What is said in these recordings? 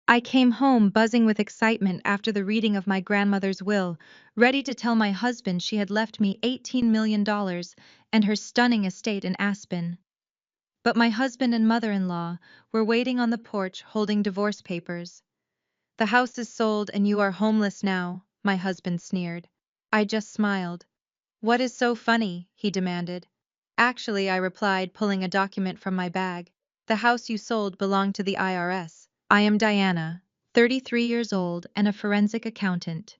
I came home buzzing with excitement after the reading of my grandmother's will, ready to tell my husband she had left me $18 million and her stunning estate in Aspen. But my husband and mother-in-law were waiting on the porch holding divorce papers. "The house is sold and you are homeless now," my husband sneered. I just smiled. "What is so funny?" he demanded. "Actually," I replied, pulling a document from my bag, "the house you sold belonged to the IRS. I am Diana, 33 years old and a forensic accountant."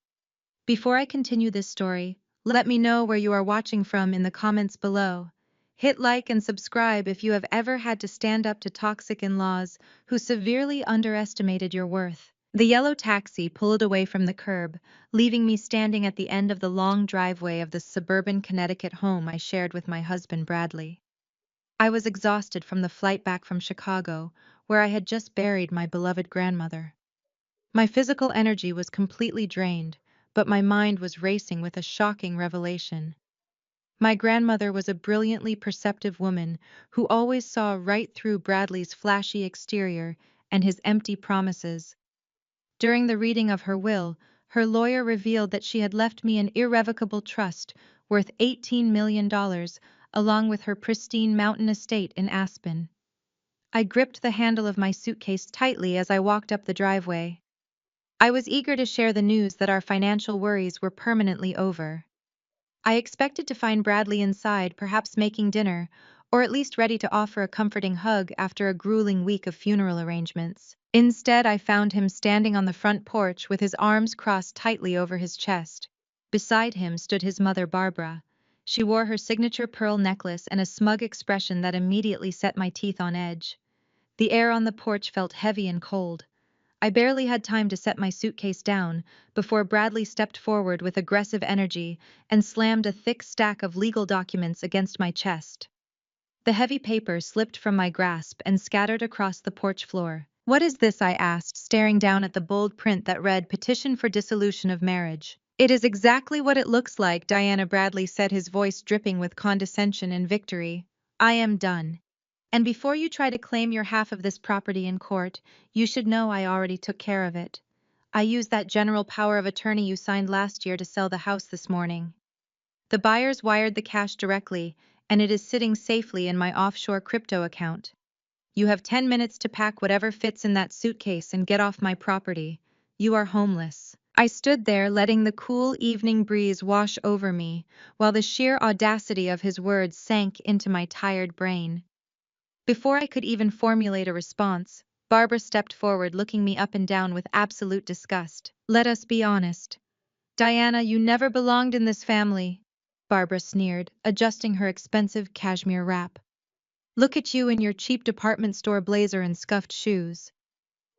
Before I continue this story, let me know where you are watching from in the comments below. Hit like and subscribe if you have ever had to stand up to toxic in-laws who severely underestimated your worth. The yellow taxi pulled away from the curb, leaving me standing at the end of the long driveway of the suburban Connecticut home I shared with my husband Bradley. I was exhausted from the flight back from Chicago, where I had just buried my beloved grandmother. My physical energy was completely drained, but my mind was racing with a shocking revelation. My grandmother was a brilliantly perceptive woman who always saw right through Bradley's flashy exterior and his empty promises. During the reading of her will, her lawyer revealed that she had left me an irrevocable trust worth $18 million, along with her pristine mountain estate in Aspen. I gripped the handle of my suitcase tightly as I walked up the driveway. I was eager to share the news that our financial worries were permanently over. I expected to find Bradley inside, perhaps making dinner, or at least ready to offer a comforting hug after a grueling week of funeral arrangements. Instead, I found him standing on the front porch with his arms crossed tightly over his chest. Beside him stood his mother, Barbara. She wore her signature pearl necklace and a smug expression that immediately set my teeth on edge. The air on the porch felt heavy and cold. I barely had time to set my suitcase down before Bradley stepped forward with aggressive energy and slammed a thick stack of legal documents against my chest. The heavy paper slipped from my grasp and scattered across the porch floor. "What is this?" I asked, staring down at the bold print that read "Petition for Dissolution of Marriage." "It is exactly what it looks like," Diana Bradley said, his voice dripping with condescension and victory. "I am done. And before you try to claim your half of this property in court, you should know I already took care of it. I used that general power of attorney you signed last year to sell the house this morning. The buyers wired the cash directly, and it is sitting safely in my offshore crypto account. You have 10 minutes to pack whatever fits in that suitcase and get off my property. You are homeless." I stood there, letting the cool evening breeze wash over me, while the sheer audacity of his words sank into my tired brain. Before I could even formulate a response, Barbara stepped forward, looking me up and down with absolute disgust. "Let us be honest. Diana, you never belonged in this family," Barbara sneered, adjusting her expensive cashmere wrap. "Look at you in your cheap department store blazer and scuffed shoes.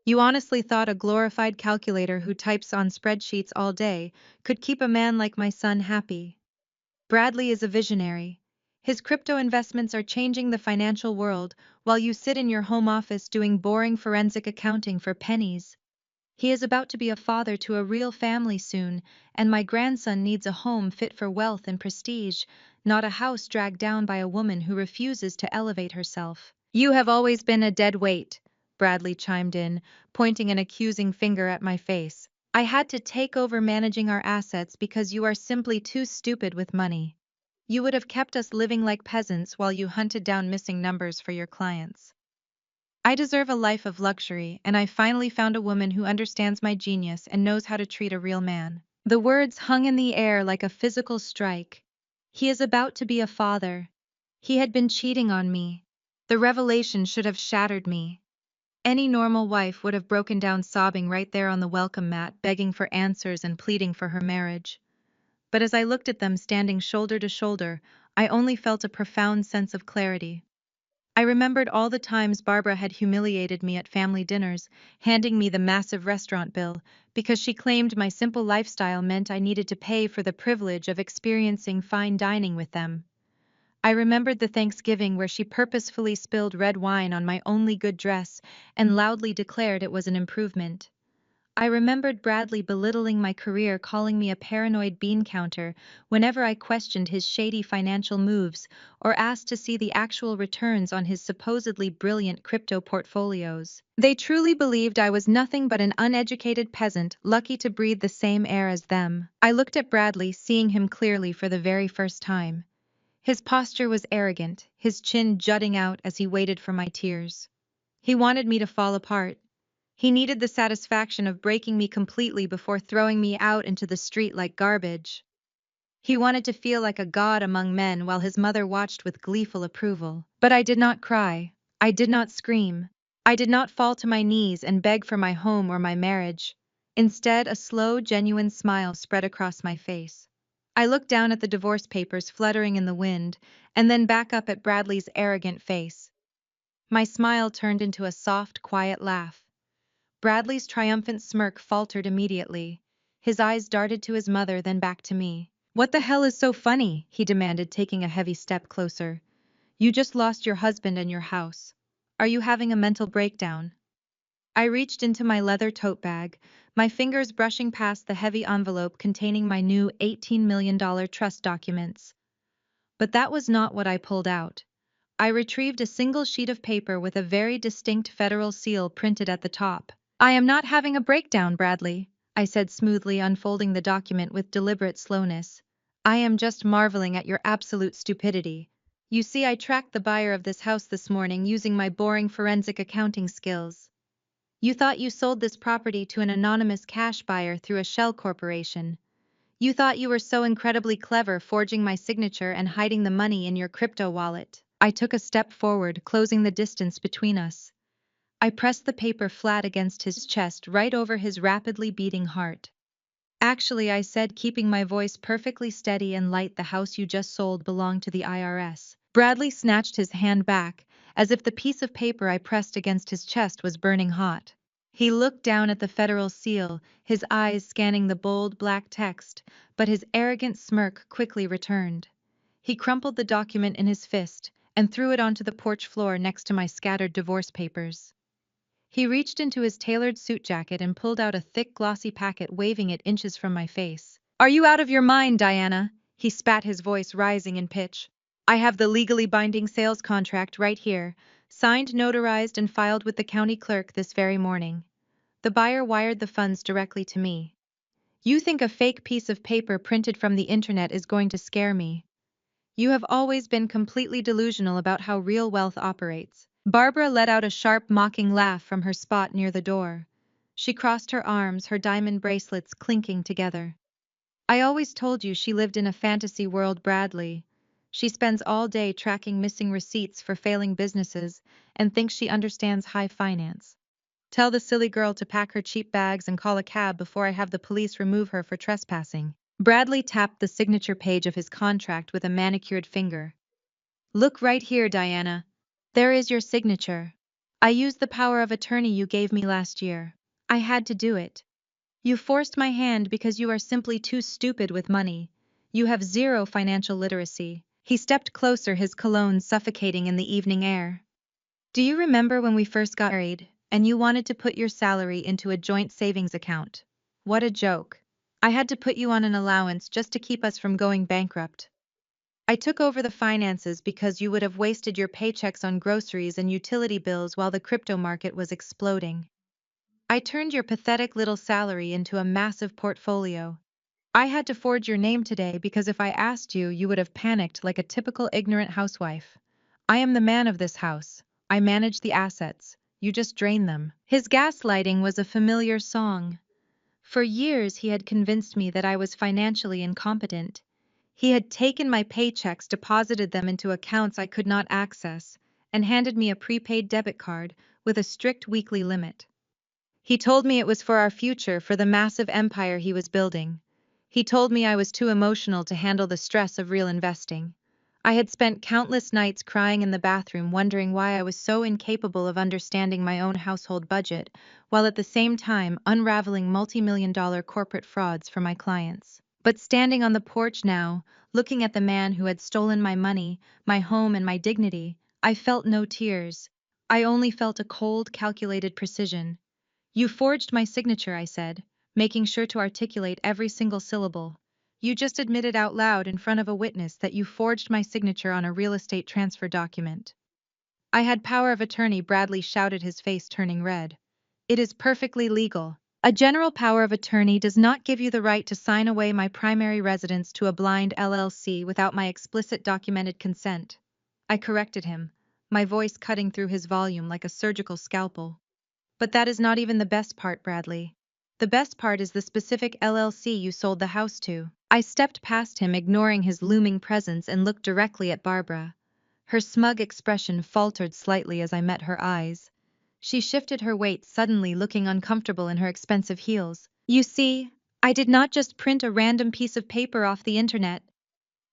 You honestly thought a glorified calculator who types on spreadsheets all day could keep a man like my son happy. Bradley is a visionary. His crypto investments are changing the financial world, while you sit in your home office doing boring forensic accounting for pennies. He is about to be a father to a real family soon, and my grandson needs a home fit for wealth and prestige, not a house dragged down by a woman who refuses to elevate herself." "You have always been a dead weight," Bradley chimed in, pointing an accusing finger at my face. "I had to take over managing our assets because you are simply too stupid with money. You would have kept us living like peasants while you hunted down missing numbers for your clients. I deserve a life of luxury, and I finally found a woman who understands my genius and knows how to treat a real man." The words hung in the air like a physical strike. He is about to be a father. He had been cheating on me. The revelation should have shattered me. Any normal wife would have broken down sobbing right there on the welcome mat, begging for answers and pleading for her marriage. But as I looked at them standing shoulder to shoulder, I only felt a profound sense of clarity. I remembered all the times Barbara had humiliated me at family dinners, handing me the massive restaurant bill, because she claimed my simple lifestyle meant I needed to pay for the privilege of experiencing fine dining with them. I remembered the Thanksgiving where she purposefully spilled red wine on my only good dress and loudly declared it was an improvement. I remembered Bradley belittling my career, calling me a paranoid bean counter whenever I questioned his shady financial moves or asked to see the actual returns on his supposedly brilliant crypto portfolios. They truly believed I was nothing but an uneducated peasant, lucky to breathe the same air as them. I looked at Bradley, seeing him clearly for the very first time. His posture was arrogant, his chin jutting out as he waited for my tears. He wanted me to fall apart. He needed the satisfaction of breaking me completely before throwing me out into the street like garbage. He wanted to feel like a god among men while his mother watched with gleeful approval. But I did not cry. I did not scream. I did not fall to my knees and beg for my home or my marriage. Instead, a slow, genuine smile spread across my face. I looked down at the divorce papers fluttering in the wind, and then back up at Bradley's arrogant face. My smile turned into a soft, quiet laugh. Bradley's triumphant smirk faltered immediately. His eyes darted to his mother, then back to me. "What the hell is so funny?" he demanded, taking a heavy step closer. "You just lost your husband and your house. Are you having a mental breakdown?" I reached into my leather tote bag, my fingers brushing past the heavy envelope containing my new $18 million trust documents. But that was not what I pulled out. I retrieved a single sheet of paper with a very distinct federal seal printed at the top. "I am not having a breakdown, Bradley," I said smoothly, unfolding the document with deliberate slowness. "I am just marveling at your absolute stupidity. You see, I tracked the buyer of this house this morning using my boring forensic accounting skills. You thought you sold this property to an anonymous cash buyer through a shell corporation. You thought you were so incredibly clever, forging my signature and hiding the money in your crypto wallet." I took a step forward, closing the distance between us. I pressed the paper flat against his chest, right over his rapidly beating heart. "Actually," I said, keeping my voice perfectly steady and light, "the house you just sold belonged to the IRS." Bradley snatched his hand back, as if the piece of paper I pressed against his chest was burning hot. He looked down at the federal seal, his eyes scanning the bold black text, but his arrogant smirk quickly returned. He crumpled the document in his fist and threw it onto the porch floor next to my scattered divorce papers. He reached into his tailored suit jacket and pulled out a thick, glossy packet, waving it inches from my face. "Are you out of your mind, Diana?" he spat, his voice rising in pitch. "I have the legally binding sales contract right here, signed, notarized, and filed with the county clerk this very morning. The buyer wired the funds directly to me. You think a fake piece of paper printed from the internet is going to scare me? You have always been completely delusional about how real wealth operates." Barbara let out a sharp, mocking laugh from her spot near the door. She crossed her arms, her diamond bracelets clinking together. "I always told you she lived in a fantasy world, Bradley. She spends all day tracking missing receipts for failing businesses and thinks she understands high finance. Tell the silly girl to pack her cheap bags and call a cab before I have the police remove her for trespassing." Bradley tapped the signature page of his contract with a manicured finger. "Look right here, Diana. There is your signature. I used the power of attorney you gave me last year. I had to do it. You forced my hand because you are simply too stupid with money. You have zero financial literacy." He stepped closer, his cologne suffocating in the evening air. "Do you remember when we first got married, and you wanted to put your salary into a joint savings account? What a joke. I had to put you on an allowance just to keep us from going bankrupt. I took over the finances because you would have wasted your paychecks on groceries and utility bills while the crypto market was exploding. I turned your pathetic little salary into a massive portfolio. I had to forge your name today because if I asked you, you would have panicked like a typical ignorant housewife. I am the man of this house. I manage the assets. You just drain them." His gaslighting was a familiar song. For years he had convinced me that I was financially incompetent. He had taken my paychecks, deposited them into accounts I could not access, and handed me a prepaid debit card with a strict weekly limit. He told me it was for our future, for the massive empire he was building. He told me I was too emotional to handle the stress of real investing. I had spent countless nights crying in the bathroom, wondering why I was so incapable of understanding my own household budget, while at the same time unraveling multi-million-dollar corporate frauds for my clients. But standing on the porch now, looking at the man who had stolen my money, my home, and my dignity, I felt no tears. I only felt a cold, calculated precision. You forged my signature, I said, making sure to articulate every single syllable. You just admitted out loud in front of a witness that you forged my signature on a real estate transfer document. I had power of attorney, Bradley shouted, his face turning red. It is perfectly legal. A general power of attorney does not give you the right to sign away my primary residence to a blind LLC without my explicit documented consent. I corrected him, my voice cutting through his volume like a surgical scalpel. But that is not even the best part, Bradley. The best part is the specific LLC you sold the house to. I stepped past him, ignoring his looming presence, and looked directly at Barbara. Her smug expression faltered slightly as I met her eyes. She shifted her weight, suddenly looking uncomfortable in her expensive heels. You see, I did not just print a random piece of paper off the internet.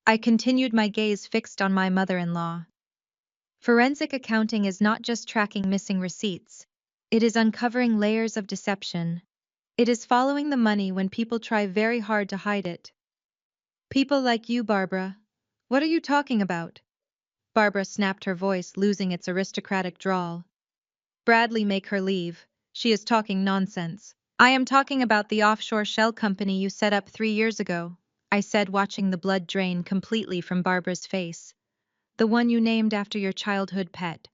I continued, my gaze fixed on my mother-in-law. Forensic accounting is not just tracking missing receipts. It is uncovering layers of deception. It is following the money when people try very hard to hide it. People like you, Barbara. What are you talking about? Barbara snapped, her voice losing its aristocratic drawl. Bradley, make her leave. She is talking nonsense. I am talking about the offshore shell company you set up 3 years ago, I said, watching the blood drain completely from Barbara's face. The one you named after your childhood pet.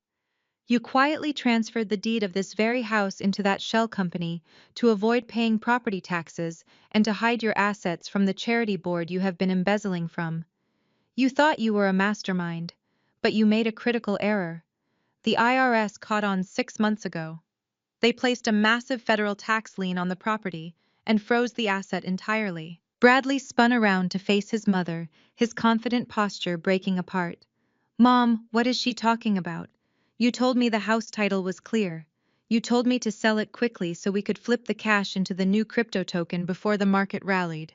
You quietly transferred the deed of this very house into that shell company to avoid paying property taxes and to hide your assets from the charity board you have been embezzling from. You thought you were a mastermind, but you made a critical error. The IRS caught on 6 months ago. They placed a massive federal tax lien on the property and froze the asset entirely. Bradley spun around to face his mother, his confident posture breaking apart. Mom, what is she talking about? You told me the house title was clear. You told me to sell it quickly so we could flip the cash into the new crypto token before the market rallied.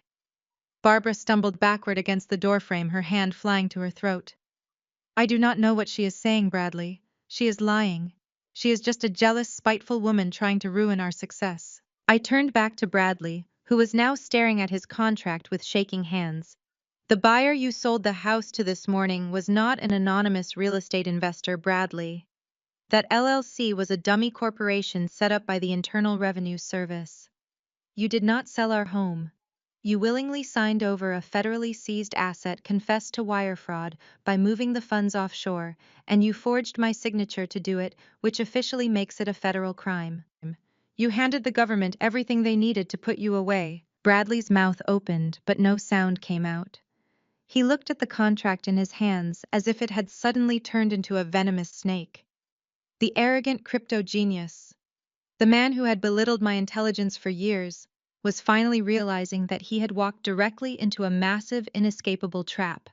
Barbara stumbled backward against the doorframe, her hand flying to her throat. I do not know what she is saying, Bradley. She is lying. She is just a jealous, spiteful woman trying to ruin our success. I turned back to Bradley, who was now staring at his contract with shaking hands. The buyer you sold the house to this morning was not an anonymous real estate investor, Bradley. That LLC was a dummy corporation set up by the Internal Revenue Service. You did not sell our home. You willingly signed over a federally seized asset, confessed to wire fraud by moving the funds offshore, and you forged my signature to do it, which officially makes it a federal crime. You handed the government everything they needed to put you away. Bradley's mouth opened, but no sound came out. He looked at the contract in his hands as if it had suddenly turned into a venomous snake. The arrogant crypto genius, the man who had belittled my intelligence for years, was finally realizing that he had walked directly into a massive, inescapable trap.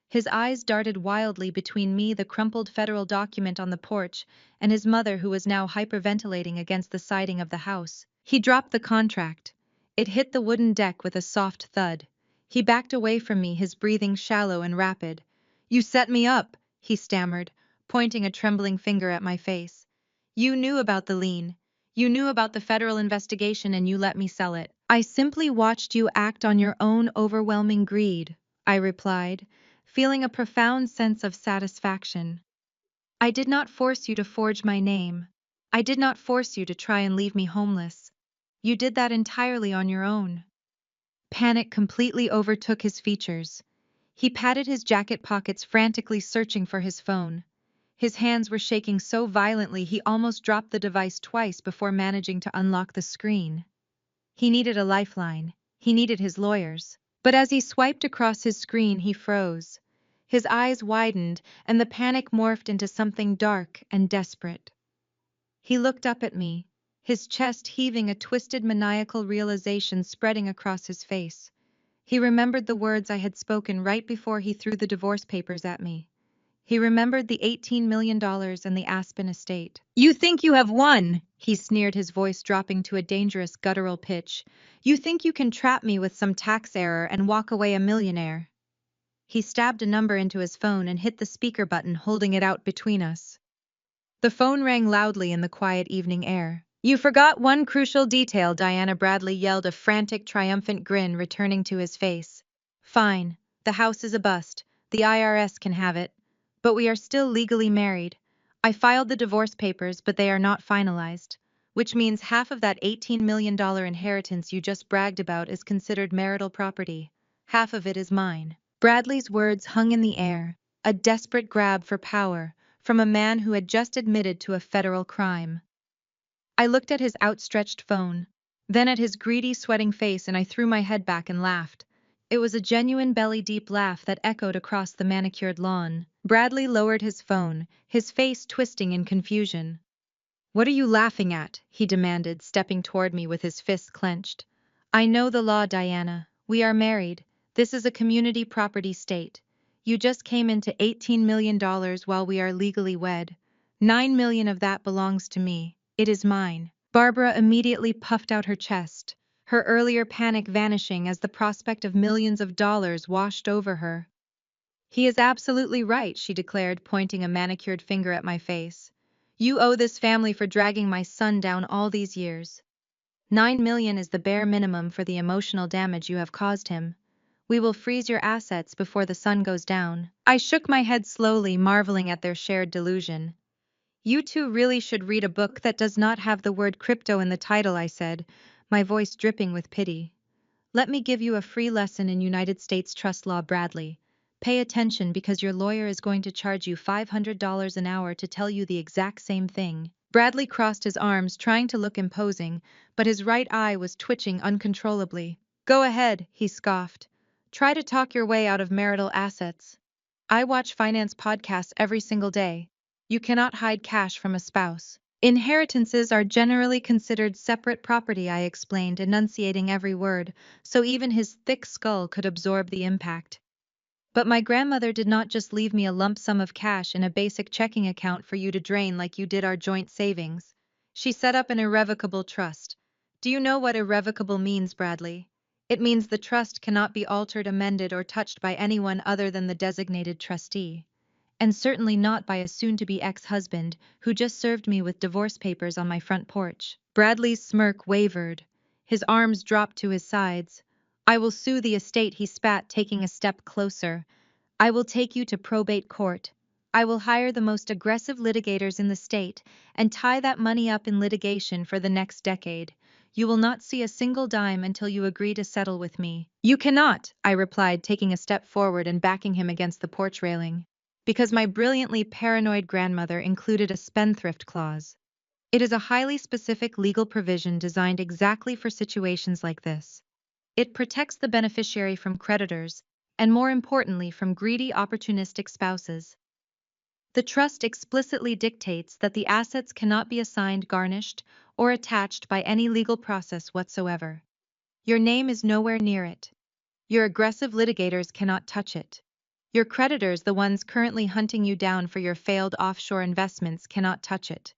His eyes darted wildly between me, the crumpled federal document on the porch, and his mother, who was now hyperventilating against the siding of the house. He dropped the contract. It hit the wooden deck with a soft thud. He backed away from me, his breathing shallow and rapid. You set me up, he stammered, pointing a trembling finger at my face. You knew about the lien. You knew about the federal investigation and you let me sell it. I simply watched you act on your own overwhelming greed, I replied, feeling a profound sense of satisfaction. I did not force you to forge my name. I did not force you to try and leave me homeless. You did that entirely on your own. Panic completely overtook his features. He patted his jacket pockets, frantically searching for his phone. His hands were shaking so violently he almost dropped the device twice before managing to unlock the screen. He needed a lifeline. He needed his lawyers. But as he swiped across his screen, he froze. His eyes widened, and the panic morphed into something dark and desperate. He looked up at me, his chest heaving, a twisted, maniacal realization spreading across his face. He remembered the words I had spoken right before he threw the divorce papers at me. He remembered the $18 million and the Aspen estate. You think you have won, he sneered, his voice dropping to a dangerous guttural pitch. You think you can trap me with some tax error and walk away a millionaire. He stabbed a number into his phone and hit the speaker button, holding it out between us. The phone rang loudly in the quiet evening air. You forgot one crucial detail, Diana, Bradley yelled, a frantic, triumphant grin returning to his face. Fine, the house is a bust. The IRS can have it. But we are still legally married. I filed the divorce papers, but they are not finalized. which means half of that $18 million inheritance you just bragged about is considered marital property. Half of it is mine. Bradley's words hung in the air, a desperate grab for power, from a man who had just admitted to a federal crime. I looked at his outstretched phone, then at his greedy, sweating face, and I threw my head back and laughed. It was a genuine belly-deep laugh that echoed across the manicured lawn. Bradley lowered his phone, his face twisting in confusion. "What are you laughing at?" he demanded, stepping toward me with his fists clenched. "I know the law, Diana. We are married. This is a community property state. You just came into $18 million while we are legally wed. 9 million of that belongs to me. It is mine." Barbara immediately puffed out her chest, her earlier panic vanishing as the prospect of millions of dollars washed over her. "He is absolutely right," she declared, pointing a manicured finger at my face. "You owe this family for dragging my son down all these years. 9 million is the bare minimum for the emotional damage you have caused him. We will freeze your assets before the sun goes down." I shook my head slowly, marveling at their shared delusion. "You two really should read a book that does not have the word crypto in the title," I said, my voice dripping with pity. "Let me give you a free lesson in United States trust law, Bradley. Pay attention, because your lawyer is going to charge you $500 an hour to tell you the exact same thing." Bradley crossed his arms, trying to look imposing, but his right eye was twitching uncontrollably. "Go ahead," he scoffed. "Try to talk your way out of marital assets. I watch finance podcasts every single day. You cannot hide cash from a spouse." "Inheritances are generally considered separate property," I explained, enunciating every word, so even his thick skull could absorb the impact. "But my grandmother did not just leave me a lump sum of cash in a basic checking account for you to drain like you did our joint savings. She set up an irrevocable trust. Do you know what irrevocable means, Bradley? It means the trust cannot be altered, amended, or touched by anyone other than the designated trustee. And certainly not by a soon-to-be ex-husband who just served me with divorce papers on my front porch." Bradley's smirk wavered. His arms dropped to his sides. "I will sue the estate," he spat, taking a step closer. "I will take you to probate court. I will hire the most aggressive litigators in the state and tie that money up in litigation for the next decade. You will not see a single dime until you agree to settle with me." "You cannot," I replied, taking a step forward and backing him against the porch railing. Because my brilliantly paranoid grandmother included a spendthrift clause. It is a highly specific legal provision designed exactly for situations like this. It protects the beneficiary from creditors, and more importantly, from greedy, opportunistic spouses. The trust explicitly dictates that the assets cannot be assigned, garnished, or attached by any legal process whatsoever. Your name is nowhere near it. Your aggressive litigators cannot touch it. Your creditors, the ones currently hunting you down for your failed offshore investments, cannot touch it.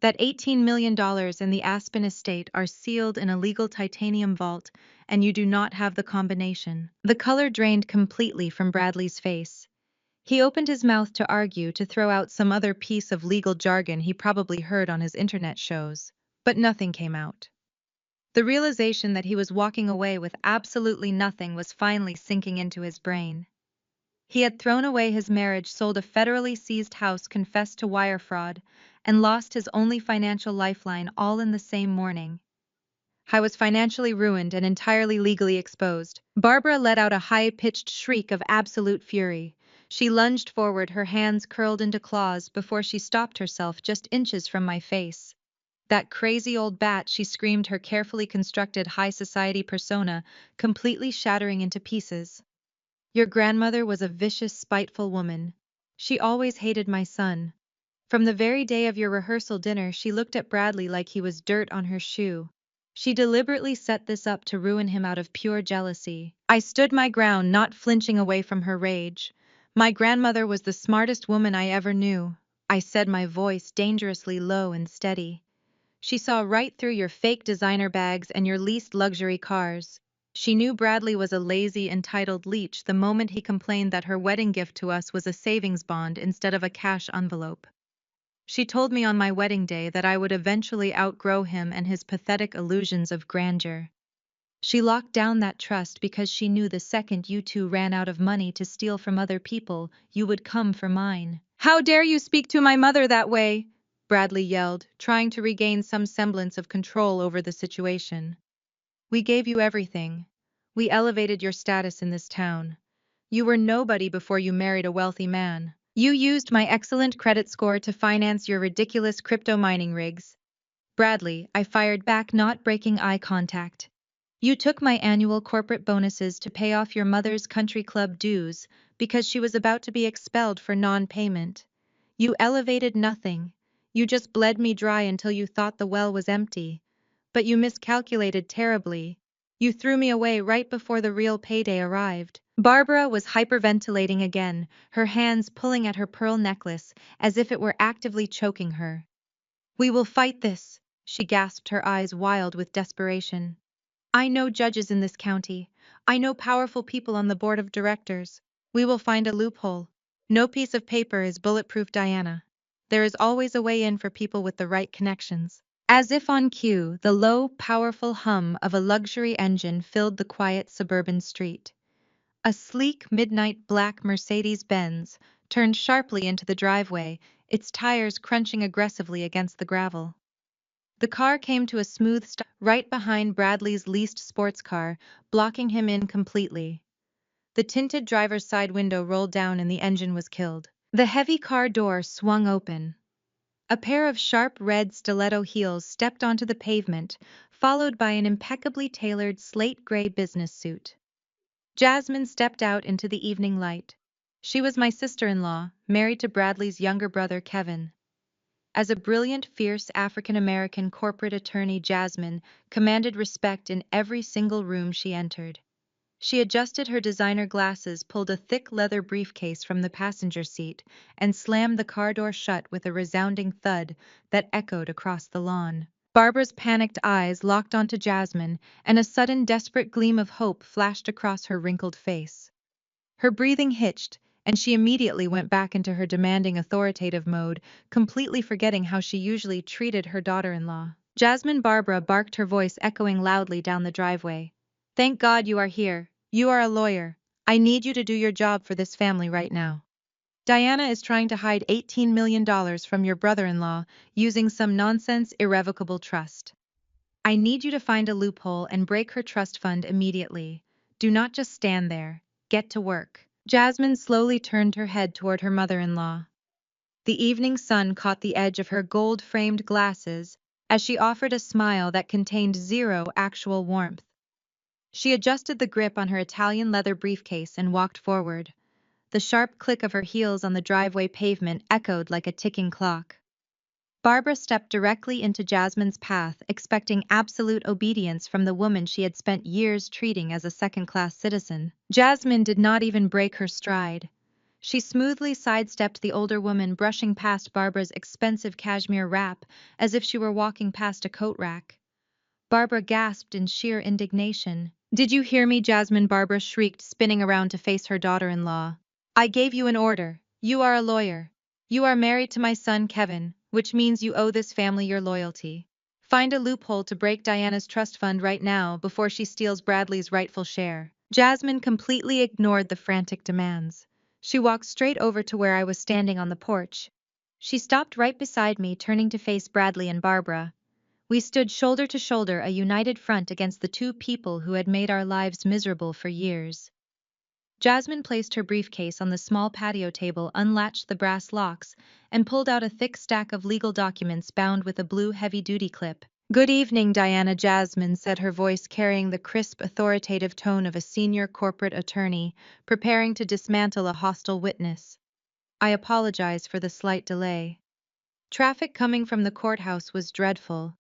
That $18 million in the Aspen estate are sealed in a legal titanium vault, and you do not have the combination." The color drained completely from Bradley's face. He opened his mouth to argue, to throw out some other piece of legal jargon he probably heard on his internet shows, but nothing came out. The realization that he was walking away with absolutely nothing was finally sinking into his brain. He had thrown away his marriage, sold a federally seized house, confessed to wire fraud, and lost his only financial lifeline, all in the same morning. I was financially ruined and entirely legally exposed. Barbara let out a high-pitched shriek of absolute fury. She lunged forward, her hands curled into claws, before she stopped herself just inches from my face. "That crazy old bat," she screamed, her carefully constructed high society persona completely shattering into pieces. "Your grandmother was a vicious, spiteful woman. She always hated my son. From the very day of your rehearsal dinner, she looked at Bradley like he was dirt on her shoe. She deliberately set this up to ruin him out of pure jealousy." I stood my ground, not flinching away from her rage. "My grandmother was the smartest woman I ever knew," I said, my voice dangerously low and steady. "She saw right through your fake designer bags and your leased luxury cars. She knew Bradley was a lazy, entitled leech the moment he complained that her wedding gift to us was a savings bond instead of a cash envelope. She told me on my wedding day that I would eventually outgrow him and his pathetic illusions of grandeur. She locked down that trust because she knew the second you two ran out of money to steal from other people, you would come for mine." "How dare you speak to my mother that way?" Bradley yelled, trying to regain some semblance of control over the situation. We gave you everything. We elevated your status in this town. You were nobody before you married a wealthy man. You used my excellent credit score to finance your ridiculous crypto mining rigs. Bradley, I fired back, not breaking eye contact. You took my annual corporate bonuses to pay off your mother's country club dues because she was about to be expelled for non-payment. You elevated nothing. You just bled me dry until you thought the well was empty. But you miscalculated terribly. You threw me away right before the real payday arrived. Barbara was hyperventilating again, her hands pulling at her pearl necklace as if it were actively choking her. We will fight this, she gasped, her eyes wild with desperation. I know judges in this county. I know powerful people on the board of directors. We will find a loophole. No piece of paper is bulletproof, Diana. There is always a way in for people with the right connections. As if on cue, the low, powerful hum of a luxury engine filled the quiet suburban street. A sleek, midnight black Mercedes-Benz turned sharply into the driveway, its tires crunching aggressively against the gravel. The car came to a smooth stop right behind Bradley's leased sports car, blocking him in completely. The tinted driver's side window rolled down and the engine was killed. The heavy car door swung open. A pair of sharp red stiletto heels stepped onto the pavement, followed by an impeccably tailored slate gray business suit. Jasmine stepped out into the evening light. She was my sister-in-law, married to Bradley's younger brother Kevin. As a brilliant, fierce African-American corporate attorney, Jasmine commanded respect in every single room she entered. She adjusted her designer glasses, pulled a thick leather briefcase from the passenger seat, and slammed the car door shut with a resounding thud that echoed across the lawn. Barbara's panicked eyes locked onto Jasmine, and a sudden desperate gleam of hope flashed across her wrinkled face. Her breathing hitched, and she immediately went back into her demanding authoritative mode, completely forgetting how she usually treated her daughter-in-law. Jasmine, Barbara barked, her voice echoing loudly down the driveway. Thank God you are here. You are a lawyer. I need you to do your job for this family right now. Diana is trying to hide $18 million from your brother-in-law using some nonsense irrevocable trust. I need you to find a loophole and break her trust fund immediately. Do not just stand there. Get to work. Jasmine slowly turned her head toward her mother-in-law. The evening sun caught the edge of her gold-framed glasses as she offered a smile that contained zero actual warmth. She adjusted the grip on her Italian leather briefcase and walked forward. The sharp click of her heels on the driveway pavement echoed like a ticking clock. Barbara stepped directly into Jasmine's path, expecting absolute obedience from the woman she had spent years treating as a second-class citizen. Jasmine did not even break her stride. She smoothly sidestepped the older woman, brushing past Barbara's expensive cashmere wrap as if she were walking past a coat rack. Barbara gasped in sheer indignation. Did you hear me, Jasmine? Barbara shrieked, spinning around to face her daughter-in-law. I gave you an order. You are a lawyer. You are married to my son, Kevin, which means you owe this family your loyalty. Find a loophole to break Diana's trust fund right now before she steals Bradley's rightful share. Jasmine completely ignored the frantic demands. She walked straight over to where I was standing on the porch. She stopped right beside me, turning to face Bradley and Barbara. We stood shoulder to shoulder, a united front against the two people who had made our lives miserable for years. Jasmine placed her briefcase on the small patio table, unlatched the brass locks, and pulled out a thick stack of legal documents bound with a blue heavy-duty clip. Good evening, Diana, Jasmine said, her voice carrying the crisp, authoritative tone of a senior corporate attorney preparing to dismantle a hostile witness. I apologize for the slight delay. Traffic coming from the courthouse was dreadful.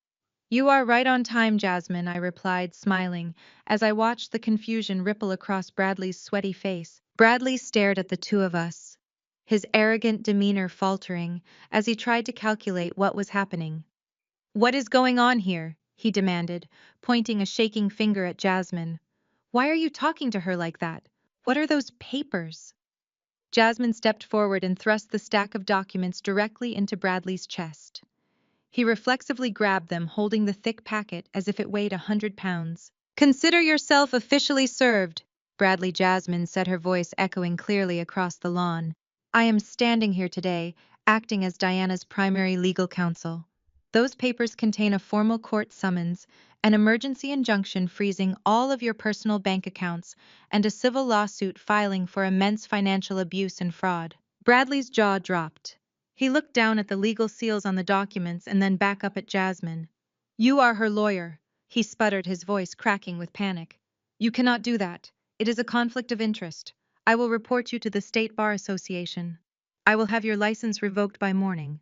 You are right on time, Jasmine, I replied, smiling, as I watched the confusion ripple across Bradley's sweaty face. Bradley stared at the two of us, his arrogant demeanor faltering as he tried to calculate what was happening. What is going on here? He demanded, pointing a shaking finger at Jasmine. Why are you talking to her like that? What are those papers? Jasmine stepped forward and thrust the stack of documents directly into Bradley's chest. He reflexively grabbed them, holding the thick packet as if it weighed 100 pounds. Consider yourself officially served, Jasmine said, her voice echoing clearly across the lawn. I am standing here today acting as Diana's primary legal counsel. Those papers contain a formal court summons, an emergency injunction freezing all of your personal bank accounts, and a civil lawsuit filing for immense financial abuse and fraud. Bradley's jaw dropped. He looked down at the legal seals on the documents and then back up at Jasmine. "You are her lawyer," he sputtered, his voice cracking with panic. "You cannot do that. It is a conflict of interest. I will report you to the State Bar Association. I will have your license revoked by morning.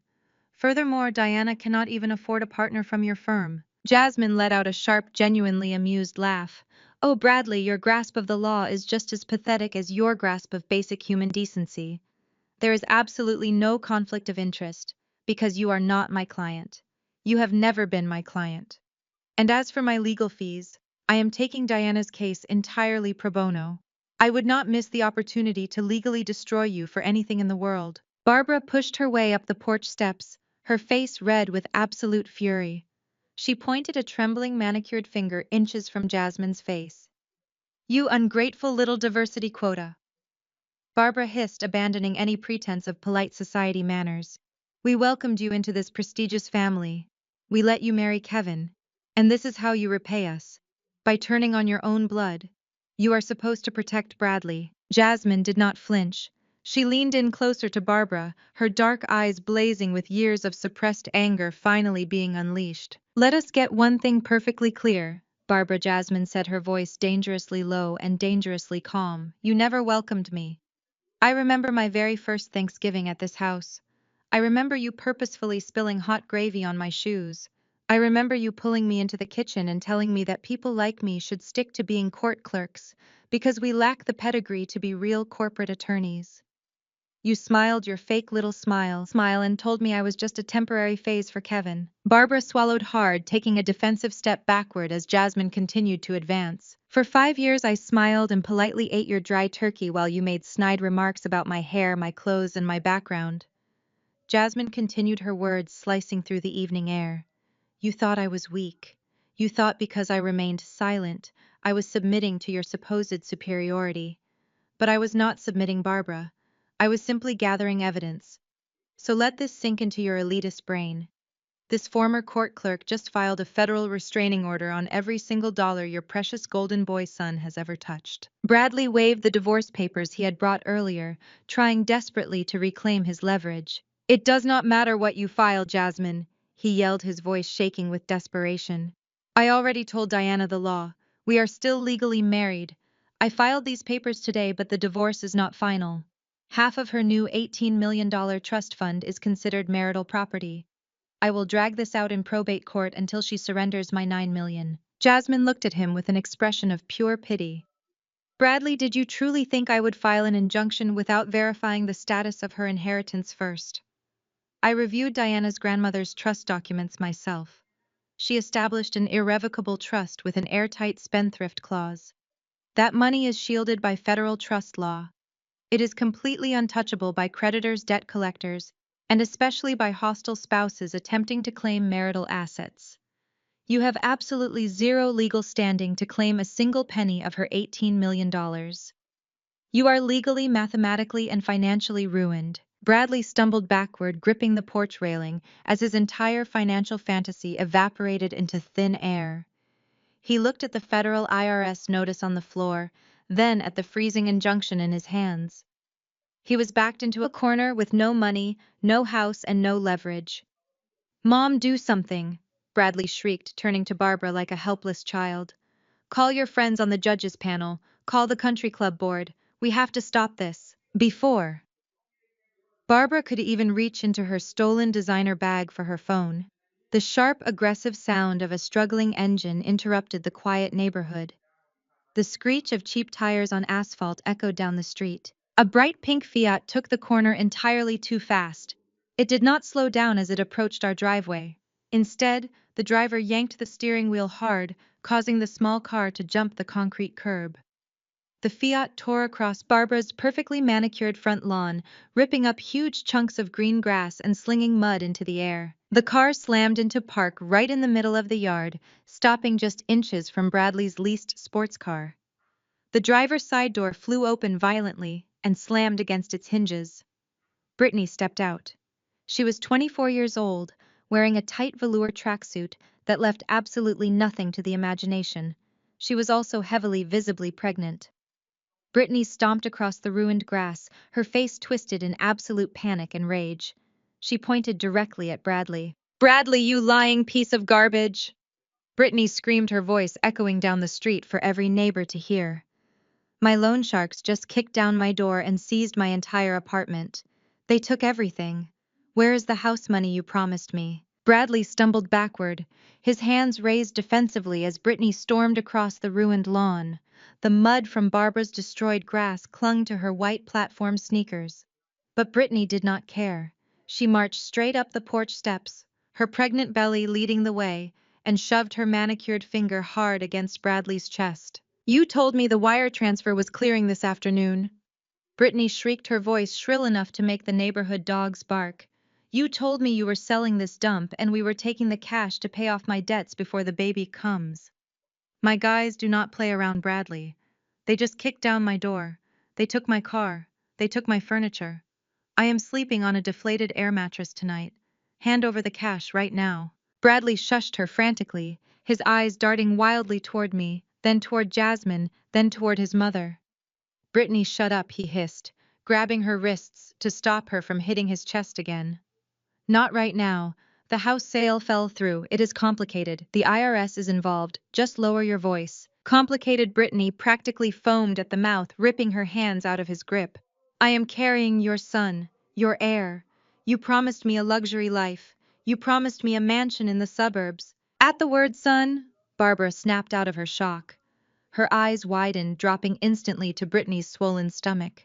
Furthermore, Diana cannot even afford a partner from your firm." Jasmine let out a sharp, genuinely amused laugh. "Oh, Bradley, your grasp of the law is just as pathetic as your grasp of basic human decency. There is absolutely no conflict of interest, because you are not my client. You have never been my client. And as for my legal fees, I am taking Diana's case entirely pro bono. I would not miss the opportunity to legally destroy you for anything in the world." Barbara pushed her way up the porch steps, her face red with absolute fury. She pointed a trembling manicured finger inches from Jasmine's face. "You ungrateful little diversity quota," Barbara hissed, abandoning any pretense of polite society manners. "We welcomed you into this prestigious family. We let you marry Kevin. And this is how you repay us. By turning on your own blood. You are supposed to protect Bradley." Jasmine did not flinch. She leaned in closer to Barbara, her dark eyes blazing with years of suppressed anger finally being unleashed. "Let us get one thing perfectly clear," Barbara Jasmine said, her voice dangerously low and dangerously calm. "You never welcomed me. I remember my very first Thanksgiving at this house. I remember you purposefully spilling hot gravy on my shoes. I remember you pulling me into the kitchen and telling me that people like me should stick to being court clerks, because we lack the pedigree to be real corporate attorneys. You smiled your fake little smile and told me I was just a temporary phase for Kevin." Barbara swallowed hard, taking a defensive step backward as Jasmine continued to advance. "For 5 years I smiled and politely ate your dry turkey while you made snide remarks about my hair, my clothes, and my background." Jasmine continued her words, slicing through the evening air. "You thought I was weak. You thought because I remained silent, I was submitting to your supposed superiority. But I was not submitting, Barbara. I was simply gathering evidence. So let this sink into your elitist brain. This former court clerk just filed a federal restraining order on every single dollar your precious golden boy son has ever touched." Bradley waved the divorce papers he had brought earlier, trying desperately to reclaim his leverage. "It does not matter what you file, Jasmine," he yelled, his voice shaking with desperation. "I already told Diana the law. We are still legally married. I filed these papers today, but the divorce is not final. Half of her new $18 million trust fund is considered marital property. I will drag this out in probate court until she surrenders my $9 million. Jasmine looked at him with an expression of pure pity. "Bradley, did you truly think I would file an injunction without verifying the status of her inheritance first? I reviewed Diana's grandmother's trust documents myself. She established an irrevocable trust with an airtight spendthrift clause. That money is shielded by federal trust law. It is completely untouchable by creditors, debt collectors, and especially by hostile spouses attempting to claim marital assets. You have absolutely zero legal standing to claim a single penny of her $18 million. You are legally, mathematically, and financially ruined." Bradley stumbled backward, gripping the porch railing, as his entire financial fantasy evaporated into thin air. He looked at the federal IRS notice on the floor, then at the freezing injunction in his hands. He was backed into a corner with no money, no house, and no leverage. "Mom, do something," Bradley shrieked, turning to Barbara like a helpless child. "Call your friends on the judges panel, call the country club board. We have to stop this." Before Barbara could even reach into her stolen designer bag for her phone, the sharp, aggressive sound of a struggling engine interrupted the quiet neighborhood. The screech of cheap tires on asphalt echoed down the street. A bright pink Fiat took the corner entirely too fast. It did not slow down as it approached our driveway. Instead, the driver yanked the steering wheel hard, causing the small car to jump the concrete curb. The Fiat tore across Barbara's perfectly manicured front lawn, ripping up huge chunks of green grass and slinging mud into the air. The car slammed into park right in the middle of the yard, stopping just inches from Bradley's leased sports car. The driver's side door flew open violently and slammed against its hinges. Brittany stepped out. She was 24 years old, wearing a tight velour tracksuit that left absolutely nothing to the imagination. She was also heavily, visibly pregnant. Brittany stomped across the ruined grass, her face twisted in absolute panic and rage. She pointed directly at Bradley. "Bradley, you lying piece of garbage!" Brittany screamed, her voice echoing down the street for every neighbor to hear. "My loan sharks just kicked down my door and seized my entire apartment. They took everything. Where is the house money you promised me?" Bradley stumbled backward, his hands raised defensively as Brittany stormed across the ruined lawn. The mud from Barbara's destroyed grass clung to her white platform sneakers. But Brittany did not care. She marched straight up the porch steps, her pregnant belly leading the way, and shoved her manicured finger hard against Bradley's chest. "You told me the wire transfer was clearing this afternoon." Brittany shrieked, her voice shrill enough to make the neighborhood dogs bark. "You told me you were selling this dump and we were taking the cash to pay off my debts before the baby comes." "My guys do not play around, Bradley. They just kicked down my door. They took my car. They took my furniture. I am sleeping on a deflated air mattress tonight. Hand over the cash right now." Bradley shushed her frantically, his eyes darting wildly toward me, then toward Jasmine, then toward his mother. "Brittany, shut up," he hissed, grabbing her wrists to stop her from hitting his chest again. "Not right now. The house sale fell through. It is complicated. The IRS is involved. Just lower your voice." Complicated. Brittany practically foamed at the mouth, ripping her hands out of his grip. "I am carrying your son, your heir. You promised me a luxury life. You promised me a mansion in the suburbs." At the word son, Barbara snapped out of her shock. Her eyes widened, dropping instantly to Brittany's swollen stomach.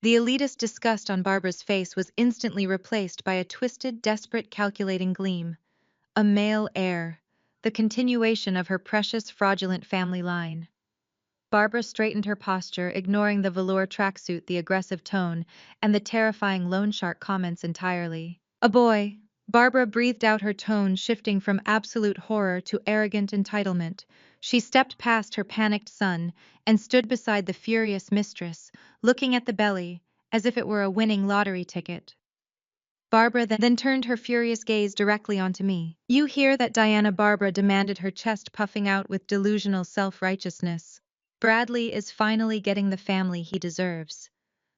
The elitist disgust on Barbara's face was instantly replaced by a twisted, desperate, calculating gleam. A male heir, the continuation of her precious, fraudulent family line. Barbara straightened her posture, ignoring the velour tracksuit, the aggressive tone, and the terrifying loan shark comments entirely. "A boy." Barbara breathed out, her tone shifting from absolute horror to arrogant entitlement. She stepped past her panicked son and stood beside the furious mistress, looking at the belly as if it were a winning lottery ticket. Barbara then turned her furious gaze directly onto me. "You hear that, Diana?" Barbara demanded, her chest puffing out with delusional self-righteousness. "Bradley is finally getting the family he deserves.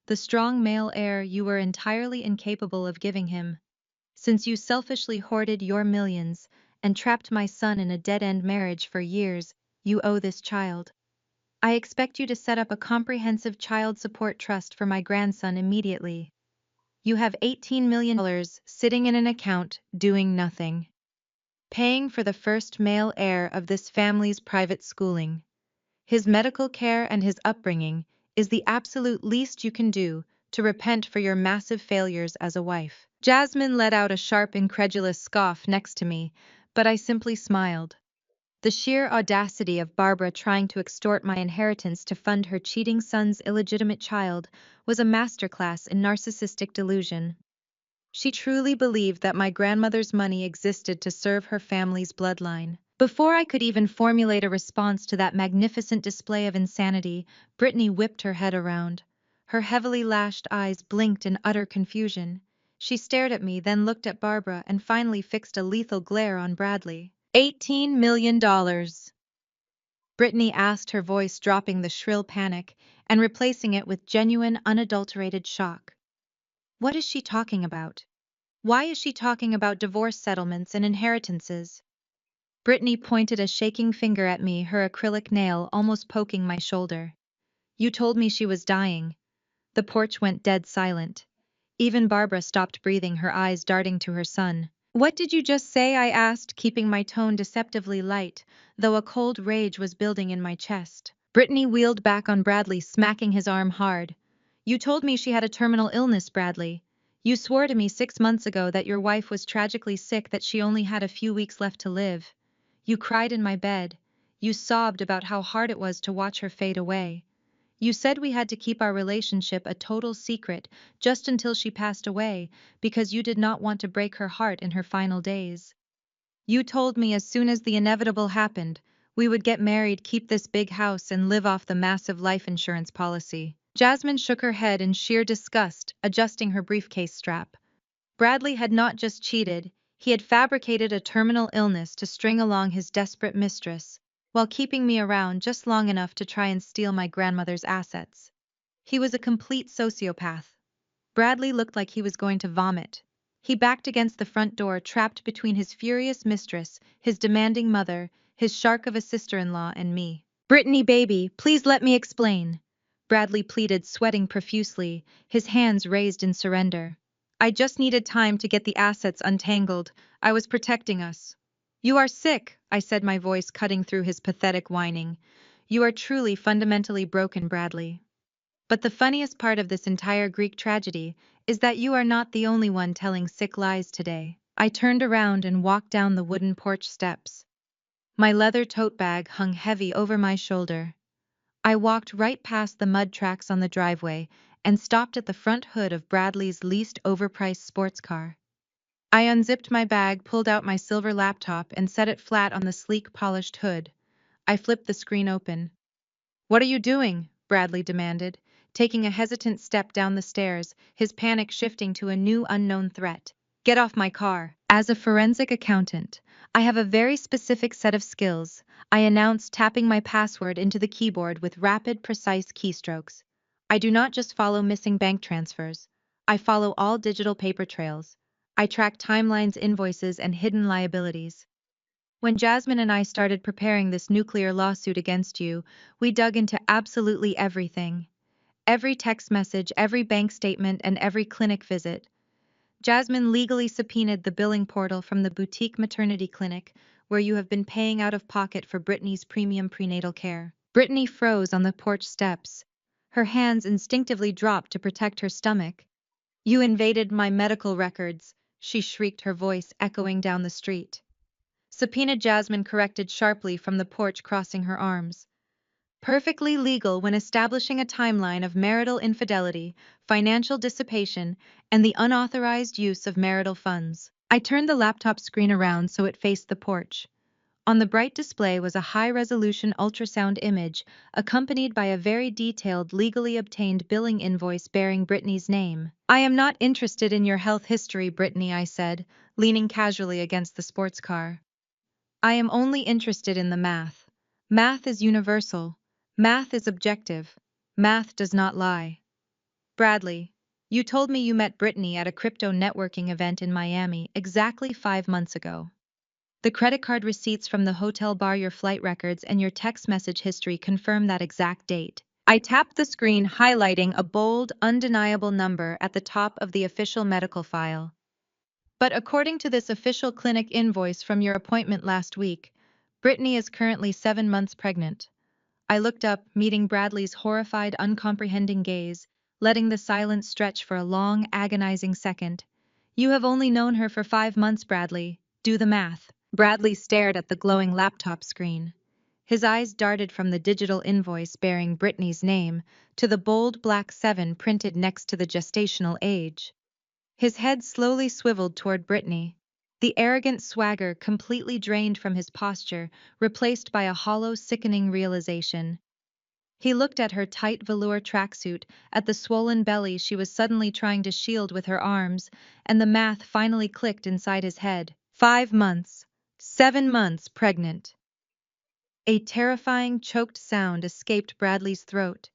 The strong male heir you were entirely incapable of giving him. Since you selfishly hoarded your millions and trapped my son in a dead-end marriage for years, you owe this child. I expect you to set up a comprehensive child support trust for my grandson immediately. You have $18 million sitting in an account doing nothing. Paying for the first male heir of this family's private schooling. His medical care and his upbringing is the absolute least you can do to repent for your massive failures as a wife." Jasmine let out a sharp, incredulous scoff next to me, but I simply smiled. The sheer audacity of Barbara trying to extort my inheritance to fund her cheating son's illegitimate child was a masterclass in narcissistic delusion. She truly believed that my grandmother's money existed to serve her family's bloodline. Before I could even formulate a response to that magnificent display of insanity, Brittany whipped her head around. Her heavily lashed eyes blinked in utter confusion. She stared at me, then looked at Barbara, and finally fixed a lethal glare on Bradley. $18 million. Brittany asked, her voice dropping the shrill panic and replacing it with genuine, unadulterated shock. What is she talking about? Why is she talking about divorce settlements and inheritances? Brittany pointed a shaking finger at me, her acrylic nail almost poking my shoulder. "You told me she was dying." The porch went dead silent. Even Barbara stopped breathing, her eyes darting to her son. "What did you just say?" I asked, keeping my tone deceptively light, though a cold rage was building in my chest. Brittany wheeled back on Bradley, smacking his arm hard. "You told me she had a terminal illness, Bradley. You swore to me 6 months ago that your wife was tragically sick, that she only had a few weeks left to live. You cried in my bed. You sobbed about how hard it was to watch her fade away. You said we had to keep our relationship a total secret just until she passed away, because you did not want to break her heart in her final days. You told me as soon as the inevitable happened, we would get married, keep this big house, and live off the massive life insurance policy." Jasmine shook her head in sheer disgust, adjusting her briefcase strap. Bradley had not just cheated, he had fabricated a terminal illness to string along his desperate mistress, while keeping me around just long enough to try and steal my grandmother's assets. He was a complete sociopath. Bradley looked like he was going to vomit. He backed against the front door, trapped between his furious mistress, his demanding mother, his shark of a sister-in-law, and me. "Brittany, baby, please let me explain," Bradley pleaded, sweating profusely, his hands raised in surrender. "I just needed time to get the assets untangled. I was protecting us." "You are sick," I said, my voice cutting through his pathetic whining. "You are truly fundamentally broken, Bradley. But the funniest part of this entire Greek tragedy is that you are not the only one telling sick lies today." I turned around and walked down the wooden porch steps. My leather tote bag hung heavy over my shoulder. I walked right past the mud tracks on the driveway and stopped at the front hood of Bradley's least overpriced sports car. I unzipped my bag, pulled out my silver laptop, and set it flat on the sleek, polished hood. I flipped the screen open. "What are you doing?" Bradley demanded, taking a hesitant step down the stairs, his panic shifting to a new unknown threat. "Get off my car." "As a forensic accountant, I have a very specific set of skills," I announced, tapping my password into the keyboard with rapid, precise keystrokes. "I do not just follow missing bank transfers. I follow all digital paper trails. I track timelines, invoices, and hidden liabilities. When Jasmine and I started preparing this nuclear lawsuit against you, we dug into absolutely everything. Every text message, every bank statement, and every clinic visit. Jasmine legally subpoenaed the billing portal from the boutique maternity clinic where you have been paying out of pocket for Brittany's premium prenatal care." Brittany froze on the porch steps. Her hands instinctively dropped to protect her stomach. "You invaded my medical records," she shrieked, her voice echoing down the street. "Subpoenaed," Jasmine corrected sharply from the porch, crossing her arms. "Perfectly legal when establishing a timeline of marital infidelity, financial dissipation, and the unauthorized use of marital funds." I turned the laptop screen around so it faced the porch. On the bright display was a high-resolution ultrasound image, accompanied by a very detailed, legally obtained billing invoice bearing Brittany's name. "I am not interested in your health history, Brittany," I said, leaning casually against the sports car. "I am only interested in the math. Math is universal. Math is objective. Math does not lie." "Bradley, you told me you met Brittany at a crypto networking event in Miami exactly 5 months ago. The credit card receipts from the hotel bar, your flight records, and your text message history confirm that exact date." I tapped the screen, highlighting a bold, undeniable number at the top of the official medical file. "But according to this official clinic invoice from your appointment last week, Brittany is currently 7 months pregnant." I looked up, meeting Bradley's horrified, uncomprehending gaze, letting the silence stretch for a long, agonizing second. "You have only known her for 5 months, Bradley. Do the math." Bradley stared at the glowing laptop screen. His eyes darted from the digital invoice bearing Brittany's name to the bold black 7 printed next to the gestational age. His head slowly swiveled toward Brittany. The arrogant swagger completely drained from his posture, replaced by a hollow, sickening realization. He looked at her tight velour tracksuit, at the swollen belly she was suddenly trying to shield with her arms, and the math finally clicked inside his head. 5 months. 7 months pregnant. A terrifying, choked sound escaped Bradley's throat.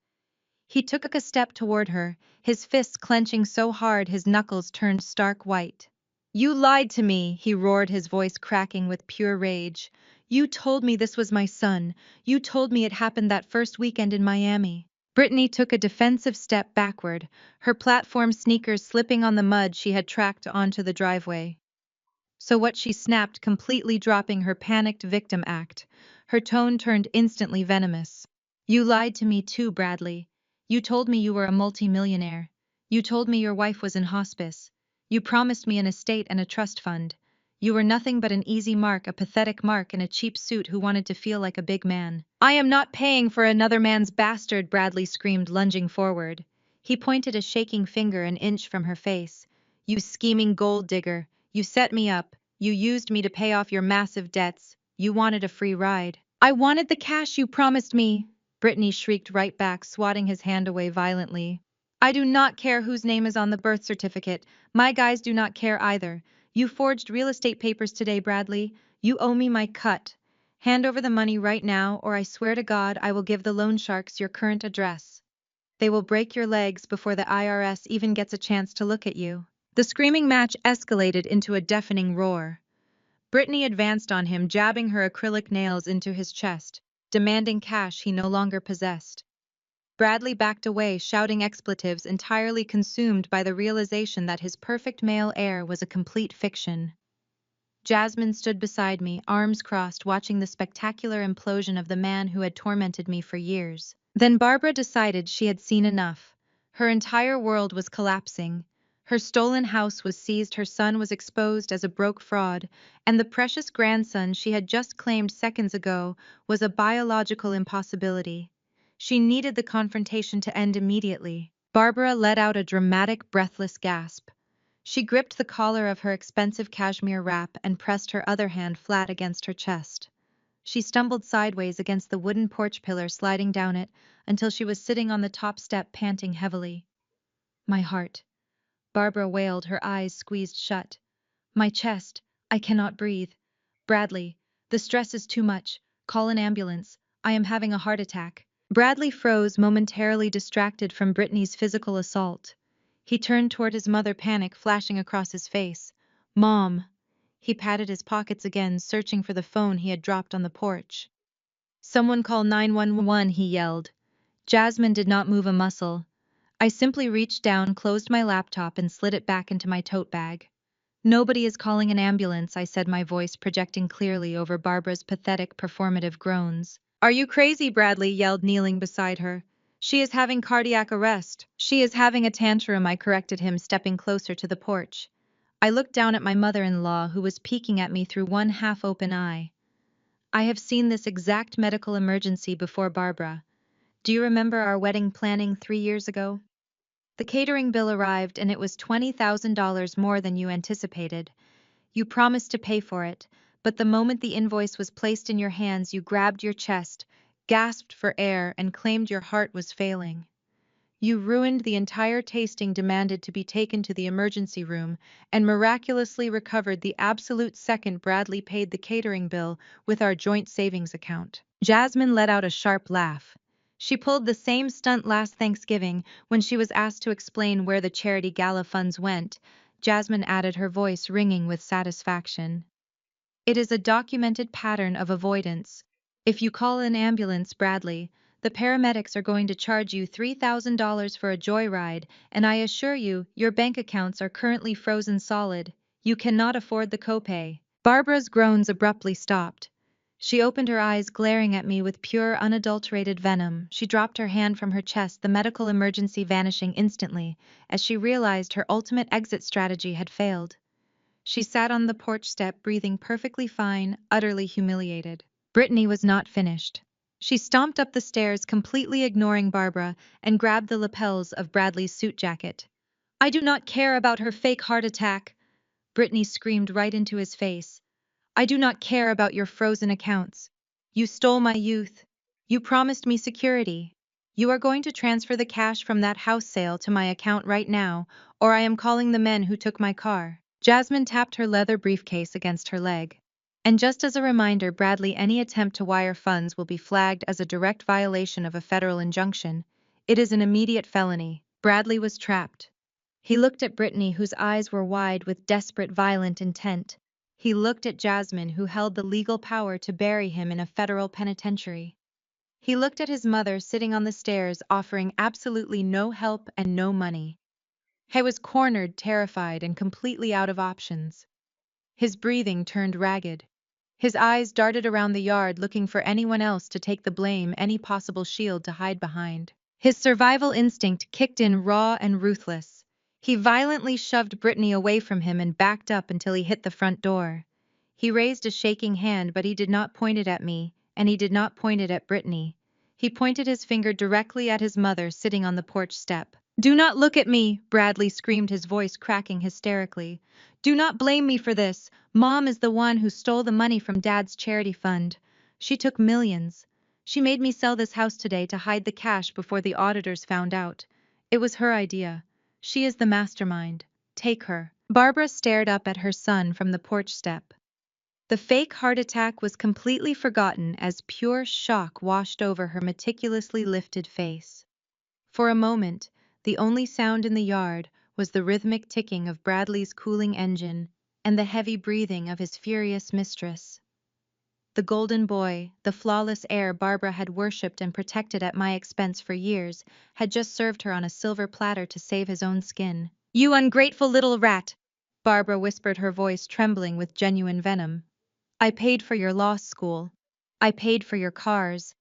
He took a step toward her, his fists clenching so hard his knuckles turned stark white. "You lied to me," he roared, his voice cracking with pure rage. "You told me this was my son. You told me it happened that first weekend in Miami." Brittany took a defensive step backward, her platform sneakers slipping on the mud she had tracked onto the driveway. "So what?" she snapped, completely dropping her panicked victim act. Her tone turned instantly venomous. "You lied to me too, Bradley. You told me you were a multimillionaire. You told me your wife was in hospice. You promised me an estate and a trust fund. You were nothing but an easy mark, a pathetic mark in a cheap suit who wanted to feel like a big man." "I am not paying for another man's bastard," Bradley screamed, lunging forward. He pointed a shaking finger an inch from her face. "You scheming gold digger. You set me up. You used me to pay off your massive debts. You wanted a free ride." "I wanted the cash you promised me," Brittany shrieked right back, swatting his hand away violently. I do not care whose name is on the birth certificate. My guys do not care either. You forged real estate papers today, Bradley. You owe me my cut. Hand over the money right now, or I swear to God I will give the loan sharks your current address. They will break your legs before the IRS even gets a chance to look at you. The screaming match escalated into a deafening roar. Brittany advanced on him, jabbing her acrylic nails into his chest, demanding cash he no longer possessed. Bradley backed away, shouting expletives, entirely consumed by the realization that his perfect male heir was a complete fiction. Jasmine stood beside me, arms crossed, watching the spectacular implosion of the man who had tormented me for years. Then Barbara decided she had seen enough. Her entire world was collapsing. Her stolen house was seized, her son was exposed as a broke fraud, and the precious grandson she had just claimed seconds ago was a biological impossibility. She needed the confrontation to end immediately. Barbara let out a dramatic, breathless gasp. She gripped the collar of her expensive cashmere wrap and pressed her other hand flat against her chest. She stumbled sideways against the wooden porch pillar, sliding down it until she was sitting on the top step, panting heavily. My heart, Barbara wailed, her eyes squeezed shut. My chest, I cannot breathe. Bradley, the stress is too much. Call an ambulance. I am having a heart attack. Bradley froze, momentarily distracted from Brittany's physical assault. He turned toward his mother, panic flashing across his face. Mom! He patted his pockets again, searching for the phone he had dropped on the porch. Someone call 911, he yelled. Jasmine did not move a muscle. I simply reached down, closed my laptop, and slid it back into my tote bag. Nobody is calling an ambulance, I said, my voice projecting clearly over Barbara's pathetic, performative groans. Are you crazy? Bradley yelled, kneeling beside her. She is having cardiac arrest. She is having a tantrum, I corrected him, stepping closer to the porch. I looked down at my mother-in-law, who was peeking at me through one half-open eye. I have seen this exact medical emergency before, Barbara. Do you remember our wedding planning 3 years ago? The catering bill arrived and it was $20,000 more than you anticipated. You promised to pay for it, but the moment the invoice was placed in your hands, you grabbed your chest, gasped for air, and claimed your heart was failing. You ruined the entire tasting, demanded to be taken to the emergency room, and miraculously recovered the absolute second Bradley paid the catering bill with our joint savings account. Jasmine let out a sharp laugh. She pulled the same stunt last Thanksgiving when she was asked to explain where the charity gala funds went. Jasmine added, her voice ringing with satisfaction. It is a documented pattern of avoidance. If you call an ambulance, Bradley, the paramedics are going to charge you $3,000 for a joyride, and I assure you, your bank accounts are currently frozen solid. You cannot afford the copay. Barbara's groans abruptly stopped. She opened her eyes, glaring at me with pure, unadulterated venom. She dropped her hand from her chest, the medical emergency vanishing instantly, as she realized her ultimate exit strategy had failed. She sat on the porch step, breathing perfectly fine, utterly humiliated. Brittany was not finished. She stomped up the stairs, completely ignoring Barbara, and grabbed the lapels of Bradley's suit jacket. I do not care about her fake heart attack, Brittany screamed right into his face. I do not care about your frozen accounts. You stole my youth. You promised me security. You are going to transfer the cash from that house sale to my account right now, or I am calling the men who took my car. Jasmine tapped her leather briefcase against her leg. And just as a reminder, Bradley, any attempt to wire funds will be flagged as a direct violation of a federal injunction. It is an immediate felony. Bradley was trapped. He looked at Brittany, whose eyes were wide with desperate, violent intent. He looked at Jasmine, who held the legal power to bury him in a federal penitentiary. He looked at his mother sitting on the stairs, offering absolutely no help and no money. He was cornered, terrified, and completely out of options. His breathing turned ragged. His eyes darted around the yard, looking for anyone else to take the blame, any possible shield to hide behind. His survival instinct kicked in, raw and ruthless. He violently shoved Brittany away from him and backed up until he hit the front door. He raised a shaking hand, but he did not point it at me, and he did not point it at Brittany. He pointed his finger directly at his mother sitting on the porch step. Do not look at me, Bradley screamed, his voice cracking hysterically. Do not blame me for this. Mom is the one who stole the money from Dad's charity fund. She took millions. She made me sell this house today to hide the cash before the auditors found out. It was her idea. She is the mastermind. Take her. Barbara stared up at her son from the porch step. The fake heart attack was completely forgotten as pure shock washed over her meticulously lifted face. For a moment, the only sound in the yard was the rhythmic ticking of Bradley's cooling engine and the heavy breathing of his furious mistress. The golden boy, the flawless heir Barbara had worshipped and protected at my expense for years, had just served her on a silver platter to save his own skin. "You ungrateful little rat!" Barbara whispered, her voice trembling with genuine venom. "I paid for your law school. I paid for your cars.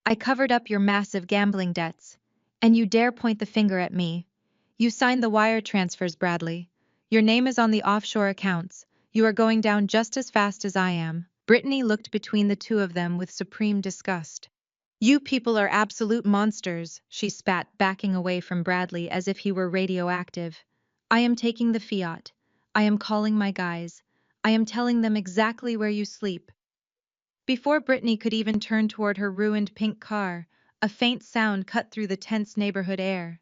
I covered up your massive gambling debts. And you dare point the finger at me. You signed the wire transfers, Bradley. Your name is on the offshore accounts. You are going down just as fast as I am." Brittany looked between the two of them with supreme disgust. "You people are absolute monsters," she spat, backing away from Bradley as if he were radioactive. "I am taking the Fiat. I am calling my guys. I am telling them exactly where you sleep." Before Brittany could even turn toward her ruined pink car, a faint sound cut through the tense neighborhood air.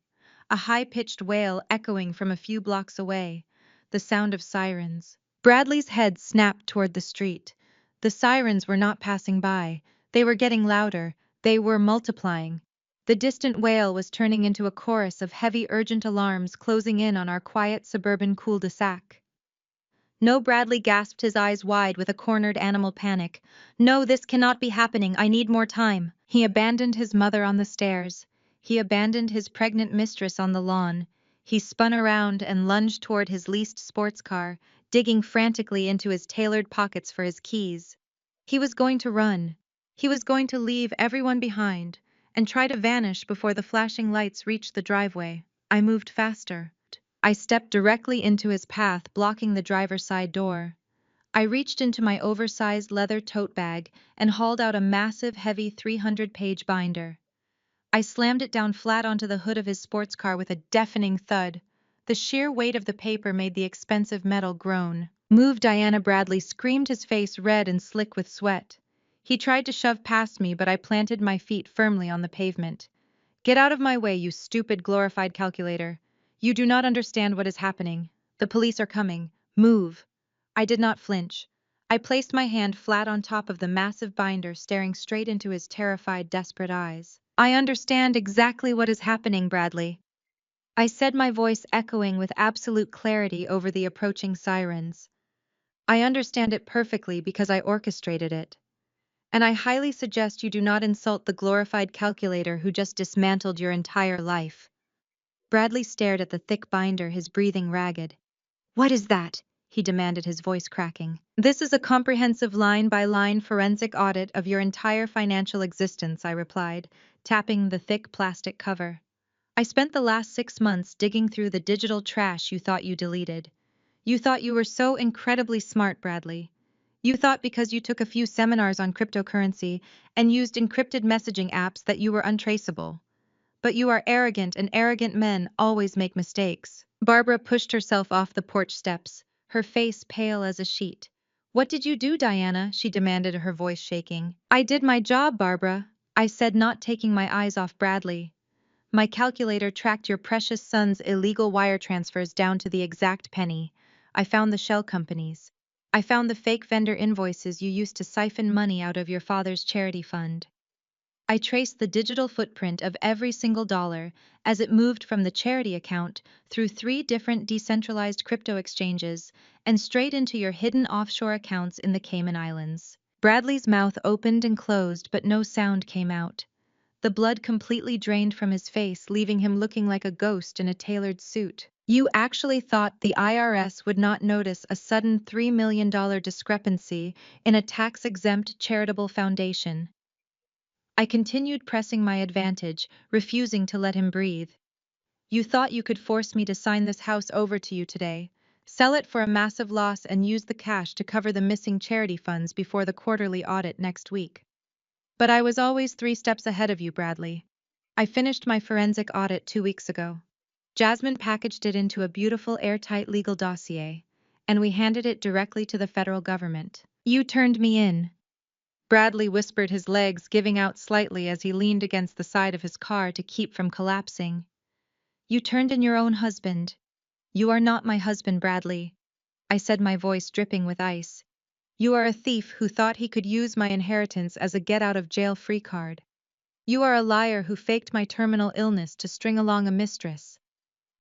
A high-pitched wail echoing from a few blocks away. The sound of sirens. Bradley's head snapped toward the street. The sirens were not passing by. They were getting louder. They were multiplying. The distant wail was turning into a chorus of heavy, urgent alarms closing in on our quiet suburban cul-de-sac. "No," Bradley gasped, his eyes wide with a cornered animal panic. "No, this cannot be happening. I need more time." He abandoned his mother on the stairs. He abandoned his pregnant mistress on the lawn. He spun around and lunged toward his leased sports car, digging frantically into his tailored pockets for his keys. He was going to run. He was going to leave everyone behind and try to vanish before the flashing lights reached the driveway. I moved faster. I stepped directly into his path, blocking the driver's side door. I reached into my oversized leather tote bag and hauled out a massive, heavy 300-page binder. I slammed it down flat onto the hood of his sports car with a deafening thud. The sheer weight of the paper made the expensive metal groan. "Move, Diana!" Bradley screamed, his face red and slick with sweat. He tried to shove past me, but I planted my feet firmly on the pavement. "Get out of my way, you stupid glorified calculator. You do not understand what is happening. The police are coming. Move." I did not flinch. I placed my hand flat on top of the massive binder, staring straight into his terrified, desperate eyes. "I understand exactly what is happening, Bradley," I said, my voice echoing with absolute clarity over the approaching sirens. "I understand it perfectly because I orchestrated it. And I highly suggest you do not insult the glorified calculator who just dismantled your entire life." Bradley stared at the thick binder, his breathing ragged. "What is that?" he demanded, his voice cracking. "This is a comprehensive line-by-line forensic audit of your entire financial existence," I replied, tapping the thick plastic cover. "I spent the last 6 months digging through the digital trash you thought you deleted. You thought you were so incredibly smart, Bradley. You thought because you took a few seminars on cryptocurrency and used encrypted messaging apps that you were untraceable. But you are arrogant, and arrogant men always make mistakes." Barbara pushed herself off the porch steps, her face pale as a sheet. "What did you do, Diana?" she demanded, her voice shaking. "I did my job, Barbara," I said, not taking my eyes off Bradley. "My calculator tracked your precious son's illegal wire transfers down to the exact penny. I found the shell companies. I found the fake vendor invoices you used to siphon money out of your father's charity fund. I traced the digital footprint of every single dollar as it moved from the charity account through 3 different decentralized crypto exchanges and straight into your hidden offshore accounts in the Cayman Islands." Bradley's mouth opened and closed, but no sound came out. The blood completely drained from his face, leaving him looking like a ghost in a tailored suit. "You actually thought the IRS would not notice a sudden $3 million discrepancy in a tax-exempt charitable foundation?" I continued, pressing my advantage, refusing to let him breathe. "You thought you could force me to sign this house over to you today, sell it for a massive loss, and use the cash to cover the missing charity funds before the quarterly audit next week. But I was always 3 steps ahead of you, Bradley. I finished my forensic audit 2 weeks ago. Jasmine packaged it into a beautiful airtight legal dossier, and we handed it directly to the federal government. You turned me in." Bradley whispered, his legs giving out slightly as he leaned against the side of his car to keep from collapsing. You turned in your own husband. You are not my husband, Bradley, I said, my voice dripping with ice. You are a thief who thought he could use my inheritance as a get-out-of-jail-free card. You are a liar who faked my terminal illness to string along a mistress.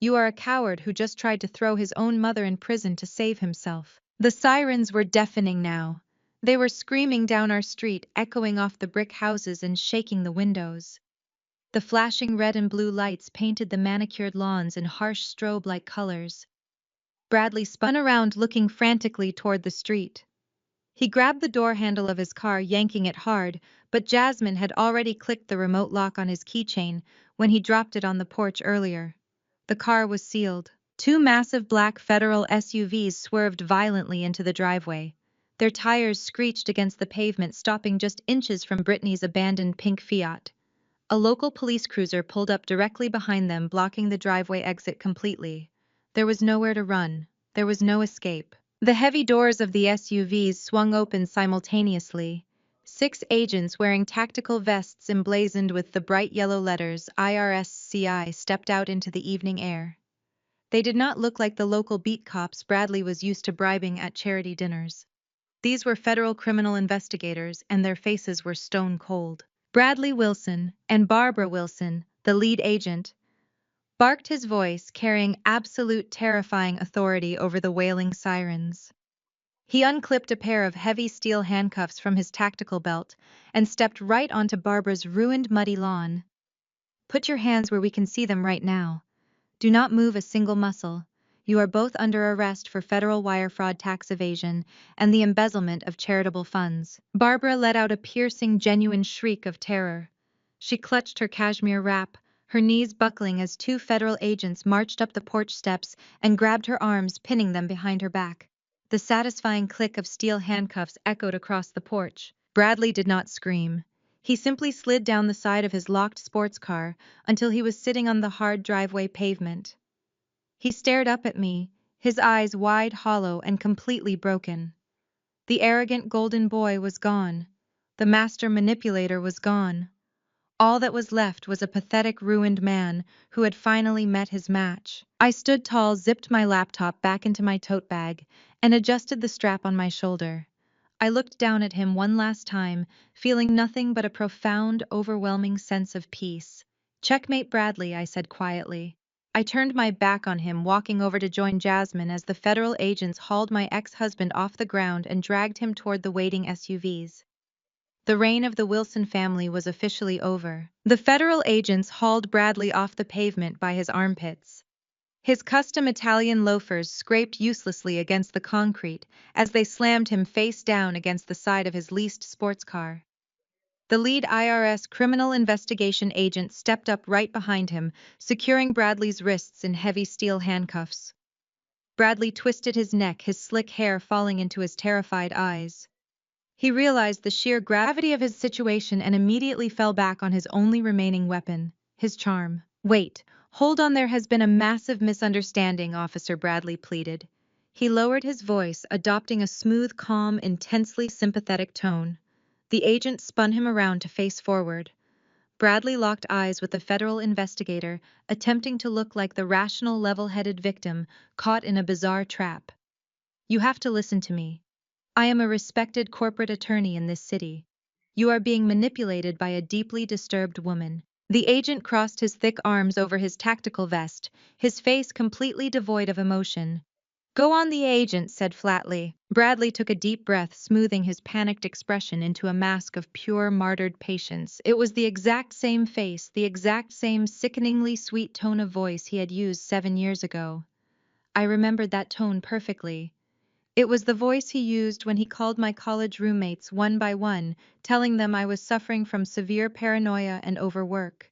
You are a coward who just tried to throw his own mother in prison to save himself. The sirens were deafening now. They were screaming down our street, echoing off the brick houses and shaking the windows. The flashing red and blue lights painted the manicured lawns in harsh strobe-like colors. Bradley spun around, looking frantically toward the street. He grabbed the door handle of his car, yanking it hard, but Jasmine had already clicked the remote lock on his keychain when he dropped it on the porch earlier. The car was sealed. Two massive black Federal SUVs swerved violently into the driveway. Their tires screeched against the pavement, stopping just inches from Brittany's abandoned pink Fiat. A local police cruiser pulled up directly behind them, blocking the driveway exit completely. There was nowhere to run. There was no escape. The heavy doors of the SUVs swung open simultaneously. 6 agents wearing tactical vests emblazoned with the bright yellow letters IRSCI stepped out into the evening air. They did not look like the local beat cops Bradley was used to bribing at charity dinners. These were federal criminal investigators, and their faces were stone cold. Bradley Wilson and Barbara Wilson, the lead agent, barked, his voice carrying absolute terrifying authority over the wailing sirens. He unclipped a pair of heavy steel handcuffs from his tactical belt and stepped right onto Barbara's ruined, muddy lawn. Put your hands where we can see them right now. Do not move a single muscle. You are both under arrest for federal wire fraud, tax evasion, and the embezzlement of charitable funds. Barbara let out a piercing, genuine shriek of terror. She clutched her cashmere wrap, her knees buckling as 2 federal agents marched up the porch steps and grabbed her arms, pinning them behind her back. The satisfying click of steel handcuffs echoed across the porch. Bradley did not scream. He simply slid down the side of his locked sports car until he was sitting on the hard driveway pavement. He stared up at me, his eyes wide, hollow, and completely broken. The arrogant golden boy was gone. The master manipulator was gone. All that was left was a pathetic, ruined man who had finally met his match. I stood tall, zipped my laptop back into my tote bag, and adjusted the strap on my shoulder. I looked down at him one last time, feeling nothing but a profound, overwhelming sense of peace. "Checkmate, Bradley," I said quietly. I turned my back on him, walking over to join Jasmine as the federal agents hauled my ex-husband off the ground and dragged him toward the waiting SUVs. The reign of the Wilson family was officially over. The federal agents hauled Bradley off the pavement by his armpits. His custom Italian loafers scraped uselessly against the concrete as they slammed him face down against the side of his leased sports car. The lead IRS criminal investigation agent stepped up right behind him, securing Bradley's wrists in heavy steel handcuffs. Bradley twisted his neck, his slick hair falling into his terrified eyes. He realized the sheer gravity of his situation and immediately fell back on his only remaining weapon, his charm. "Wait, hold on, there has been a massive misunderstanding," Officer Bradley pleaded. He lowered his voice, adopting a smooth, calm, intensely sympathetic tone. The agent spun him around to face forward. Bradley locked eyes with the federal investigator, attempting to look like the rational, level-headed victim caught in a bizarre trap. "You have to listen to me. I am a respected corporate attorney in this city. You are being manipulated by a deeply disturbed woman." The agent crossed his thick arms over his tactical vest, his face completely devoid of emotion. "Go on," the agent said flatly. Bradley took a deep breath, smoothing his panicked expression into a mask of pure, martyred patience. It was the exact same face, the exact same sickeningly sweet tone of voice he had used 7 years ago. I remembered that tone perfectly. It was the voice he used when he called my college roommates one by one, telling them I was suffering from severe paranoia and overwork.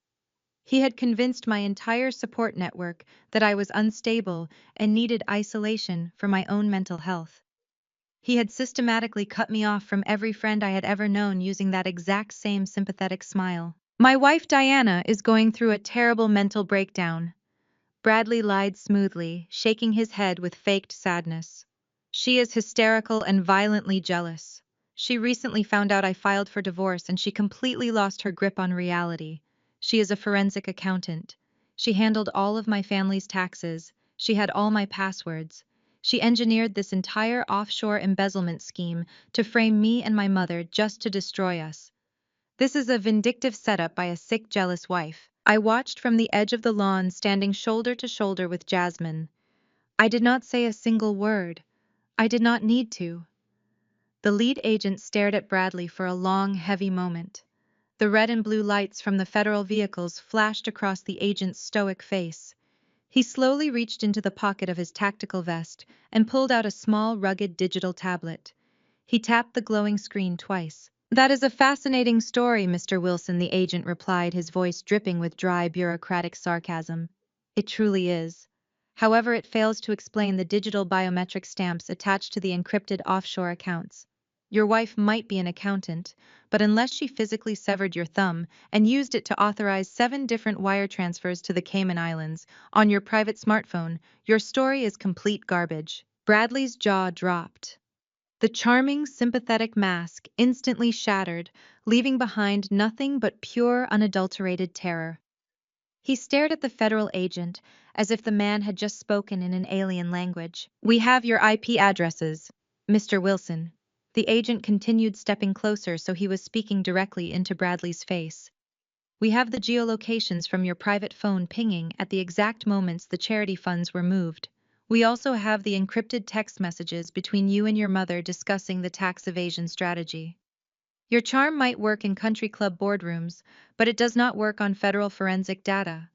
He had convinced my entire support network that I was unstable and needed isolation for my own mental health. He had systematically cut me off from every friend I had ever known using that exact same sympathetic smile. "My wife Diana is going through a terrible mental breakdown," Bradley lied smoothly, shaking his head with faked sadness. "She is hysterical and violently jealous. She recently found out I filed for divorce and she completely lost her grip on reality. She is a forensic accountant. She handled all of my family's taxes. She had all my passwords. She engineered this entire offshore embezzlement scheme to frame me and my mother just to destroy us. This is a vindictive setup by a sick, jealous wife. I watched from the edge of the lawn, standing shoulder to shoulder with Jasmine. I did not say a single word. I did not need to. The lead agent stared at Bradley for a long, heavy moment. The red and blue lights from the federal vehicles flashed across the agent's stoic face. He slowly reached into the pocket of his tactical vest and pulled out a small, rugged digital tablet. He tapped the glowing screen twice. "That is a fascinating story, Mr. Wilson," the agent replied, his voice dripping with dry, bureaucratic sarcasm. "It truly is. However, it fails to explain the digital biometric stamps attached to the encrypted offshore accounts. Your wife might be an accountant, but unless she physically severed your thumb and used it to authorize 7 different wire transfers to the Cayman Islands on your private smartphone, your story is complete garbage." Bradley's jaw dropped. The charming, sympathetic mask instantly shattered, leaving behind nothing but pure, unadulterated terror. He stared at the federal agent as if the man had just spoken in an alien language. "We have your IP addresses, Mr. Wilson." The agent continued, stepping closer so he was speaking directly into Bradley's face. "We have the geolocations from your private phone pinging at the exact moments the charity funds were moved. We also have the encrypted text messages between you and your mother discussing the tax evasion strategy. Your charm might work in country club boardrooms, but it does not work on federal forensic data.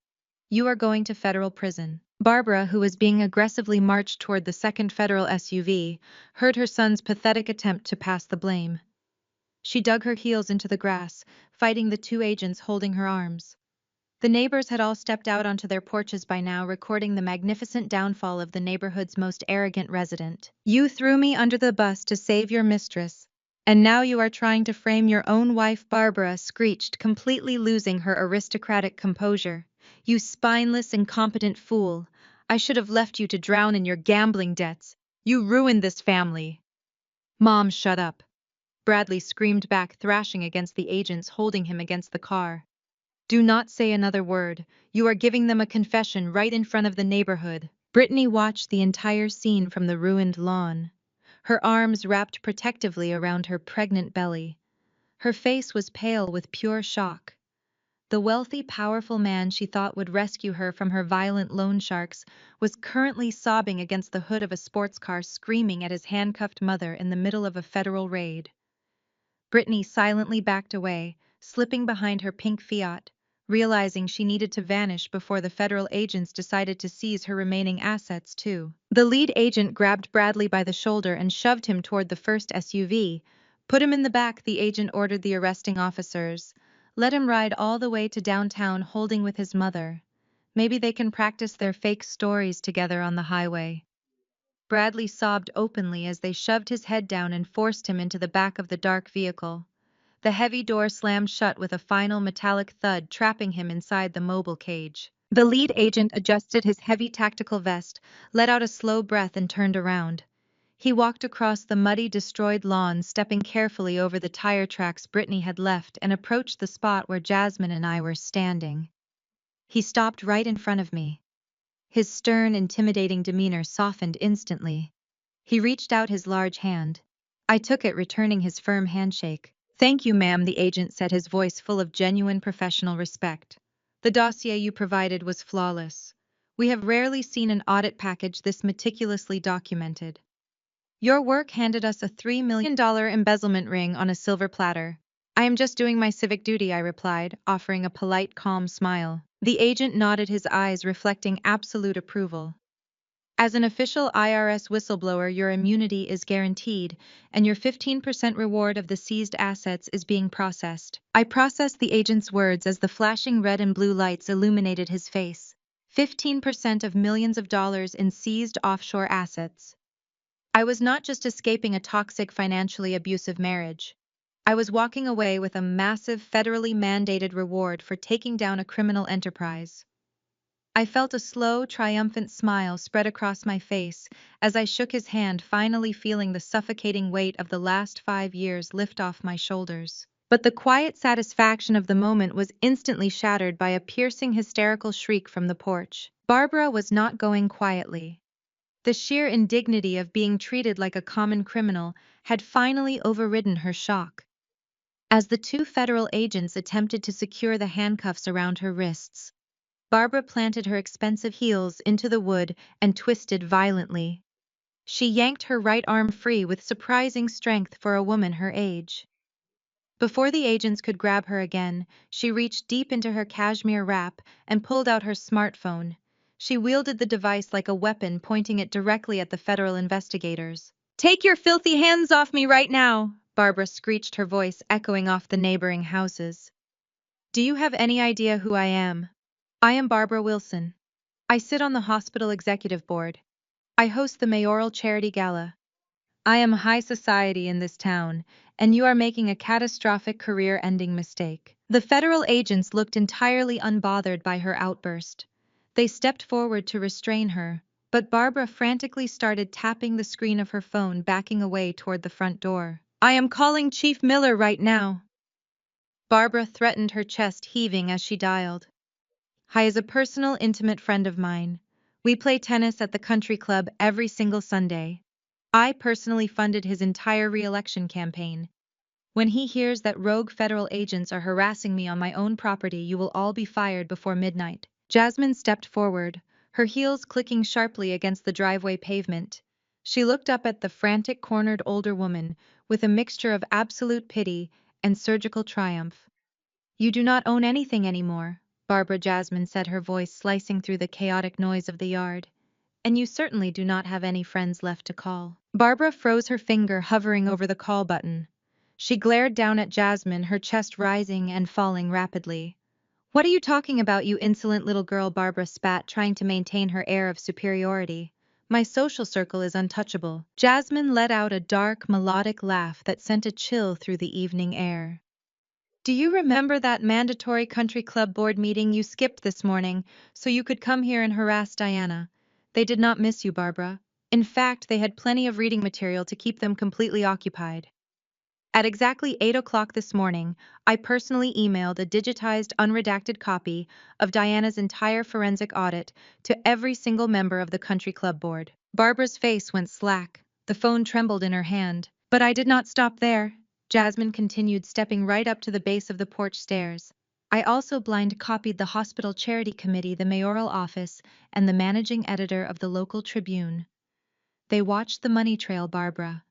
You are going to federal prison." Barbara, who was being aggressively marched toward the second federal SUV, heard her son's pathetic attempt to pass the blame. She dug her heels into the grass, fighting the 2 agents holding her arms. The neighbors had all stepped out onto their porches by now, recording the magnificent downfall of the neighborhood's most arrogant resident. "You threw me under the bus to save your mistress, and now you are trying to frame your own wife," Barbara screeched, completely losing her aristocratic composure. "You spineless, incompetent fool. I should have left you to drown in your gambling debts. You ruined this family." "Mom, shut up," Bradley screamed back, thrashing against the agents holding him against the car. "Do not say another word. You are giving them a confession right in front of the neighborhood." Brittany watched the entire scene from the ruined lawn, her arms wrapped protectively around her pregnant belly. Her face was pale with pure shock. The wealthy, powerful man she thought would rescue her from her violent loan sharks was currently sobbing against the hood of a sports car, screaming at his handcuffed mother in the middle of a federal raid. Brittany silently backed away, slipping behind her pink Fiat, realizing she needed to vanish before the federal agents decided to seize her remaining assets too. The lead agent grabbed Bradley by the shoulder and shoved him toward the first SUV. "Put him in the back," the agent ordered the arresting officers. "Let him ride all the way to downtown holding with his mother. Maybe they can practice their fake stories together on the highway." Bradley sobbed openly as they shoved his head down and forced him into the back of the dark vehicle. The heavy door slammed shut with a final metallic thud, trapping him inside the mobile cage. The lead agent adjusted his heavy tactical vest, let out a slow breath and turned around. He walked across the muddy, destroyed lawn, stepping carefully over the tire tracks Brittany had left, and approached the spot where Jasmine and I were standing. He stopped right in front of me. His stern, intimidating demeanor softened instantly. He reached out his large hand. I took it, returning his firm handshake. "Thank you, ma'am," the agent said, his voice full of genuine professional respect. "The dossier you provided was flawless. We have rarely seen an audit package this meticulously documented. Your work handed us a $3 million embezzlement ring on a silver platter." "I am just doing my civic duty," I replied, offering a polite, calm smile. The agent nodded, his eyes reflecting absolute approval. "As an official IRS whistleblower, your immunity is guaranteed, and your 15% reward of the seized assets is being processed." I processed the agent's words as the flashing red and blue lights illuminated his face. 15% of millions of dollars in seized offshore assets. I was not just escaping a toxic, financially abusive marriage. I was walking away with a massive, federally mandated reward for taking down a criminal enterprise. I felt a slow, triumphant smile spread across my face as I shook his hand, finally feeling the suffocating weight of the last 5 years lift off my shoulders. But the quiet satisfaction of the moment was instantly shattered by a piercing hysterical shriek from the porch. Barbara was not going quietly. The sheer indignity of being treated like a common criminal had finally overridden her shock. As the two federal agents attempted to secure the handcuffs around her wrists, Barbara planted her expensive heels into the wood and twisted violently. She yanked her right arm free with surprising strength for a woman her age. Before the agents could grab her again, she reached deep into her cashmere wrap and pulled out her smartphone. She wielded the device like a weapon, pointing it directly at the federal investigators. "Take your filthy hands off me right now!" Barbara screeched, her voice echoing off the neighboring houses. "Do you have any idea who I am? I am Barbara Wilson. I sit on the hospital executive board. I host the mayoral charity gala. I am high society in this town, and you are making a catastrophic career-ending mistake." The federal agents looked entirely unbothered by her outburst. They stepped forward to restrain her, but Barbara frantically started tapping the screen of her phone, backing away toward the front door. "I am calling Chief Miller right now," Barbara threatened, her chest heaving as she dialed. "Hi is a personal, intimate friend of mine. We play tennis at the country club every single Sunday. I personally funded his entire re-election campaign. When he hears that rogue federal agents are harassing me on my own property, you will all be fired before midnight." Jasmine stepped forward, her heels clicking sharply against the driveway pavement. She looked up at the frantic, cornered older woman with a mixture of absolute pity and surgical triumph. "You do not own anything anymore," Barbara Jasmine said, her voice slicing through the chaotic noise of the yard. "And you certainly do not have any friends left to call." Barbara froze, her finger hovering over the call button. She glared down at Jasmine, her chest rising and falling rapidly. "What are you talking about, you insolent little girl?" Barbara spat, trying to maintain her air of superiority. "My social circle is untouchable." Jasmine let out a dark, melodic laugh that sent a chill through the evening air. "Do you remember that mandatory country club board meeting you skipped this morning so you could come here and harass Diana? They did not miss you, Barbara. In fact, they had plenty of reading material to keep them completely occupied. At exactly 8 o'clock this morning, I personally emailed a digitized, unredacted copy of Diana's entire forensic audit to every single member of the country club board." Barbara's face went slack. The phone trembled in her hand. "But I did not stop there," Jasmine continued, stepping right up to the base of the porch stairs. "I also blind copied the hospital charity committee, the mayoral office, and the managing editor of the local Tribune. They watched the money trail, Barbara.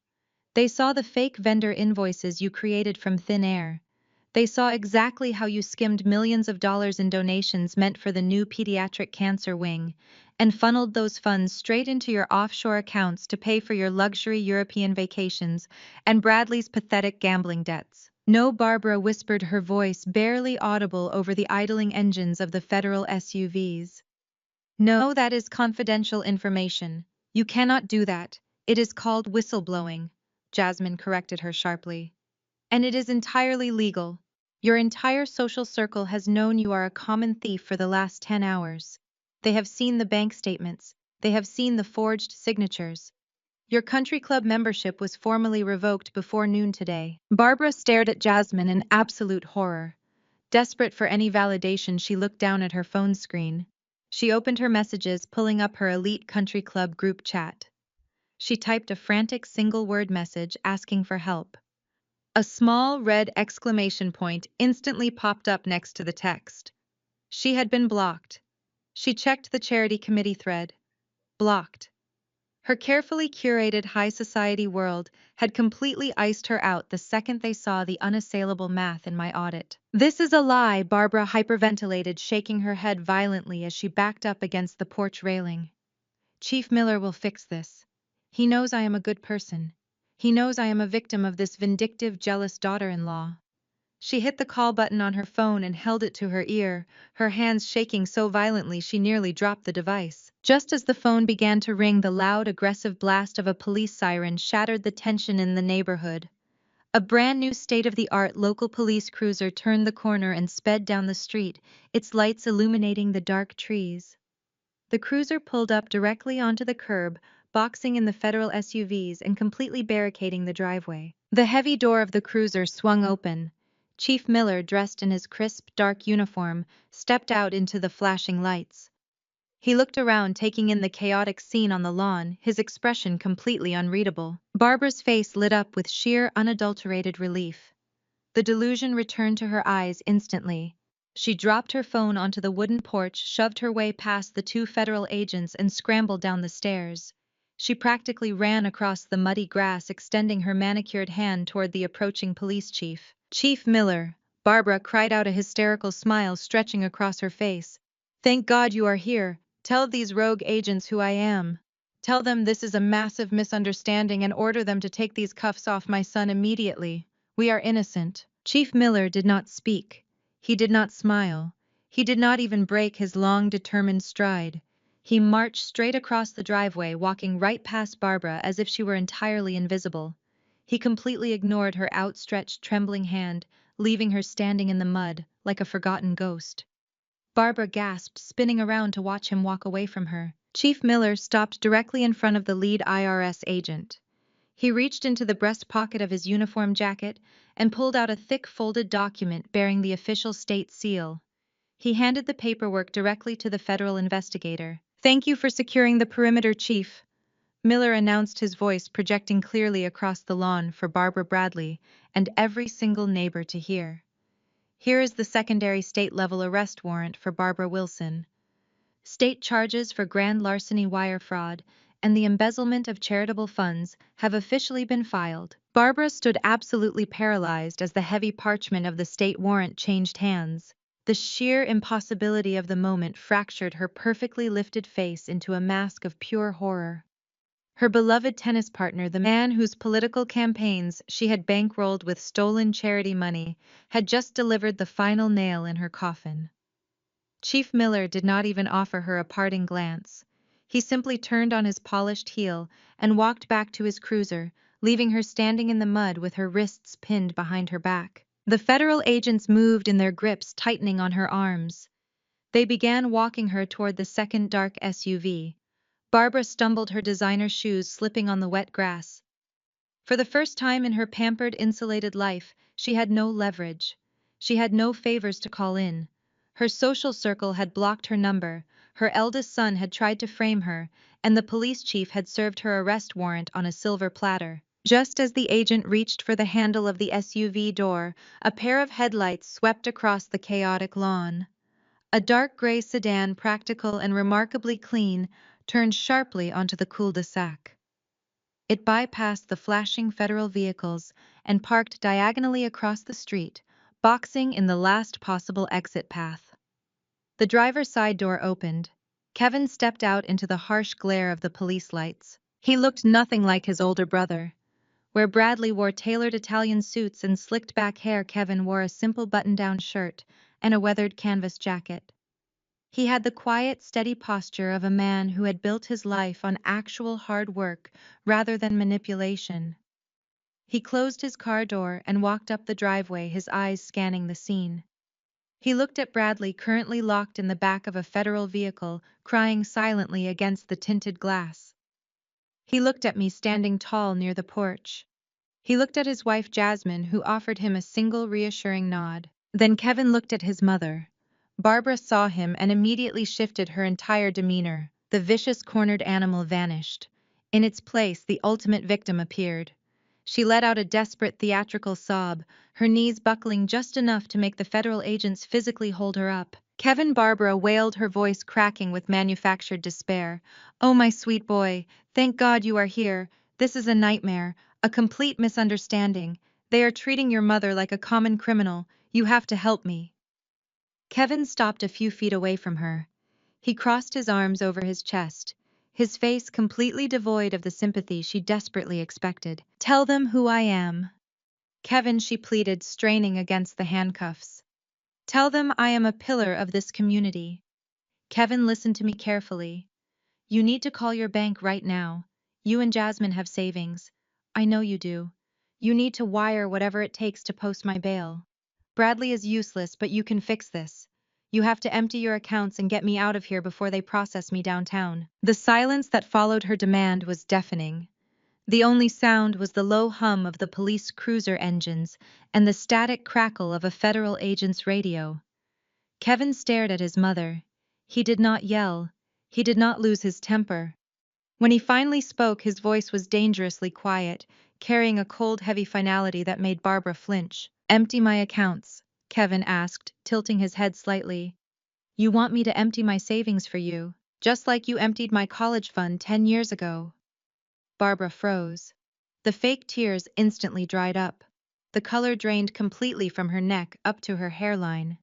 They saw the fake vendor invoices you created from thin air. They saw exactly how you skimmed millions of dollars in donations meant for the new pediatric cancer wing, and funneled those funds straight into your offshore accounts to pay for your luxury European vacations and Bradley's pathetic gambling debts." "No," Barbara whispered, her voice barely audible over the idling engines of the federal SUVs. "No, that is confidential information. You cannot do that. It is called whistleblowing," Jasmine corrected her sharply. "And it is entirely legal. Your entire social circle has known you are a common thief for the last 10 hours. They have seen the bank statements. They have seen the forged signatures. Your country club membership was formally revoked before noon today." Barbara stared at Jasmine in absolute horror. Desperate for any validation, she looked down at her phone screen. She opened her messages, pulling up her elite country club group chat. She typed a frantic single-word message asking for help. A small red exclamation point instantly popped up next to the text. She had been blocked. She checked the charity committee thread. Blocked. Her carefully curated high society world had completely iced her out the second they saw the unassailable math in my audit. "This is a lie," Barbara hyperventilated, shaking her head violently as she backed up against the porch railing. "Chief Miller will fix this. He knows I am a good person. He knows I am a victim of this vindictive, jealous daughter-in-law." She hit the call button on her phone and held it to her ear, her hands shaking so violently she nearly dropped the device. Just as the phone began to ring, the loud, aggressive blast of a police siren shattered the tension in the neighborhood. A brand new state-of-the-art local police cruiser turned the corner and sped down the street, its lights illuminating the dark trees. The cruiser pulled up directly onto the curb, boxing in the federal SUVs and completely barricading the driveway. The heavy door of the cruiser swung open, Chief Miller, dressed in his crisp, dark uniform, stepped out into the flashing lights. He looked around, taking in the chaotic scene on the lawn, his expression completely unreadable. Barbara's face lit up with sheer, unadulterated relief. The delusion returned to her eyes instantly. She dropped her phone onto the wooden porch, shoved her way past the two federal agents, and scrambled down the stairs. She practically ran across the muddy grass, extending her manicured hand toward the approaching police chief. "Chief Miller," Barbara cried out, a hysterical smile stretching across her face. "Thank God you are here. Tell these rogue agents who I am. Tell them this is a massive misunderstanding and order them to take these cuffs off my son immediately. We are innocent." Chief Miller did not speak. He did not smile. He did not even break his long, determined stride. He marched straight across the driveway, walking right past Barbara as if she were entirely invisible. He completely ignored her outstretched, trembling hand, leaving her standing in the mud, like a forgotten ghost. Barbara gasped, spinning around to watch him walk away from her. Chief Miller stopped directly in front of the lead IRS agent. He reached into the breast pocket of his uniform jacket and pulled out a thick folded document bearing the official state seal. He handed the paperwork directly to the federal investigator. "Thank you for securing the perimeter, Chief," Miller announced, his voice projecting clearly across the lawn for Barbara Bradley and every single neighbor to hear. "Here is the secondary state-level arrest warrant for Barbara Wilson. State charges for grand larceny, wire fraud, and the embezzlement of charitable funds have officially been filed." Barbara stood absolutely paralyzed as the heavy parchment of the state warrant changed hands. The sheer impossibility of the moment fractured her perfectly lifted face into a mask of pure horror. Her beloved tennis partner, the man whose political campaigns she had bankrolled with stolen charity money, had just delivered the final nail in her coffin. Chief Miller did not even offer her a parting glance. He simply turned on his polished heel and walked back to his cruiser, leaving her standing in the mud with her wrists pinned behind her back. The federal agents moved in their grips, tightening on her arms. They began walking her toward the second dark SUV. Barbara stumbled, her designer shoes slipping on the wet grass. For the first time in her pampered, insulated life, she had no leverage. She had no favors to call in. Her social circle had blocked her number, her eldest son had tried to frame her, and the police chief had served her arrest warrant on a silver platter. Just as the agent reached for the handle of the SUV door, a pair of headlights swept across the chaotic lawn. A dark gray sedan, practical and remarkably clean, turned sharply onto the cul-de-sac. It bypassed the flashing federal vehicles and parked diagonally across the street, boxing in the last possible exit path. The driver's side door opened. Kevin stepped out into the harsh glare of the police lights. He looked nothing like his older brother. Where Bradley wore tailored Italian suits and slicked back hair, Kevin wore a simple button-down shirt and a weathered canvas jacket. He had the quiet, steady posture of a man who had built his life on actual hard work rather than manipulation. He closed his car door and walked up the driveway, his eyes scanning the scene. He looked at Bradley, currently locked in the back of a federal vehicle, crying silently against the tinted glass. He looked at me, standing tall near the porch. He looked at his wife Jasmine, who offered him a single reassuring nod. Then Kevin looked at his mother. Barbara saw him and immediately shifted her entire demeanor. The vicious, cornered animal vanished. In its place, the ultimate victim appeared. She let out a desperate, theatrical sob, her knees buckling just enough to make the federal agents physically hold her up. "Kevin," Barbara wailed, her voice cracking with manufactured despair. "Oh, my sweet boy, thank God you are here. This is a nightmare, a complete misunderstanding. They are treating your mother like a common criminal. You have to help me." Kevin stopped a few feet away from her. He crossed his arms over his chest, his face completely devoid of the sympathy she desperately expected. "Tell them who I am." "Kevin," she pleaded, straining against the handcuffs. "Tell them I am a pillar of this community." "Kevin, listen to me carefully. You need to call your bank right now. You and Jasmine have savings. I know you do. You need to wire whatever it takes to post my bail. Bradley is useless, but you can fix this. You have to empty your accounts and get me out of here before they process me downtown." The silence that followed her demand was deafening. The only sound was the low hum of the police cruiser engines and the static crackle of a federal agent's radio. Kevin stared at his mother. He did not yell. He did not lose his temper. When he finally spoke, his voice was dangerously quiet, carrying a cold, heavy finality that made Barbara flinch. "Empty my accounts?" Kevin asked, tilting his head slightly. "You want me to empty my savings for you, just like you emptied my college fund 10 years ago?" Barbara froze. The fake tears instantly dried up. The color drained completely from her neck up to her hairline.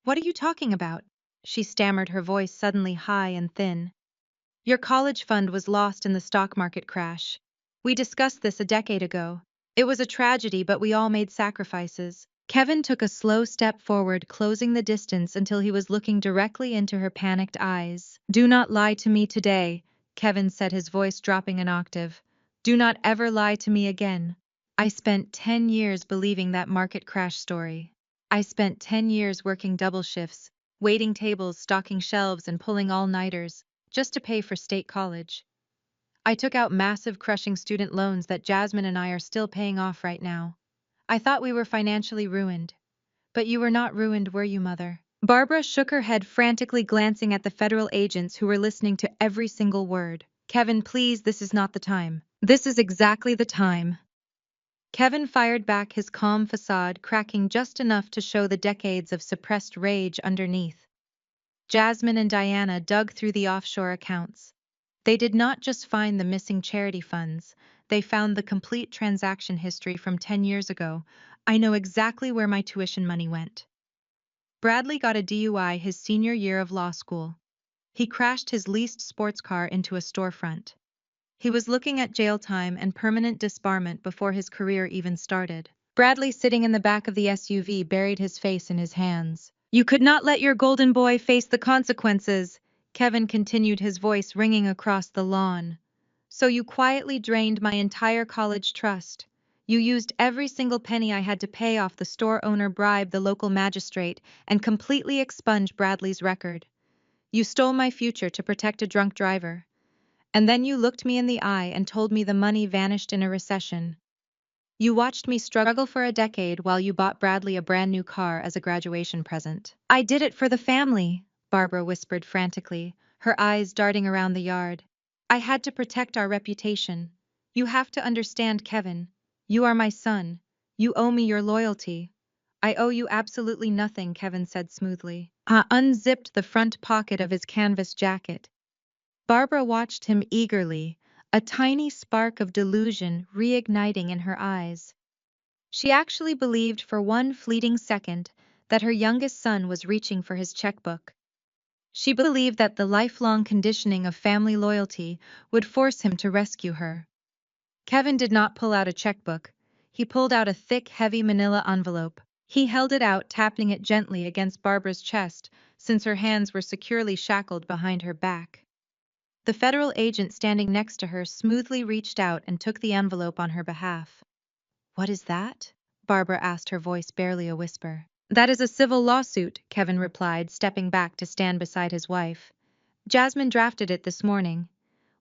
"What are you talking about?" she stammered, her voice suddenly high and thin. "Your college fund was lost in the stock market crash. We discussed this a decade ago. It was a tragedy, but we all made sacrifices." Kevin took a slow step forward, closing the distance until he was looking directly into her panicked eyes. "Do not lie to me today," Kevin said, his voice dropping an octave. "Do not ever lie to me again. I spent 10 years believing that market crash story. I spent 10 years working double shifts, waiting tables, stocking shelves, and pulling all-nighters, just to pay for state college. I took out massive, crushing student loans that Jasmine and I are still paying off right now. I thought we were financially ruined. But you were not ruined, were you, Mother?" Barbara shook her head, frantically glancing at the federal agents who were listening to every single word. "Kevin, please, this is not the time." "This is exactly the time." Kevin fired back, his calm facade cracking just enough to show the decades of suppressed rage underneath. Jasmine and Diana dug through the offshore accounts. They did not just find the missing charity funds, they found the complete transaction history from 10 years ago. "I know exactly where my tuition money went." Bradley got a DUI his senior year of law school. He crashed his leased sports car into a storefront. He was looking at jail time and permanent disbarment before his career even started. Bradley, sitting in the back of the SUV, buried his face in his hands. "You could not let your golden boy face the consequences," Kevin continued, his voice ringing across the lawn. "So you quietly drained my entire college trust. You used every single penny I had to pay off the store owner, bribed the local magistrate, and completely expunged Bradley's record. You stole my future to protect a drunk driver. And then you looked me in the eye and told me the money vanished in a recession. You watched me struggle for a decade while you bought Bradley a brand new car as a graduation present." "I did it for the family," Barbara whispered frantically, her eyes darting around the yard. "I had to protect our reputation. You have to understand, Kevin. You are my son. You owe me your loyalty." "I owe you absolutely nothing," Kevin said smoothly. Unzipped the front pocket of his canvas jacket. Barbara watched him eagerly, a tiny spark of delusion reigniting in her eyes. She actually believed for one fleeting second that her youngest son was reaching for his checkbook. She believed that the lifelong conditioning of family loyalty would force him to rescue her. Kevin did not pull out a checkbook. He pulled out a thick, heavy manila envelope. He held it out, tapping it gently against Barbara's chest, since her hands were securely shackled behind her back. The federal agent standing next to her smoothly reached out and took the envelope on her behalf. "What is that?" Barbara asked, her voice barely a whisper. "That is a civil lawsuit," Kevin replied, stepping back to stand beside his wife. "Jasmine drafted it this morning.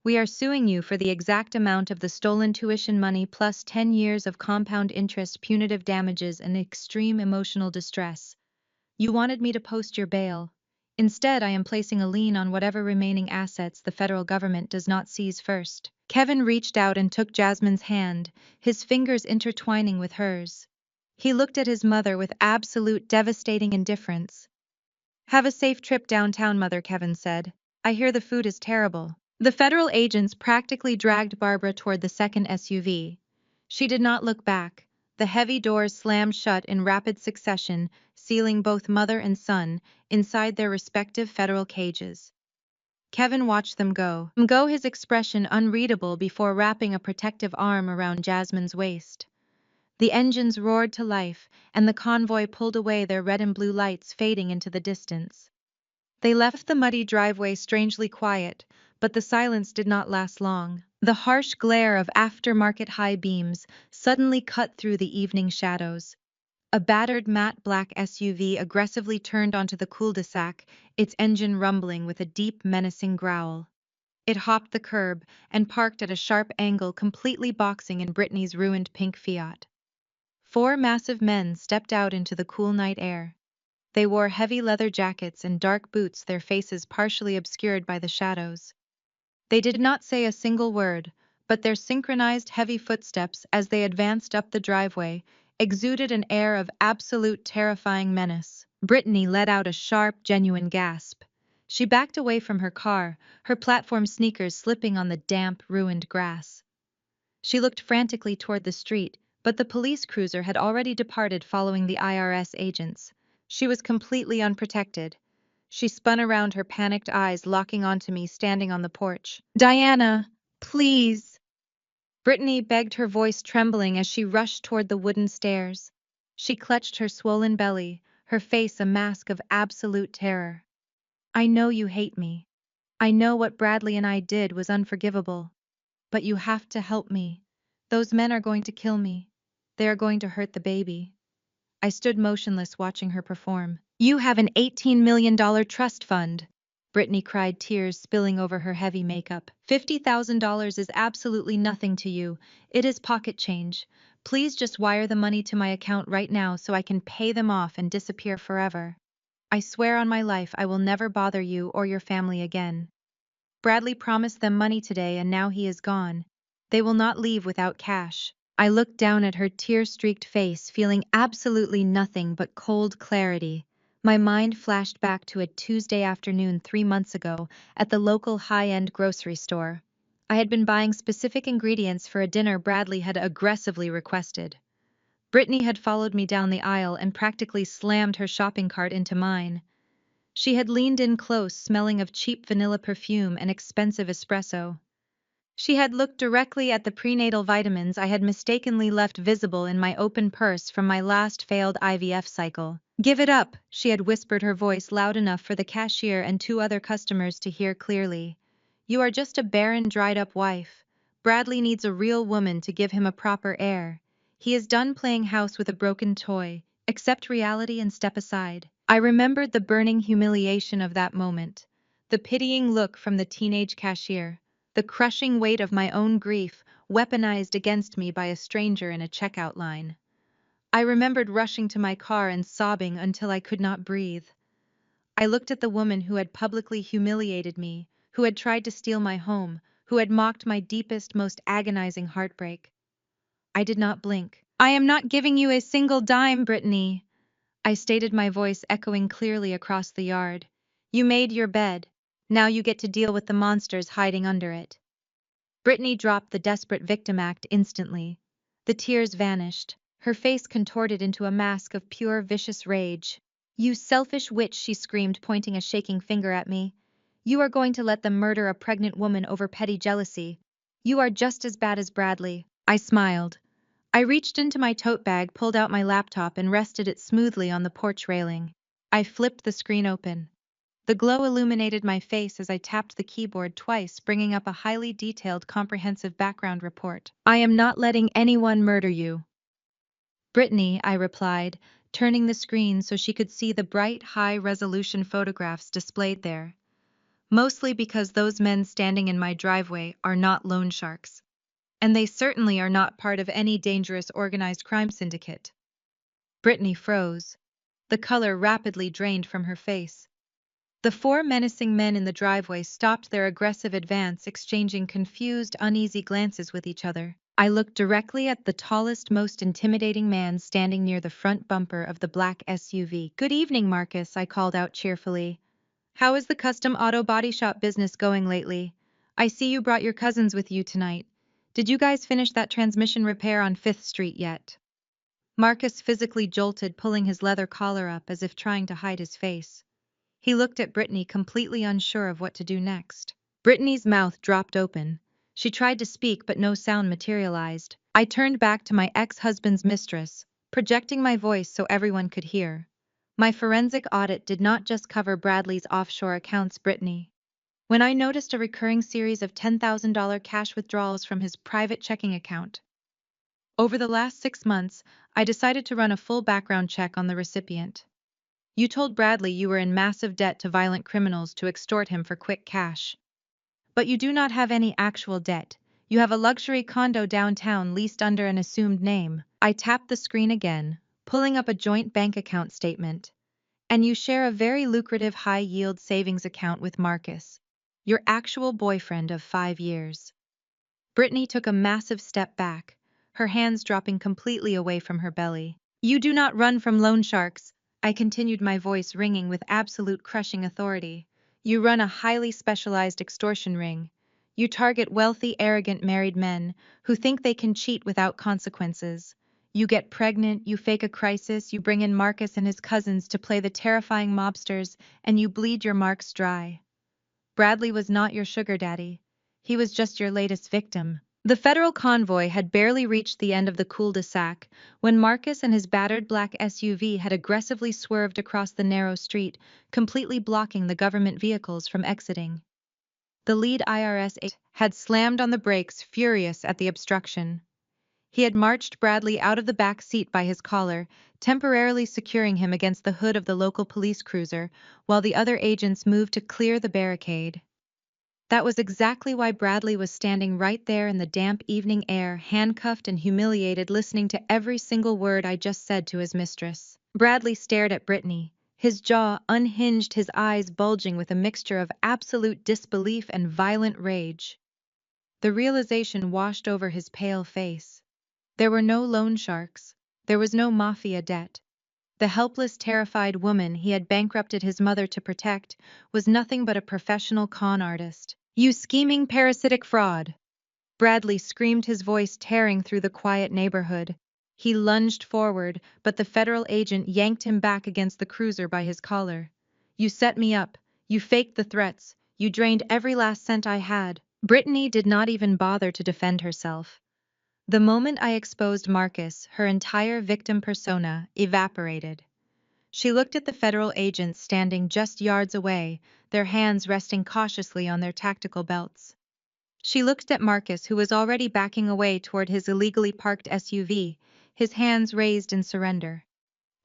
We are suing you for the exact amount of the stolen tuition money plus 10 years of compound interest, punitive damages, and extreme emotional distress. You wanted me to post your bail. Instead, I am placing a lien on whatever remaining assets the federal government does not seize first." Kevin reached out and took Jasmine's hand, his fingers intertwining with hers. He looked at his mother with absolute, devastating indifference. "Have a safe trip downtown, Mother," Kevin said. "I hear the food is terrible." The federal agents practically dragged Barbara toward the second SUV. She did not look back. The heavy doors slammed shut in rapid succession, sealing both mother and son inside their respective federal cages. Kevin watched them go, his expression unreadable before wrapping a protective arm around Jasmine's waist. The engines roared to life, and the convoy pulled away, their red and blue lights fading into the distance. They left the muddy driveway strangely quiet, but the silence did not last long. The harsh glare of aftermarket high beams suddenly cut through the evening shadows. A battered matte black SUV aggressively turned onto the cul-de-sac, its engine rumbling with a deep, menacing growl. It hopped the curb and parked at a sharp angle, completely boxing in Brittany's ruined pink Fiat. Four massive men stepped out into the cool night air. They wore heavy leather jackets and dark boots, their faces partially obscured by the shadows. They did not say a single word, but their synchronized heavy footsteps as they advanced up the driveway exuded an air of absolute terrifying menace. Brittany let out a sharp, genuine gasp. She backed away from her car, her platform sneakers slipping on the damp, ruined grass. She looked frantically toward the street, but the police cruiser had already departed following the IRS agents. She was completely unprotected. She spun around, her panicked eyes locking onto me standing on the porch. "Diana, please!" Brittany begged, her voice trembling as she rushed toward the wooden stairs. She clutched her swollen belly, her face a mask of absolute terror. "I know you hate me. I know what Bradley and I did was unforgivable. But you have to help me. Those men are going to kill me. They are going to hurt the baby." I stood motionless watching her perform. "You have an $18 million trust fund," Brittany cried, tears spilling over her heavy makeup. "$50,000 is absolutely nothing to you. It is pocket change. Please just wire the money to my account right now so I can pay them off and disappear forever. I swear on my life I will never bother you or your family again." Bradley promised them money today and now he is gone. They will not leave without cash. I looked down at her tear-streaked face, feeling absolutely nothing but cold clarity. My mind flashed back to a Tuesday afternoon 3 months ago at the local high-end grocery store. I had been buying specific ingredients for a dinner Bradley had aggressively requested. Brittany had followed me down the aisle and practically slammed her shopping cart into mine. She had leaned in close, smelling of cheap vanilla perfume and expensive espresso. She had looked directly at the prenatal vitamins I had mistakenly left visible in my open purse from my last failed IVF cycle. "Give it up," she had whispered, her voice loud enough for the cashier and two other customers to hear clearly. "You are just a barren, dried-up wife. Bradley needs a real woman to give him a proper heir. He is done playing house with a broken toy. Accept reality and step aside." I remembered the burning humiliation of that moment, the pitying look from the teenage cashier, the crushing weight of my own grief, weaponized against me by a stranger in a checkout line. I remembered rushing to my car and sobbing until I could not breathe. I looked at the woman who had publicly humiliated me, who had tried to steal my home, who had mocked my deepest, most agonizing heartbreak. I did not blink. "I am not giving you a single dime, Brittany," I stated, my voice echoing clearly across the yard. "You made your bed. Now you get to deal with the monsters hiding under it." Brittany dropped the desperate victim act instantly. The tears vanished. Her face contorted into a mask of pure, vicious rage. "You selfish witch," she screamed, pointing a shaking finger at me. "You are going to let them murder a pregnant woman over petty jealousy. You are just as bad as Bradley." I smiled. I reached into my tote bag, pulled out my laptop, and rested it smoothly on the porch railing. I flipped the screen open. The glow illuminated my face as I tapped the keyboard twice, bringing up a highly detailed, comprehensive background report. "I am not letting anyone murder you." "Brittany," I replied, turning the screen so she could see the bright, high-resolution photographs displayed there. "Mostly because those men standing in my driveway are not loan sharks. And they certainly are not part of any dangerous organized crime syndicate." Brittany froze. The color rapidly drained from her face. The four menacing men in the driveway stopped their aggressive advance, exchanging confused, uneasy glances with each other. I looked directly at the tallest, most intimidating man standing near the front bumper of the black SUV. "Good evening, Marcus," I called out cheerfully. "How is the custom auto body shop business going lately? I see you brought your cousins with you tonight. Did you guys finish that transmission repair on 5th Street yet?" Marcus physically jolted, pulling his leather collar up as if trying to hide his face. He looked at Brittany, completely unsure of what to do next. Brittany's mouth dropped open. She tried to speak, but no sound materialized. I turned back to my ex-husband's mistress, projecting my voice so everyone could hear. "My forensic audit did not just cover Bradley's offshore accounts, Brittany. When I noticed a recurring series of $10,000 cash withdrawals from his private checking account. Over the last 6 months, I decided to run a full background check on the recipient. You told Bradley you were in massive debt to violent criminals to extort him for quick cash. But you do not have any actual debt. You have a luxury condo downtown leased under an assumed name. I tapped the screen again, pulling up a joint bank account statement. And you share a very lucrative high-yield savings account with Marcus, your actual boyfriend of 5 years. Brittany took a massive step back, her hands dropping completely away from her belly. You do not run from loan sharks, I continued, my voice ringing with absolute crushing authority. You run a highly specialized extortion ring. You target wealthy, arrogant married men who think they can cheat without consequences. You get pregnant, you fake a crisis, you bring in Marcus and his cousins to play the terrifying mobsters, and you bleed your marks dry. Bradley was not your sugar daddy. He was just your latest victim. The federal convoy had barely reached the end of the cul-de-sac when Marcus and his battered black SUV had aggressively swerved across the narrow street, completely blocking the government vehicles from exiting. The lead IRS agent had slammed on the brakes, furious at the obstruction. He had marched Bradley out of the back seat by his collar, temporarily securing him against the hood of the local police cruiser, while the other agents moved to clear the barricade. That was exactly why Bradley was standing right there in the damp evening air, handcuffed and humiliated, listening to every single word I just said to his mistress. Bradley stared at Brittany, his jaw unhinged, his eyes bulging with a mixture of absolute disbelief and violent rage. The realization washed over his pale face. There were no loan sharks. There was no mafia debt. The helpless, terrified woman he had bankrupted his mother to protect was nothing but a professional con artist. You scheming, parasitic fraud! Bradley screamed, his voice tearing through the quiet neighborhood. He lunged forward, but the federal agent yanked him back against the cruiser by his collar. You set me up. You faked the threats. You drained every last cent I had. Brittany did not even bother to defend herself. The moment I exposed Marcus, her entire victim persona evaporated. She looked at the federal agents standing just yards away, their hands resting cautiously on their tactical belts. She looked at Marcus, who was already backing away toward his illegally parked SUV, his hands raised in surrender.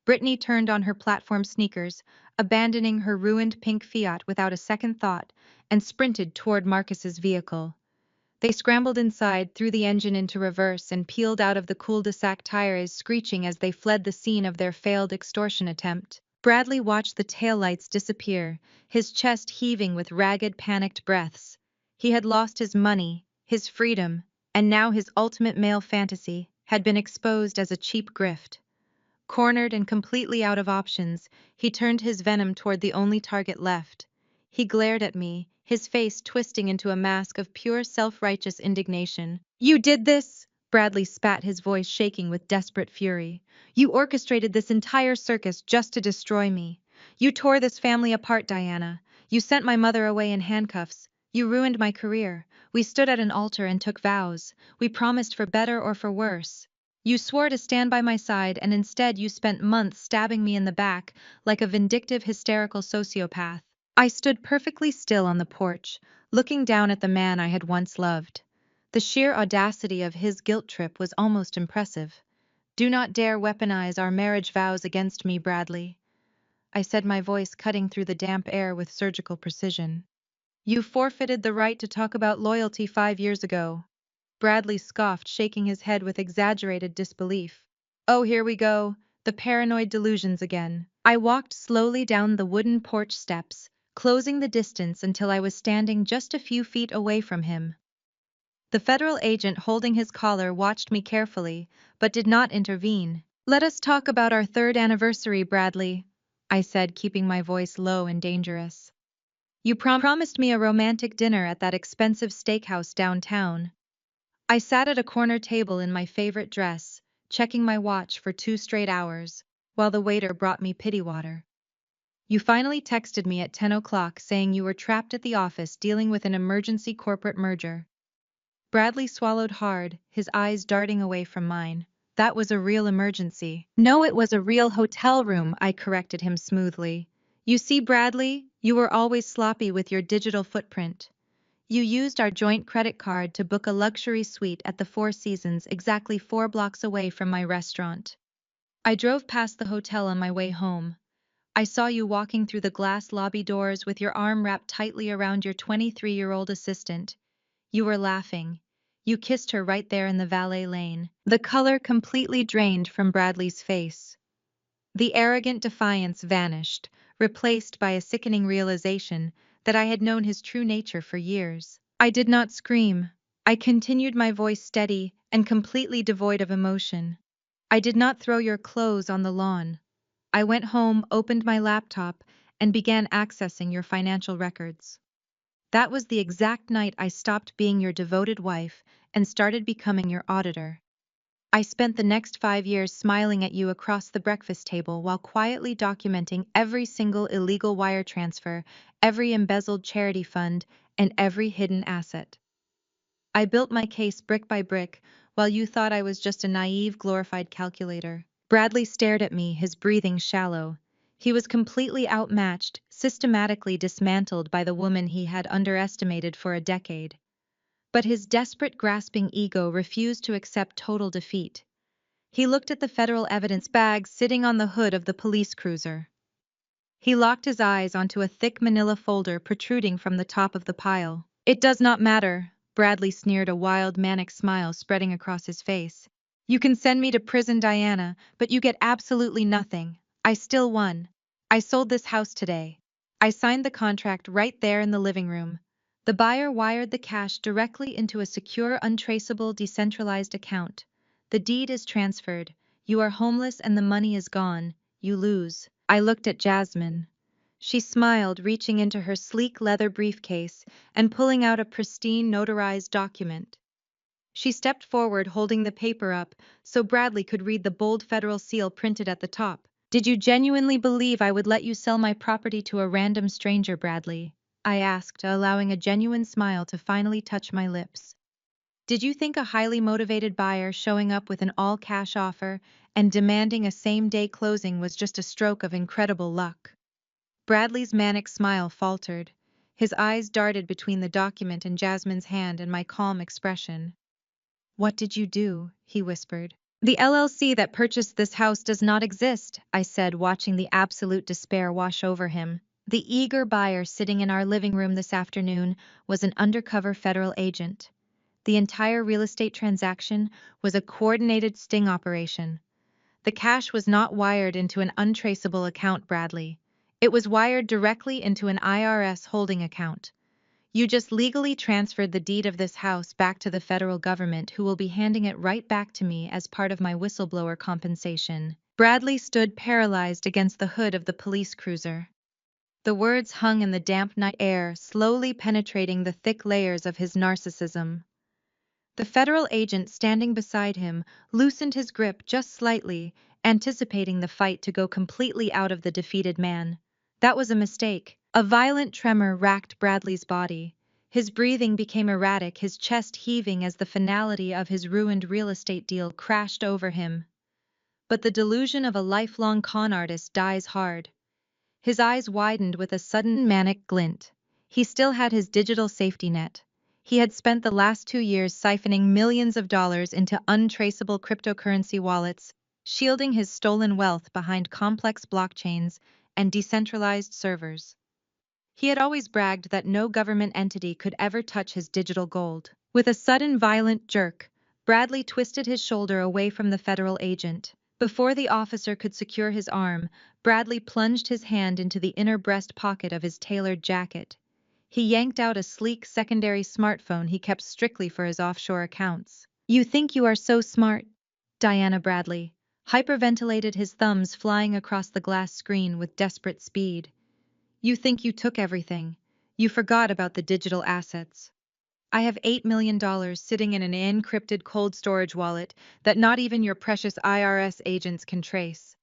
Brittany turned on her platform sneakers, abandoning her ruined pink Fiat without a second thought, and sprinted toward Marcus's vehicle. They scrambled inside, threw the engine into reverse, and peeled out of the cul-de-sac, tires screeching as they fled the scene of their failed extortion attempt. Bradley watched the taillights disappear, his chest heaving with ragged, panicked breaths. He had lost his money, his freedom, and now his ultimate male fantasy had been exposed as a cheap grift. Cornered and completely out of options, he turned his venom toward the only target left. He glared at me, his face twisting into a mask of pure self-righteous indignation. You did this! Bradley spat, his voice shaking with desperate fury. You orchestrated this entire circus just to destroy me. You tore this family apart, Diana. You sent my mother away in handcuffs. You ruined my career. We stood at an altar and took vows. We promised for better or for worse. You swore to stand by my side, and instead you spent months stabbing me in the back like a vindictive, hysterical sociopath. I stood perfectly still on the porch, looking down at the man I had once loved. The sheer audacity of his guilt trip was almost impressive. Do not dare weaponize our marriage vows against me, Bradley, I said, my voice cutting through the damp air with surgical precision. You forfeited the right to talk about loyalty 5 years ago. Bradley scoffed, shaking his head with exaggerated disbelief. Oh, here we go, the paranoid delusions again. I walked slowly down the wooden porch steps, closing the distance until I was standing just a few feet away from him. The federal agent holding his collar watched me carefully, but did not intervene. Let us talk about our 3rd anniversary, Bradley, I said, keeping my voice low and dangerous. You promised me a romantic dinner at that expensive steakhouse downtown. I sat at a corner table in my favorite dress, checking my watch for 2 straight hours, while the waiter brought me pity water. You finally texted me at 10 o'clock saying you were trapped at the office dealing with an emergency corporate merger. Bradley swallowed hard, his eyes darting away from mine. That was a real emergency. No, it was a real hotel room, I corrected him smoothly. You see, Bradley, you were always sloppy with your digital footprint. You used our joint credit card to book a luxury suite at the Four Seasons exactly 4 blocks away from my restaurant. I drove past the hotel on my way home. I saw you walking through the glass lobby doors with your arm wrapped tightly around your 23-year-old assistant. You were laughing. You kissed her right there in the valet lane. The color completely drained from Bradley's face. The arrogant defiance vanished, replaced by a sickening realization that I had known his true nature for years. I did not scream. I continued, my voice steady and completely devoid of emotion. I did not throw your clothes on the lawn. I went home, opened my laptop, and began accessing your financial records. That was the exact night I stopped being your devoted wife and started becoming your auditor. I spent the next 5 years smiling at you across the breakfast table while quietly documenting every single illegal wire transfer, every embezzled charity fund, and every hidden asset. I built my case brick by brick, while you thought I was just a naive, glorified calculator. Bradley stared at me, his breathing shallow. He was completely outmatched, systematically dismantled by the woman he had underestimated for a decade. But his desperate, grasping ego refused to accept total defeat. He looked at the federal evidence bag sitting on the hood of the police cruiser. He locked his eyes onto a thick manila folder protruding from the top of the pile. "It does not matter," Bradley sneered, a wild, manic smile spreading across his face. "You can send me to prison, Diana, but you get absolutely nothing. I still won. I sold this house today. I signed the contract right there in the living room. The buyer wired the cash directly into a secure, untraceable, decentralized account. The deed is transferred. You are homeless and the money is gone. You lose." I looked at Jasmine. She smiled, reaching into her sleek leather briefcase and pulling out a pristine, notarized document. She stepped forward, holding the paper up so Bradley could read the bold federal seal printed at the top. "Did you genuinely believe I would let you sell my property to a random stranger, Bradley?" I asked, allowing a genuine smile to finally touch my lips. "Did you think a highly motivated buyer showing up with an all-cash offer and demanding a same-day closing was just a stroke of incredible luck?" Bradley's manic smile faltered. His eyes darted between the document in Jasmine's hand and my calm expression. "What did you do?" he whispered. "The LLC that purchased this house does not exist," I said, watching the absolute despair wash over him. "The eager buyer sitting in our living room this afternoon was an undercover federal agent. The entire real estate transaction was a coordinated sting operation. The cash was not wired into an untraceable account, Bradley. It was wired directly into an IRS holding account. You just legally transferred the deed of this house back to the federal government, who will be handing it right back to me as part of my whistleblower compensation." Bradley stood paralyzed against the hood of the police cruiser. The words hung in the damp night air, slowly penetrating the thick layers of his narcissism. The federal agent standing beside him loosened his grip just slightly, anticipating the fight to go completely out of the defeated man. That was a mistake. A violent tremor racked Bradley's body. His breathing became erratic, his chest heaving as the finality of his ruined real estate deal crashed over him. But the delusion of a lifelong con artist dies hard. His eyes widened with a sudden manic glint. He still had his digital safety net. He had spent the last 2 years siphoning millions of dollars into untraceable cryptocurrency wallets, shielding his stolen wealth behind complex blockchains and decentralized servers. He had always bragged that no government entity could ever touch his digital gold. With a sudden violent jerk, Bradley twisted his shoulder away from the federal agent. Before the officer could secure his arm, Bradley plunged his hand into the inner breast pocket of his tailored jacket. He yanked out a sleek secondary smartphone he kept strictly for his offshore accounts. "You think you are so smart, Diana." Bradley hyperventilated, his thumbs flying across the glass screen with desperate speed. "You think you took everything. You forgot about the digital assets. I have $8 million sitting in an encrypted cold storage wallet that not even your precious IRS agents can trace.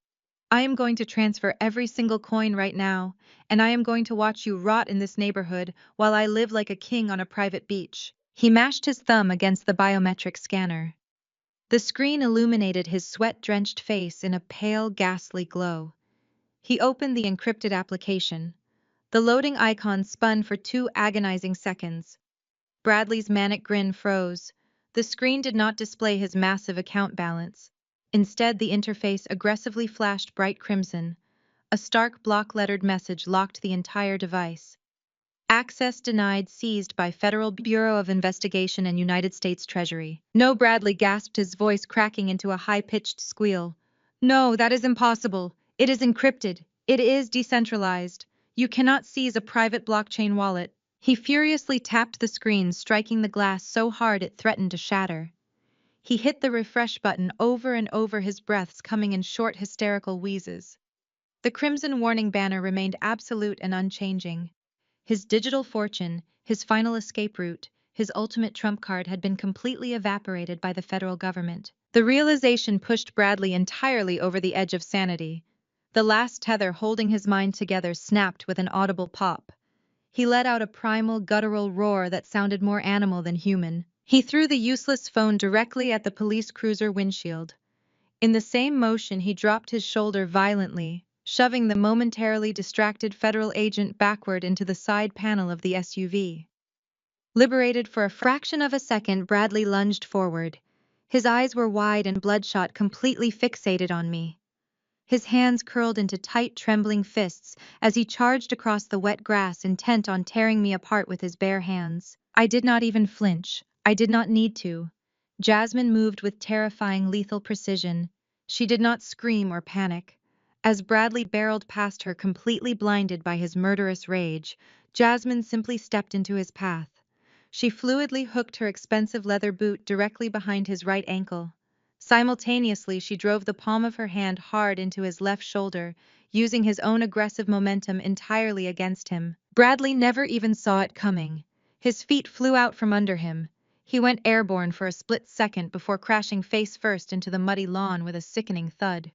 I am going to transfer every single coin right now, and I am going to watch you rot in this neighborhood while I live like a king on a private beach." He mashed his thumb against the biometric scanner. The screen illuminated his sweat-drenched face in a pale, ghastly glow. He opened the encrypted application. The loading icon spun for 2 agonizing seconds. Bradley's manic grin froze. The screen did not display his massive account balance. Instead, the interface aggressively flashed bright crimson. A stark block-lettered message locked the entire device. Access denied, seized by Federal Bureau of Investigation and United States Treasury. No, Bradley gasped, his voice cracking into a high-pitched squeal. No, that is impossible. It is encrypted. It is decentralized. You cannot seize a private blockchain wallet. He furiously tapped the screen, striking the glass so hard it threatened to shatter. He hit the refresh button over and over, his breaths coming in short, hysterical wheezes. The crimson warning banner remained absolute and unchanging. His digital fortune, his final escape route, his ultimate trump card had been completely evaporated by the federal government. The realization pushed Bradley entirely over the edge of sanity. The last tether holding his mind together snapped with an audible pop. He let out a primal, guttural roar that sounded more animal than human. He threw the useless phone directly at the police cruiser windshield. In the same motion, he dropped his shoulder violently, shoving the momentarily distracted federal agent backward into the side panel of the SUV. Liberated for a fraction of a second, Bradley lunged forward. His eyes were wide and bloodshot, completely fixated on me. His hands curled into tight, trembling fists as he charged across the wet grass, intent on tearing me apart with his bare hands. I did not even flinch. I did not need to. Jasmine moved with terrifying, lethal precision. She did not scream or panic. As Bradley barreled past her, completely blinded by his murderous rage, Jasmine simply stepped into his path. She fluidly hooked her expensive leather boot directly behind his right ankle. Simultaneously, she drove the palm of her hand hard into his left shoulder, using his own aggressive momentum entirely against him. Bradley never even saw it coming. His feet flew out from under him. He went airborne for a split second before crashing face first into the muddy lawn with a sickening thud.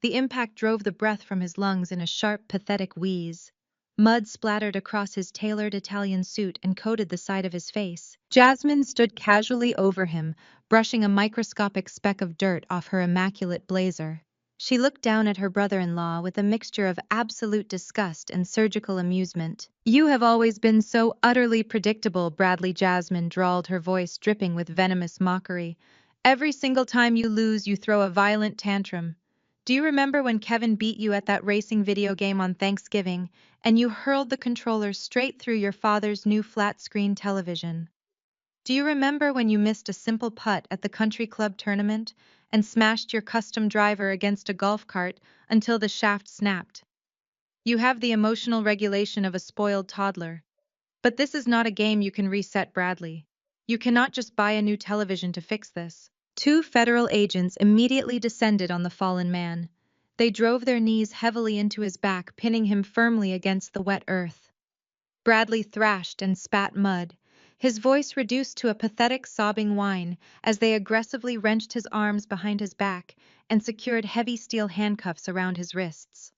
The impact drove the breath from his lungs in a sharp, pathetic wheeze. Mud splattered across his tailored Italian suit and coated the side of his face. Jasmine stood casually over him, brushing a microscopic speck of dirt off her immaculate blazer. She looked down at her brother-in-law with a mixture of absolute disgust and surgical amusement. "You have always been so utterly predictable," Bradley. Jasmine drawled, her voice dripping with venomous mockery. "Every single time you lose, you throw a violent tantrum. Do you remember when Kevin beat you at that racing video game on Thanksgiving, and you hurled the controller straight through your father's new flat-screen television? Do you remember when you missed a simple putt at the country club tournament and smashed your custom driver against a golf cart until the shaft snapped? You have the emotional regulation of a spoiled toddler. But this is not a game you can reset, Bradley. You cannot just buy a new television to fix this." Two federal agents immediately descended on the fallen man. They drove their knees heavily into his back, pinning him firmly against the wet earth. Bradley thrashed and spat mud, his voice reduced to a pathetic sobbing whine as they aggressively wrenched his arms behind his back and secured heavy steel handcuffs around his wrists.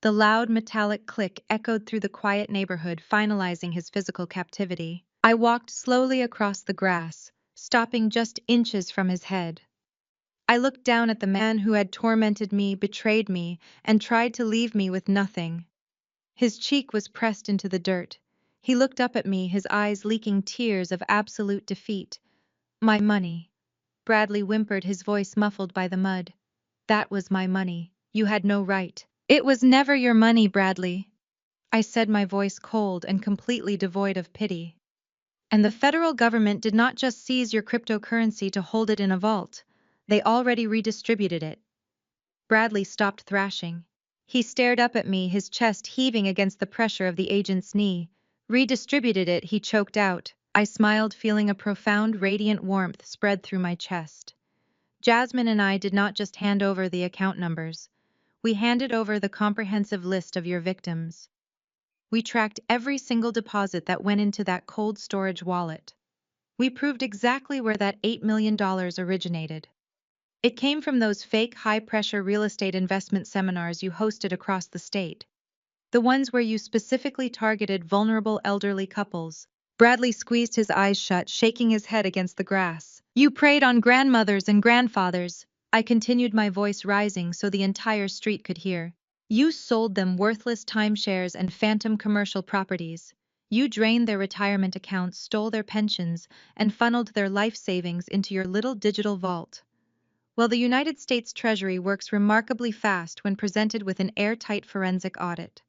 The loud metallic click echoed through the quiet neighborhood, finalizing his physical captivity. I walked slowly across the grass, stopping just inches from his head. I looked down at the man who had tormented me, betrayed me, and tried to leave me with nothing. His cheek was pressed into the dirt. He looked up at me, his eyes leaking tears of absolute defeat. "My money," Bradley whimpered, his voice muffled by the mud. "That was my money. You had no right." "It was never your money, Bradley," I said, my voice cold and completely devoid of pity. "And the federal government did not just seize your cryptocurrency to hold it in a vault. They already redistributed it." Bradley stopped thrashing. He stared up at me, his chest heaving against the pressure of the agent's knee. "Redistributed it," he choked out. I smiled, feeling a profound, radiant warmth spread through my chest. Jasmine and I did not just hand over the account numbers. We handed over the comprehensive list of your victims. We tracked every single deposit that went into that cold storage wallet. We proved exactly where that $8 million originated. It came from those fake high-pressure real estate investment seminars you hosted across the state. The ones where you specifically targeted vulnerable elderly couples. Bradley squeezed his eyes shut, shaking his head against the grass. "You preyed on grandmothers and grandfathers," I continued, my voice rising so the entire street could hear. "You sold them worthless timeshares and phantom commercial properties. You drained their retirement accounts, stole their pensions, and funneled their life savings into your little digital vault. Well, the United States Treasury works remarkably fast when presented with an airtight forensic audit.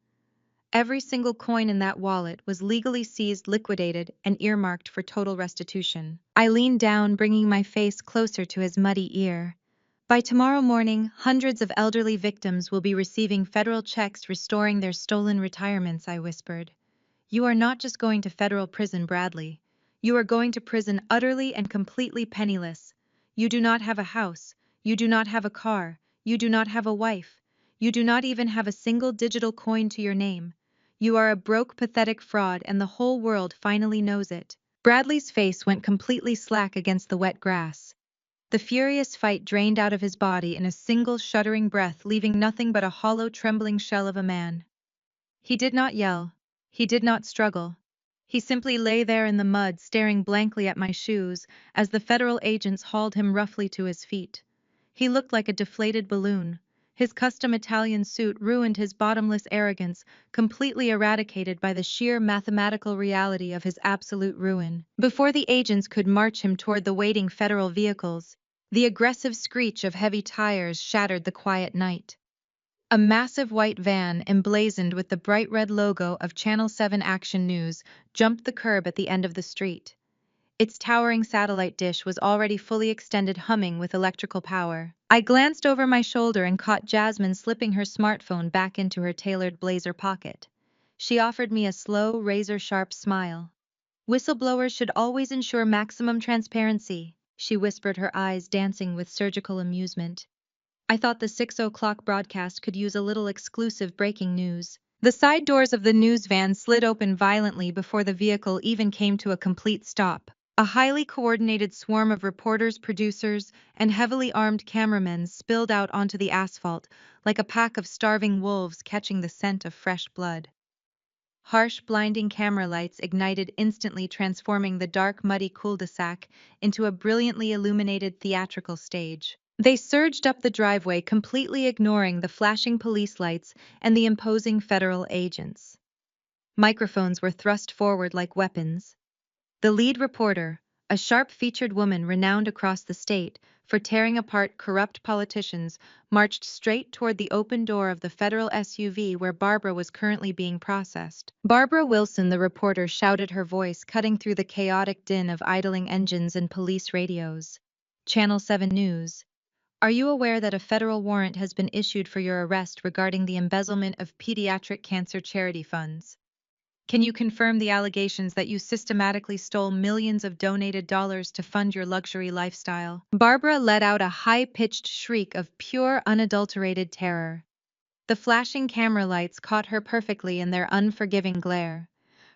Every single coin in that wallet was legally seized, liquidated, and earmarked for total restitution. I leaned down, bringing my face closer to his muddy ear. By tomorrow morning, hundreds of elderly victims will be receiving federal checks restoring their stolen retirements, I whispered. You are not just going to federal prison, Bradley. You are going to prison utterly and completely penniless. You do not have a house. You do not have a car. You do not have a wife. You do not even have a single digital coin to your name. You are a broke, pathetic fraud, and the whole world finally knows it. Bradley's face went completely slack against the wet grass. The furious fight drained out of his body in a single shuddering breath, leaving nothing but a hollow, trembling shell of a man. He did not yell. He did not struggle. He simply lay there in the mud, staring blankly at my shoes as the federal agents hauled him roughly to his feet. He looked like a deflated balloon. His custom Italian suit ruined his bottomless arrogance, completely eradicated by the sheer mathematical reality of his absolute ruin. Before the agents could march him toward the waiting federal vehicles, the aggressive screech of heavy tires shattered the quiet night. A massive white van, emblazoned with the bright red logo of Channel 7 Action News, jumped the curb at the end of the street. Its towering satellite dish was already fully extended, humming with electrical power. I glanced over my shoulder and caught Jasmine slipping her smartphone back into her tailored blazer pocket. She offered me a slow, razor-sharp smile. Whistleblowers should always ensure maximum transparency, she whispered, her eyes dancing with surgical amusement. I thought the 6 o'clock broadcast could use a little exclusive breaking news. The side doors of the news van slid open violently before the vehicle even came to a complete stop. A highly coordinated swarm of reporters, producers, and heavily armed cameramen spilled out onto the asphalt like a pack of starving wolves catching the scent of fresh blood. Harsh, blinding camera lights ignited instantly, transforming the dark, muddy cul-de-sac into a brilliantly illuminated theatrical stage. They surged up the driveway, completely ignoring the flashing police lights and the imposing federal agents. Microphones were thrust forward like weapons. The lead reporter, a sharp-featured woman renowned across the state for tearing apart corrupt politicians, marched straight toward the open door of the federal SUV where Barbara was currently being processed. Barbara Wilson, the reporter, shouted, her voice cutting through the chaotic din of idling engines and police radios. Channel 7 News. Are you aware that a federal warrant has been issued for your arrest regarding the embezzlement of pediatric cancer charity funds? Can you confirm the allegations that you systematically stole millions of donated dollars to fund your luxury lifestyle? Barbara let out a high-pitched shriek of pure, unadulterated terror. The flashing camera lights caught her perfectly in their unforgiving glare.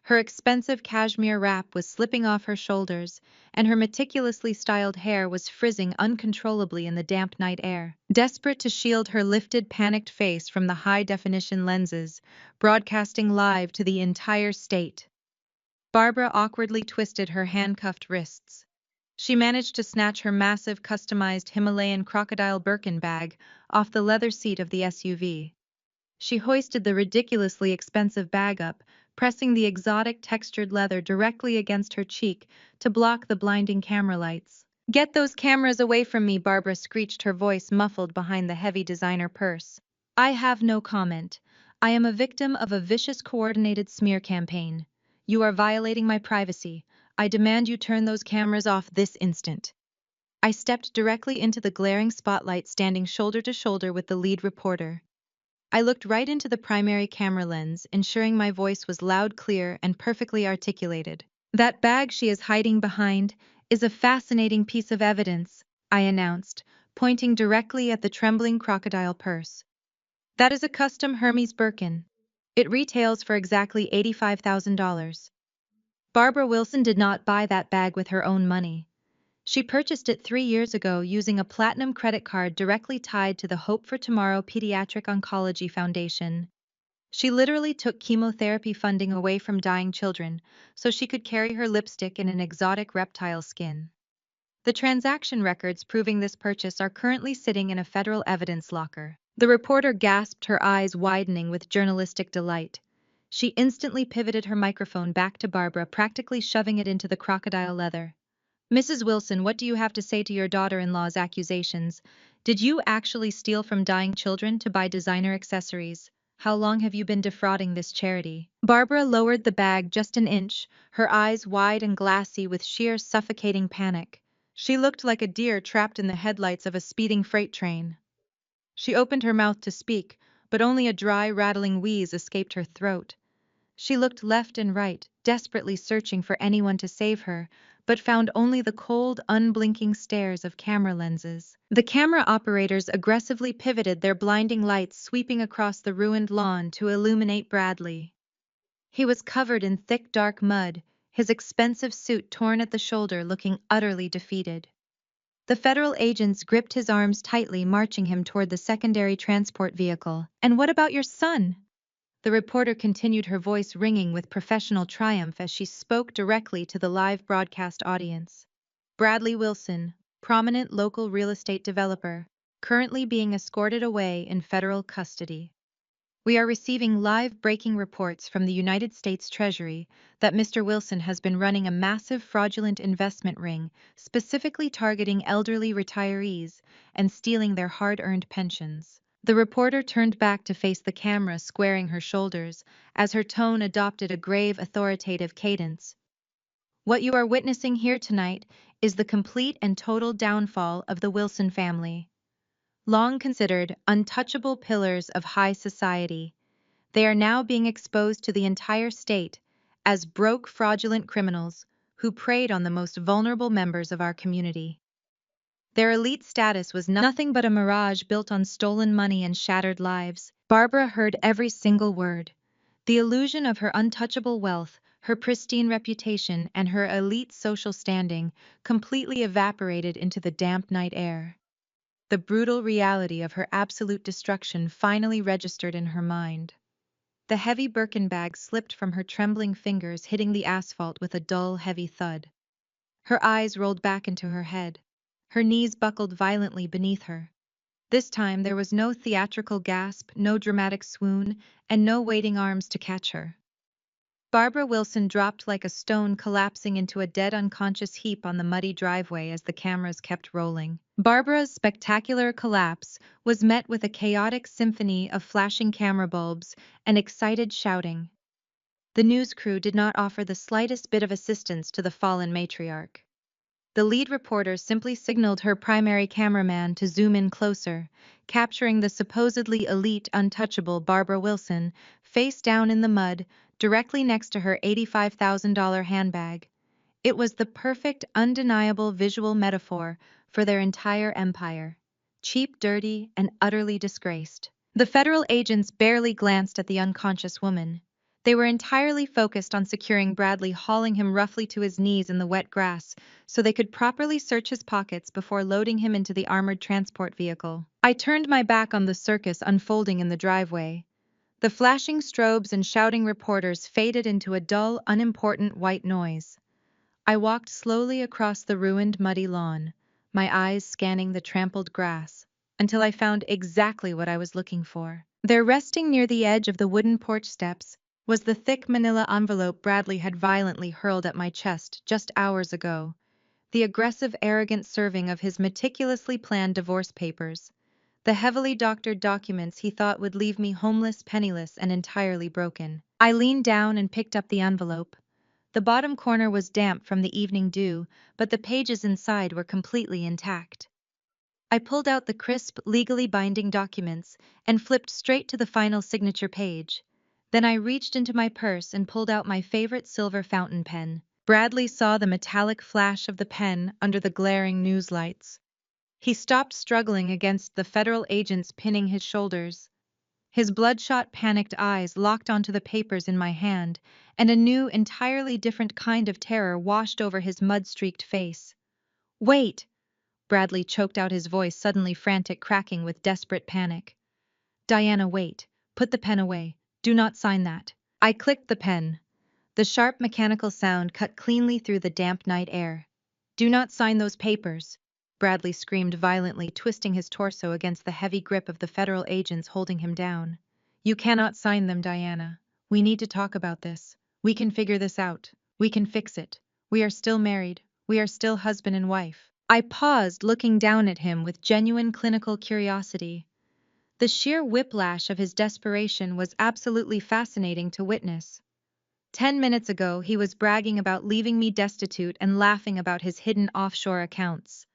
Her expensive cashmere wrap was slipping off her shoulders, and her meticulously styled hair was frizzing uncontrollably in the damp night air. Desperate to shield her lifted, panicked face from the high-definition lenses, broadcasting live to the entire state, Barbara awkwardly twisted her handcuffed wrists. She managed to snatch her massive, customized Himalayan crocodile Birkin bag off the leather seat of the SUV. She hoisted the ridiculously expensive bag up, pressing the exotic textured leather directly against her cheek to block the blinding camera lights. "Get those cameras away from me," Barbara screeched, her voice muffled behind the heavy designer purse. "I have no comment. I am a victim of a vicious coordinated smear campaign. You are violating my privacy. I demand you turn those cameras off this instant." I stepped directly into the glaring spotlight, standing shoulder to shoulder with the lead reporter. I looked right into the primary camera lens, ensuring my voice was loud, clear, and perfectly articulated. "That bag she is hiding behind is a fascinating piece of evidence," I announced, pointing directly at the trembling crocodile purse. "That is a custom Hermes Birkin. It retails for exactly $85,000. Barbara Wilson did not buy that bag with her own money. She purchased it 3 years ago using a platinum credit card directly tied to the Hope for Tomorrow Pediatric Oncology Foundation. She literally took chemotherapy funding away from dying children so she could carry her lipstick in an exotic reptile skin. The transaction records proving this purchase are currently sitting in a federal evidence locker." The reporter gasped, her eyes widening with journalistic delight. She instantly pivoted her microphone back to Barbara, practically shoving it into the crocodile leather. Mrs. Wilson, what do you have to say to your daughter-in-law's accusations? Did you actually steal from dying children to buy designer accessories? How long have you been defrauding this charity? Barbara lowered the bag just an inch, her eyes wide and glassy with sheer suffocating panic. She looked like a deer trapped in the headlights of a speeding freight train. She opened her mouth to speak, but only a dry, rattling wheeze escaped her throat. She looked left and right, desperately searching for anyone to save her, but found only the cold, unblinking stares of camera lenses. The camera operators aggressively pivoted their blinding lights sweeping across the ruined lawn to illuminate Bradley. He was covered in thick, dark mud, his expensive suit torn at the shoulder, looking utterly defeated. The federal agents gripped his arms tightly, marching him toward the secondary transport vehicle. "And what about your son?" The reporter continued, her voice ringing with professional triumph as she spoke directly to the live broadcast audience. "Bradley Wilson, prominent local real estate developer, currently being escorted away in federal custody. We are receiving live breaking reports from the United States Treasury that Mr. Wilson has been running a massive fraudulent investment ring, specifically targeting elderly retirees and stealing their hard-earned pensions." The reporter turned back to face the camera, squaring her shoulders, as her tone adopted a grave, authoritative cadence. "What you are witnessing here tonight is the complete and total downfall of the Wilson family. Long considered untouchable pillars of high society, they are now being exposed to the entire state as broke, fraudulent criminals who preyed on the most vulnerable members of our community. Their elite status was nothing but a mirage built on stolen money and shattered lives." Barbara heard every single word. The illusion of her untouchable wealth, her pristine reputation, and her elite social standing completely evaporated into the damp night air. The brutal reality of her absolute destruction finally registered in her mind. The heavy Birkin bag slipped from her trembling fingers, hitting the asphalt with a dull, heavy thud. Her eyes rolled back into her head. Her knees buckled violently beneath her. This time there was no theatrical gasp, no dramatic swoon, and no waiting arms to catch her. Barbara Wilson dropped like a stone, collapsing into a dead, unconscious heap on the muddy driveway as the cameras kept rolling. Barbara's spectacular collapse was met with a chaotic symphony of flashing camera bulbs and excited shouting. The news crew did not offer the slightest bit of assistance to the fallen matriarch. The lead reporter simply signaled her primary cameraman to zoom in closer, capturing the supposedly elite, untouchable Barbara Wilson, face down in the mud, directly next to her $85,000 handbag. It was the perfect, undeniable visual metaphor for their entire empire. Cheap, dirty, and utterly disgraced. The federal agents barely glanced at the unconscious woman. They were entirely focused on securing Bradley, hauling him roughly to his knees in the wet grass so they could properly search his pockets before loading him into the armored transport vehicle. I turned my back on the circus unfolding in the driveway. The flashing strobes and shouting reporters faded into a dull, unimportant white noise. I walked slowly across the ruined, muddy lawn, my eyes scanning the trampled grass, until I found exactly what I was looking for. There, resting near the edge of the wooden porch steps, was the thick manila envelope Bradley had violently hurled at my chest just hours ago, the aggressive, arrogant serving of his meticulously planned divorce papers, the heavily doctored documents he thought would leave me homeless, penniless, and entirely broken. I leaned down and picked up the envelope. The bottom corner was damp from the evening dew, but the pages inside were completely intact. I pulled out the crisp, legally binding documents and flipped straight to the final signature page. Then I reached into my purse and pulled out my favorite silver fountain pen. Bradley saw the metallic flash of the pen under the glaring news lights. He stopped, struggling against the federal agents pinning his shoulders. His bloodshot, panicked eyes locked onto the papers in my hand, and a new, entirely different kind of terror washed over his mud-streaked face. "Wait!" Bradley choked out, his voice suddenly frantic, cracking with desperate panic. "Diana, wait. Put the pen away. Do not sign that." I clicked the pen. The sharp mechanical sound cut cleanly through the damp night air. "Do not sign those papers," Bradley screamed violently, twisting his torso against the heavy grip of the federal agents holding him down. "You cannot sign them, Diana. We need to talk about this. We can figure this out. We can fix it. We are still married. We are still husband and wife. I paused, looking down at him with genuine clinical curiosity. The sheer whiplash of his desperation was absolutely fascinating to witness. 10 minutes ago, he was bragging about leaving me destitute and laughing about his hidden offshore accounts.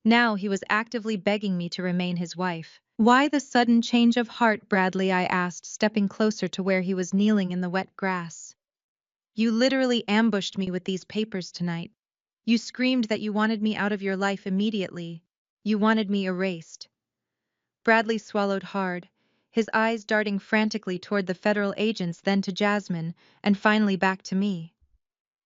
Now he was actively begging me to remain his wife. Why the sudden change of heart, Bradley? I asked, stepping closer to where he was kneeling in the wet grass. You literally ambushed me with these papers tonight. You screamed that you wanted me out of your life immediately. You wanted me erased. Bradley swallowed hard, his eyes darting frantically toward the federal agents, then to Jasmine, and finally back to me.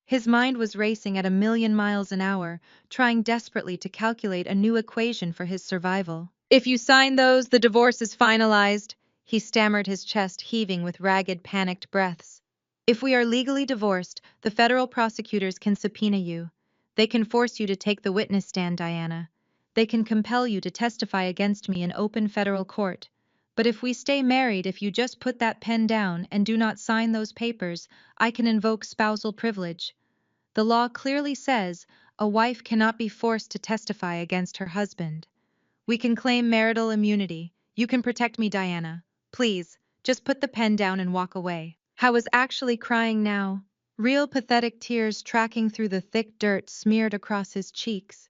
His mind was racing at 1,000,000 miles an hour, trying desperately to calculate a new equation for his survival. If you sign those, the divorce is finalized, he stammered, his chest heaving with ragged, panicked breaths. If we are legally divorced, the federal prosecutors can subpoena you. They can force you to take the witness stand, Diana. They can compel you to testify against me in open federal court. But if we stay married, if you just put that pen down and do not sign those papers, I can invoke spousal privilege. The law clearly says a wife cannot be forced to testify against her husband. We can claim marital immunity. You can protect me, Diana. Please, just put the pen down and walk away. I was actually crying now, real pathetic tears tracking through the thick dirt smeared across his cheeks.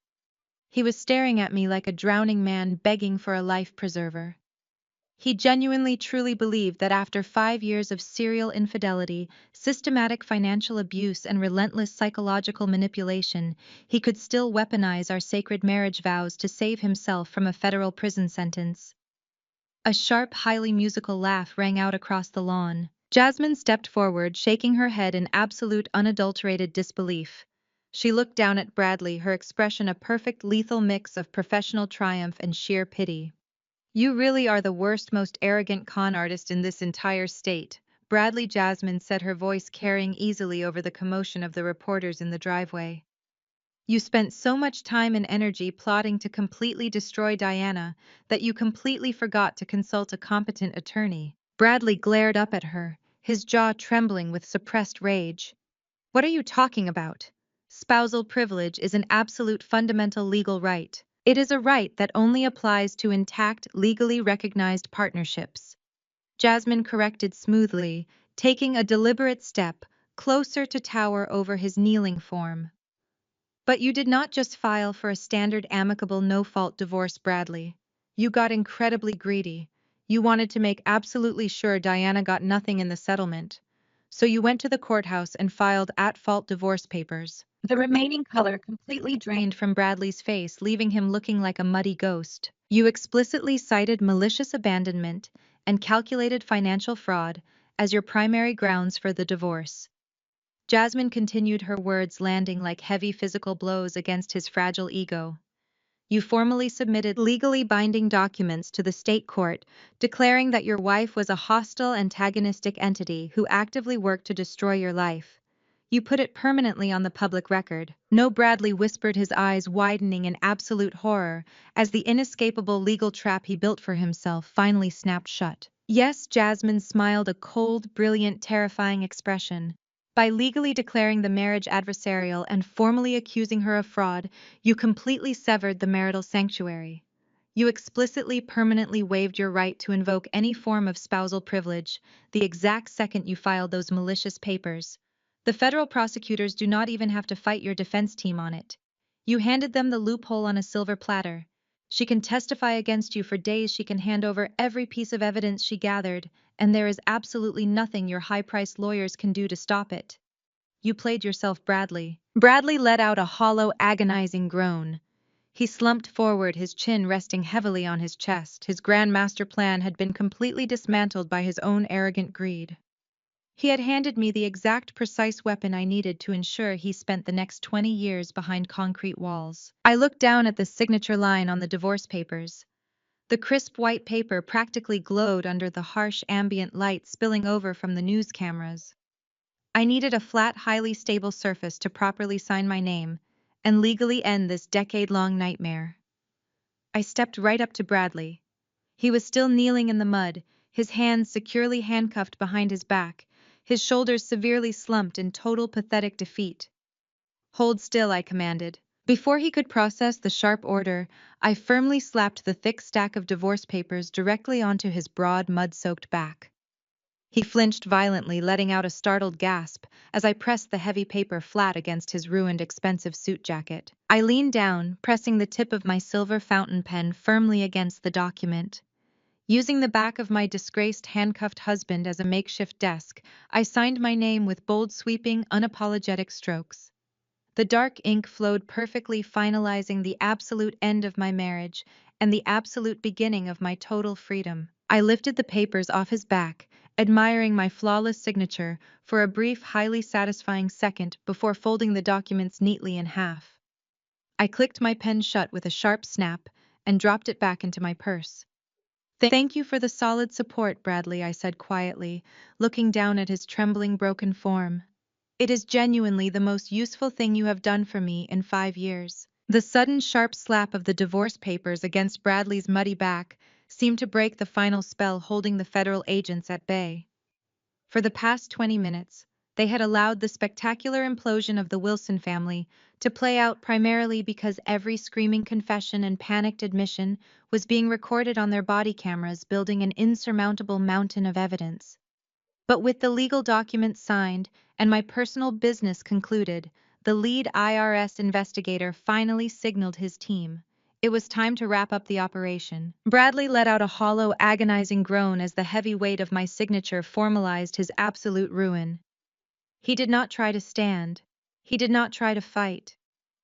He was staring at me like a drowning man begging for a life preserver. He genuinely truly believed that after 5 years of serial infidelity, systematic financial abuse, and relentless psychological manipulation, he could still weaponize our sacred marriage vows to save himself from a federal prison sentence. A sharp, highly musical laugh rang out across the lawn. Jasmine stepped forward, shaking her head in absolute, unadulterated disbelief. She looked down at Bradley, her expression a perfect, lethal mix of professional triumph and sheer pity. You really are the worst, most arrogant con artist in this entire state, Bradley, Jasmine said, her voice carrying easily over the commotion of the reporters in the driveway. You spent so much time and energy plotting to completely destroy Diana that you completely forgot to consult a competent attorney. Bradley glared up at her, his jaw trembling with suppressed rage. What are you talking about? Spousal privilege is an absolute fundamental legal right. It is a right that only applies to intact, legally recognized partnerships. Jasmine corrected smoothly, taking a deliberate step closer to tower over his kneeling form. But you did not just file for a standard amicable no-fault divorce, Bradley. You got incredibly greedy. You wanted to make absolutely sure Diana got nothing in the settlement. So you went to the courthouse and filed at-fault divorce papers. The remaining color completely drained from Bradley's face, leaving him looking like a muddy ghost. You explicitly cited malicious abandonment and calculated financial fraud as your primary grounds for the divorce. Jasmine continued, her words landing like heavy physical blows against his fragile ego. You formally submitted legally binding documents to the state court, declaring that your wife was a hostile, antagonistic entity who actively worked to destroy your life. You put it permanently on the public record. No, Bradley whispered, his eyes widening in absolute horror as the inescapable legal trap he built for himself finally snapped shut. Yes, Jasmine smiled, a cold, brilliant, terrifying expression. By legally declaring the marriage adversarial and formally accusing her of fraud, you completely severed the marital sanctuary. You explicitly, permanently waived your right to invoke any form of spousal privilege the exact second you filed those malicious papers. The federal prosecutors do not even have to fight your defense team on it. You handed them the loophole on a silver platter. She can testify against you for days, she can hand over every piece of evidence she gathered, and there is absolutely nothing your high-priced lawyers can do to stop it. You played yourself, Bradley. Bradley let out a hollow, agonizing groan. He slumped forward, his chin resting heavily on his chest. His grand master plan had been completely dismantled by his own arrogant greed. He had handed me the exact precise weapon I needed to ensure he spent the next 20 years behind concrete walls. I looked down at the signature line on the divorce papers. The crisp white paper practically glowed under the harsh ambient light spilling over from the news cameras. I needed a flat, highly stable surface to properly sign my name and legally end this decade-long nightmare. I stepped right up to Bradley. He was still kneeling in the mud, his hands securely handcuffed behind his back, his shoulders severely slumped in total pathetic defeat. Hold still, I commanded. Before he could process the sharp order, I firmly slapped the thick stack of divorce papers directly onto his broad, mud-soaked back. He flinched violently, letting out a startled gasp as I pressed the heavy paper flat against his ruined, expensive suit jacket. I leaned down, pressing the tip of my silver fountain pen firmly against the document. Using the back of my disgraced, handcuffed husband as a makeshift desk, I signed my name with bold, sweeping, unapologetic strokes. The dark ink flowed perfectly, finalizing the absolute end of my marriage and the absolute beginning of my total freedom. I lifted the papers off his back, admiring my flawless signature for a brief, highly satisfying second before folding the documents neatly in half. I clicked my pen shut with a sharp snap and dropped it back into my purse. Thank you for the solid support, Bradley, I said quietly, looking down at his trembling, broken form. It is genuinely the most useful thing you have done for me in 5 years. The sudden sharp slap of the divorce papers against Bradley's muddy back seemed to break the final spell holding the federal agents at bay. For the past 20 minutes, they had allowed the spectacular implosion of the Wilson family to play out primarily because every screaming confession and panicked admission was being recorded on their body cameras, building an insurmountable mountain of evidence. But with the legal documents signed and my personal business concluded, the lead IRS investigator finally signaled his team. It was time to wrap up the operation. Bradley let out a hollow, agonizing groan as the heavy weight of my signature formalized his absolute ruin. He did not try to stand. He did not try to fight.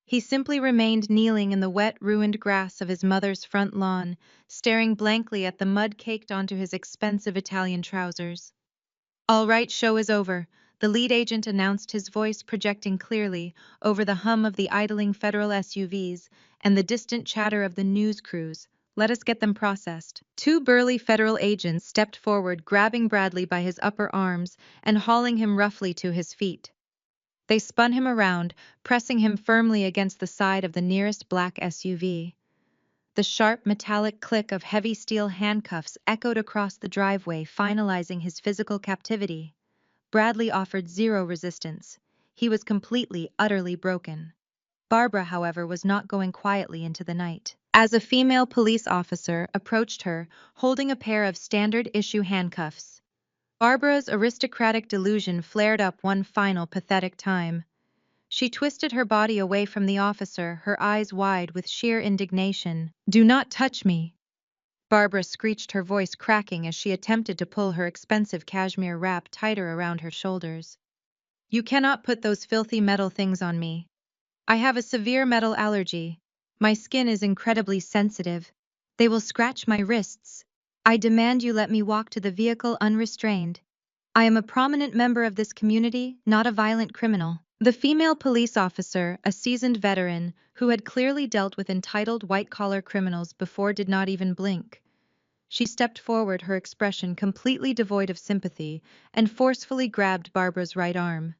He simply remained kneeling in the wet, ruined grass of his mother's front lawn, staring blankly at the mud caked onto his expensive Italian trousers. All right, show is over, the lead agent announced, his voice projecting clearly over the hum of the idling federal SUVs and the distant chatter of the news crews. Let us get them processed. 2 burly federal agents stepped forward, grabbing Bradley by his upper arms and hauling him roughly to his feet. They spun him around, pressing him firmly against the side of the nearest black SUV. The sharp, metallic click of heavy steel handcuffs echoed across the driveway, finalizing his physical captivity. Bradley offered zero resistance. He was completely, utterly broken. Barbara, however, was not going quietly into the night. As a female police officer approached her, holding a pair of standard-issue handcuffs, Barbara's aristocratic delusion flared up one final pathetic time. She twisted her body away from the officer, her eyes wide with sheer indignation. "Do not touch me!" Barbara screeched, her voice cracking as she attempted to pull her expensive cashmere wrap tighter around her shoulders. "You cannot put those filthy metal things on me. I have a severe metal allergy. My skin is incredibly sensitive. They will scratch my wrists. I demand you let me walk to the vehicle unrestrained. I am a prominent member of this community, not a violent criminal." The female police officer, a seasoned veteran who had clearly dealt with entitled white-collar criminals before, did not even blink. She stepped forward, her expression completely devoid of sympathy, and forcefully grabbed Barbara's right arm.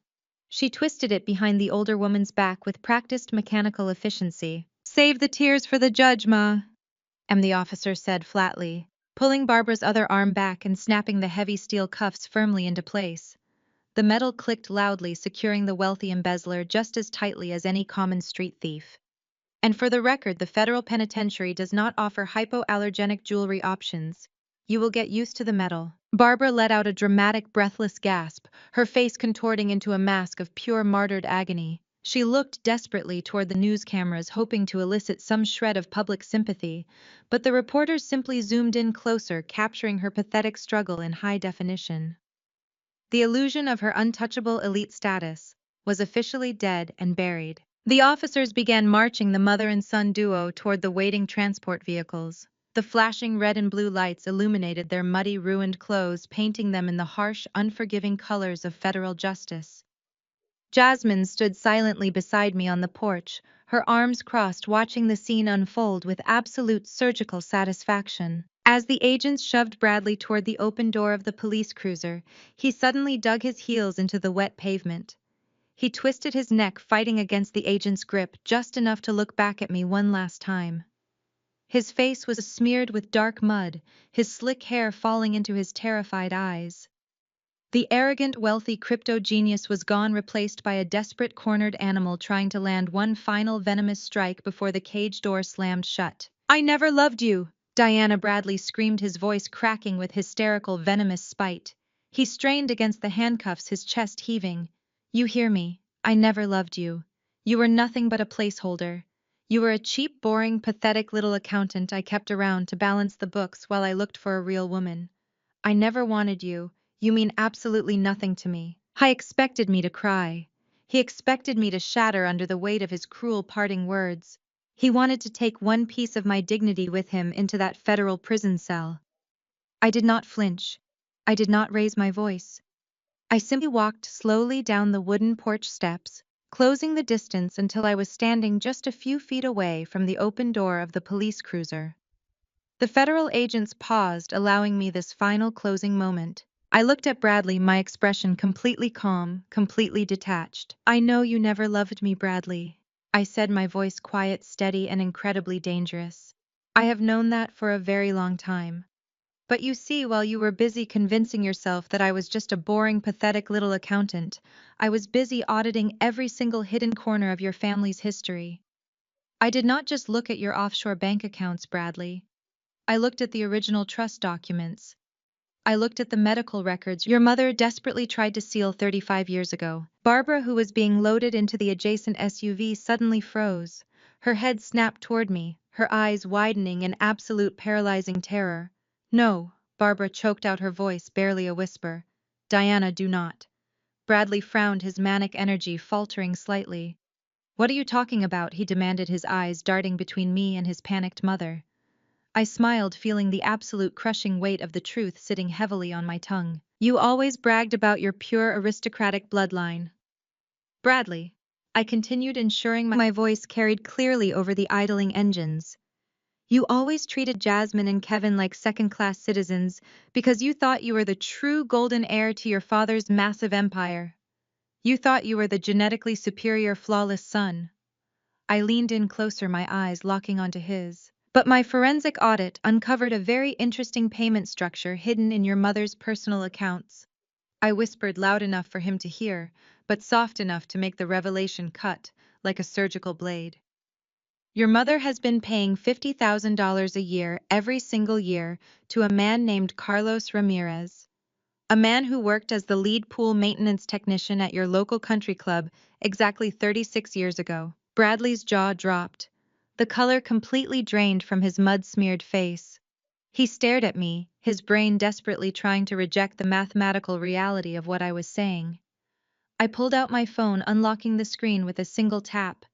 She twisted it behind the older woman's back with practiced mechanical efficiency. "Save the tears for the judge, Ma," the officer said flatly, pulling Barbara's other arm back and snapping the heavy steel cuffs firmly into place. The metal clicked loudly, securing the wealthy embezzler just as tightly as any common street thief. And for the record, the federal penitentiary does not offer hypoallergenic jewelry options. You will get used to the metal. Barbara let out a dramatic, breathless gasp, her face contorting into a mask of pure martyred agony. She looked desperately toward the news cameras, hoping to elicit some shred of public sympathy, but the reporters simply zoomed in closer, capturing her pathetic struggle in high definition. The illusion of her untouchable elite status was officially dead and buried. The officers began marching the mother and son duo toward the waiting transport vehicles. The flashing red and blue lights illuminated their muddy, ruined clothes, painting them in the harsh, unforgiving colors of federal justice. Jasmine stood silently beside me on the porch, her arms crossed, watching the scene unfold with absolute surgical satisfaction. As the agents shoved Bradley toward the open door of the police cruiser, he suddenly dug his heels into the wet pavement. He twisted his neck, fighting against the agent's grip just enough to look back at me one last time. His face was smeared with dark mud, his slick hair falling into his terrified eyes. The arrogant, wealthy crypto genius was gone, replaced by a desperate, cornered animal trying to land one final venomous strike before the cage door slammed shut. "I never loved you!" Diana Bradley screamed, his voice cracking with hysterical, venomous spite. He strained against the handcuffs, his chest heaving. "You hear me? I never loved you. You were nothing but a placeholder. You were a cheap, boring, pathetic little accountant I kept around to balance the books while I looked for a real woman. I never wanted you. You mean absolutely nothing to me." He expected me to cry. He expected me to shatter under the weight of his cruel parting words. He wanted to take one piece of my dignity with him into that federal prison cell. I did not flinch. I did not raise my voice. I simply walked slowly down the wooden porch steps, closing the distance until I was standing just a few feet away from the open door of the police cruiser. The federal agents paused, allowing me this final closing moment. I looked at Bradley, my expression completely calm, completely detached. "I know you never loved me, Bradley," I said, my voice quiet, steady, and incredibly dangerous. "I have known that for a very long time. But you see, while you were busy convincing yourself that I was just a boring, pathetic little accountant, I was busy auditing every single hidden corner of your family's history. I did not just look at your offshore bank accounts, Bradley. I looked at the original trust documents. I looked at the medical records your mother desperately tried to seal 35 years ago." Barbara, who was being loaded into the adjacent SUV, suddenly froze. Her head snapped toward me, her eyes widening in absolute paralyzing terror. "No," Barbara choked out, her voice barely a whisper. "Diana, do not." Bradley frowned, his manic energy faltering slightly. "What are you talking about?" he demanded, his eyes darting between me and his panicked mother. I smiled, feeling the absolute crushing weight of the truth sitting heavily on my tongue. "You always bragged about your pure aristocratic bloodline, Bradley," I continued, ensuring my voice carried clearly over the idling engines. "You always treated Jasmine and Kevin like second-class citizens because you thought you were the true golden heir to your father's massive empire. You thought you were the genetically superior, flawless son." I leaned in closer, my eyes locking onto his. "But my forensic audit uncovered a very interesting payment structure hidden in your mother's personal accounts." I whispered, loud enough for him to hear, but soft enough to make the revelation cut, like a surgical blade. "Your mother has been paying $50,000 a year every single year to a man named Carlos Ramirez, a man who worked as the lead pool maintenance technician at your local country club exactly 36 years ago." Bradley's jaw dropped. The color completely drained from his mud-smeared face. He stared at me, his brain desperately trying to reject the mathematical reality of what I was saying. I pulled out my phone, unlocking the screen with a single tap.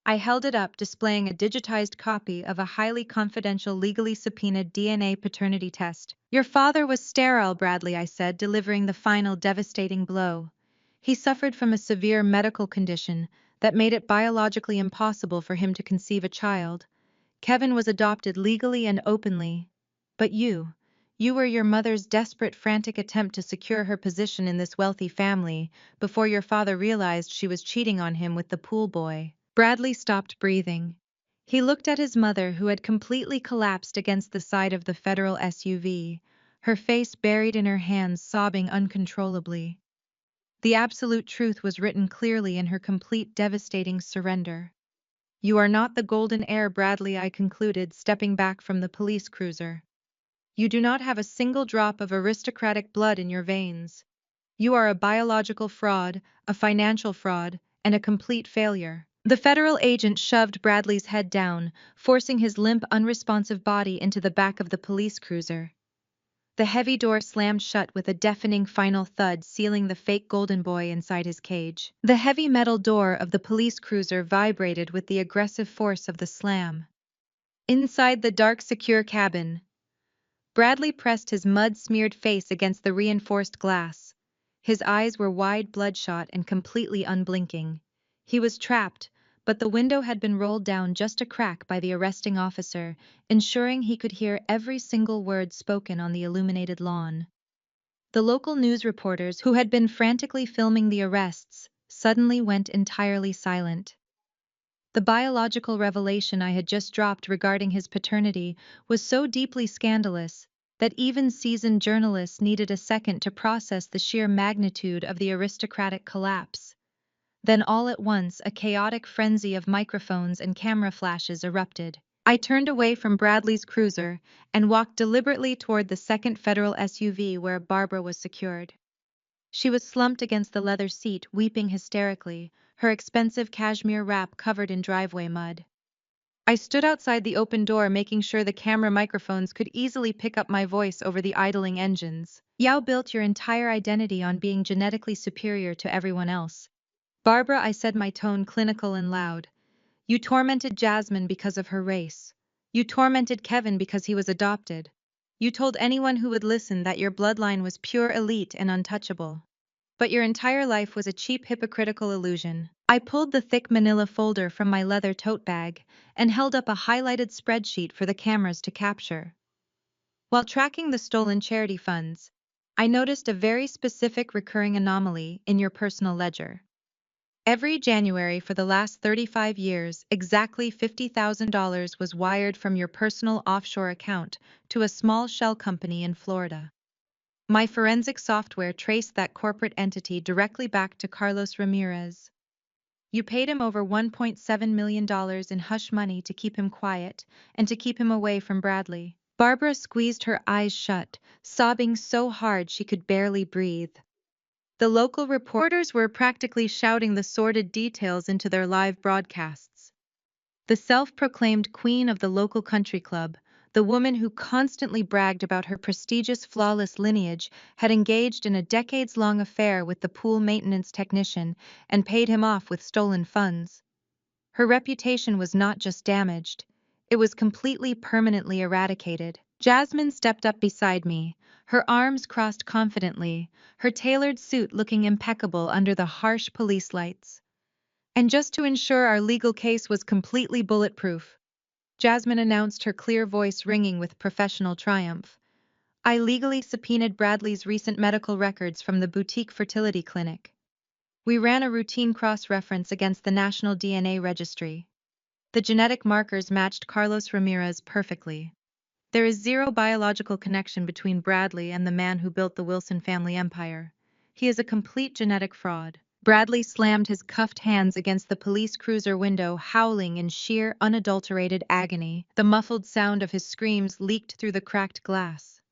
I held it up, displaying a digitized copy of a highly confidential, legally subpoenaed DNA paternity test. "Your father was sterile, Bradley," I said, delivering the final devastating blow. "He suffered from a severe medical condition that made it biologically impossible for him to conceive a child. Kevin was adopted legally and openly. But you were your mother's desperate, frantic attempt to secure her position in this wealthy family before your father realized she was cheating on him with the pool boy." Bradley stopped breathing. He looked at his mother, who had completely collapsed against the side of the federal SUV, her face buried in her hands, sobbing uncontrollably. The absolute truth was written clearly in her complete, devastating surrender. "You are not the golden heir, Bradley," I concluded, stepping back from the police cruiser. "You do not have a single drop of aristocratic blood in your veins. You are a biological fraud, a financial fraud, and a complete failure." The federal agent shoved Bradley's head down, forcing his limp, unresponsive body into the back of the police cruiser. The heavy door slammed shut with a deafening final thud, sealing the fake golden boy inside his cage. The heavy metal door of the police cruiser vibrated with the aggressive force of the slam. Inside the dark, secure cabin, Bradley pressed his mud-smeared face against the reinforced glass. His eyes were wide, bloodshot, and completely unblinking. He was trapped, but the window had been rolled down just a crack by the arresting officer, ensuring he could hear every single word spoken on the illuminated lawn. The local news reporters, who had been frantically filming the arrests, suddenly went entirely silent. The biological revelation I had just dropped regarding his paternity was so deeply scandalous that even seasoned journalists needed a second to process the sheer magnitude of the aristocratic collapse. Then all at once, a chaotic frenzy of microphones and camera flashes erupted. I turned away from Bradley's cruiser and walked deliberately toward the second federal SUV where Barbara was secured. She was slumped against the leather seat, weeping hysterically, her expensive cashmere wrap covered in driveway mud. I stood outside the open door, making sure the camera microphones could easily pick up my voice over the idling engines. "You built your entire identity on being genetically superior to everyone else. Barbara," I said, my tone clinical and loud. "You tormented Jasmine because of her race. You tormented Kevin because he was adopted. You told anyone who would listen that your bloodline was pure elite and untouchable. But your entire life was a cheap, hypocritical illusion." I pulled the thick manila folder from my leather tote bag and held up a highlighted spreadsheet for the cameras to capture. While tracking the stolen charity funds, I noticed a very specific recurring anomaly in your personal ledger. Every January for the last 35 years, exactly $50,000 was wired from your personal offshore account to a small shell company in Florida. My forensic software traced that corporate entity directly back to Carlos Ramirez. You paid him over $1.7 million in hush money to keep him quiet and to keep him away from Bradley. Barbara squeezed her eyes shut, sobbing so hard she could barely breathe. The local reporters were practically shouting the sordid details into their live broadcasts. The self-proclaimed queen of the local country club, the woman who constantly bragged about her prestigious, flawless lineage, had engaged in a decades-long affair with the pool maintenance technician and paid him off with stolen funds. Her reputation was not just damaged, it was completely, permanently eradicated. Jasmine stepped up beside me, her arms crossed confidently, her tailored suit looking impeccable under the harsh police lights. "And just to ensure our legal case was completely bulletproof," Jasmine announced, her clear voice ringing with professional triumph, "I legally subpoenaed Bradley's recent medical records from the boutique fertility clinic. We ran a routine cross-reference against the National DNA Registry. The genetic markers matched Carlos Ramirez perfectly. There is zero biological connection between Bradley and the man who built the Wilson family empire. He is a complete genetic fraud." Bradley slammed his cuffed hands against the police cruiser window, howling in sheer, unadulterated agony. The muffled sound of his screams leaked through the cracked glass.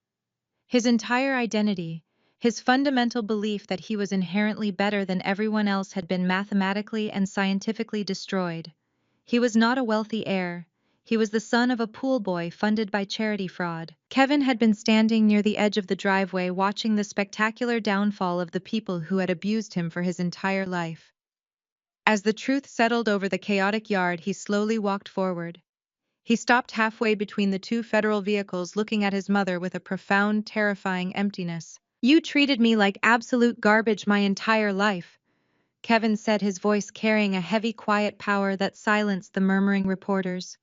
His entire identity, his fundamental belief that he was inherently better than everyone else, had been mathematically and scientifically destroyed. He was not a wealthy heir. He was the son of a pool boy funded by charity fraud. Kevin had been standing near the edge of the driveway watching the spectacular downfall of the people who had abused him for his entire life. As the truth settled over the chaotic yard, he slowly walked forward. He stopped halfway between the two federal vehicles, looking at his mother with a profound, terrifying emptiness. "You treated me like absolute garbage my entire life," Kevin said, his voice carrying a heavy, quiet power that silenced the murmuring reporters.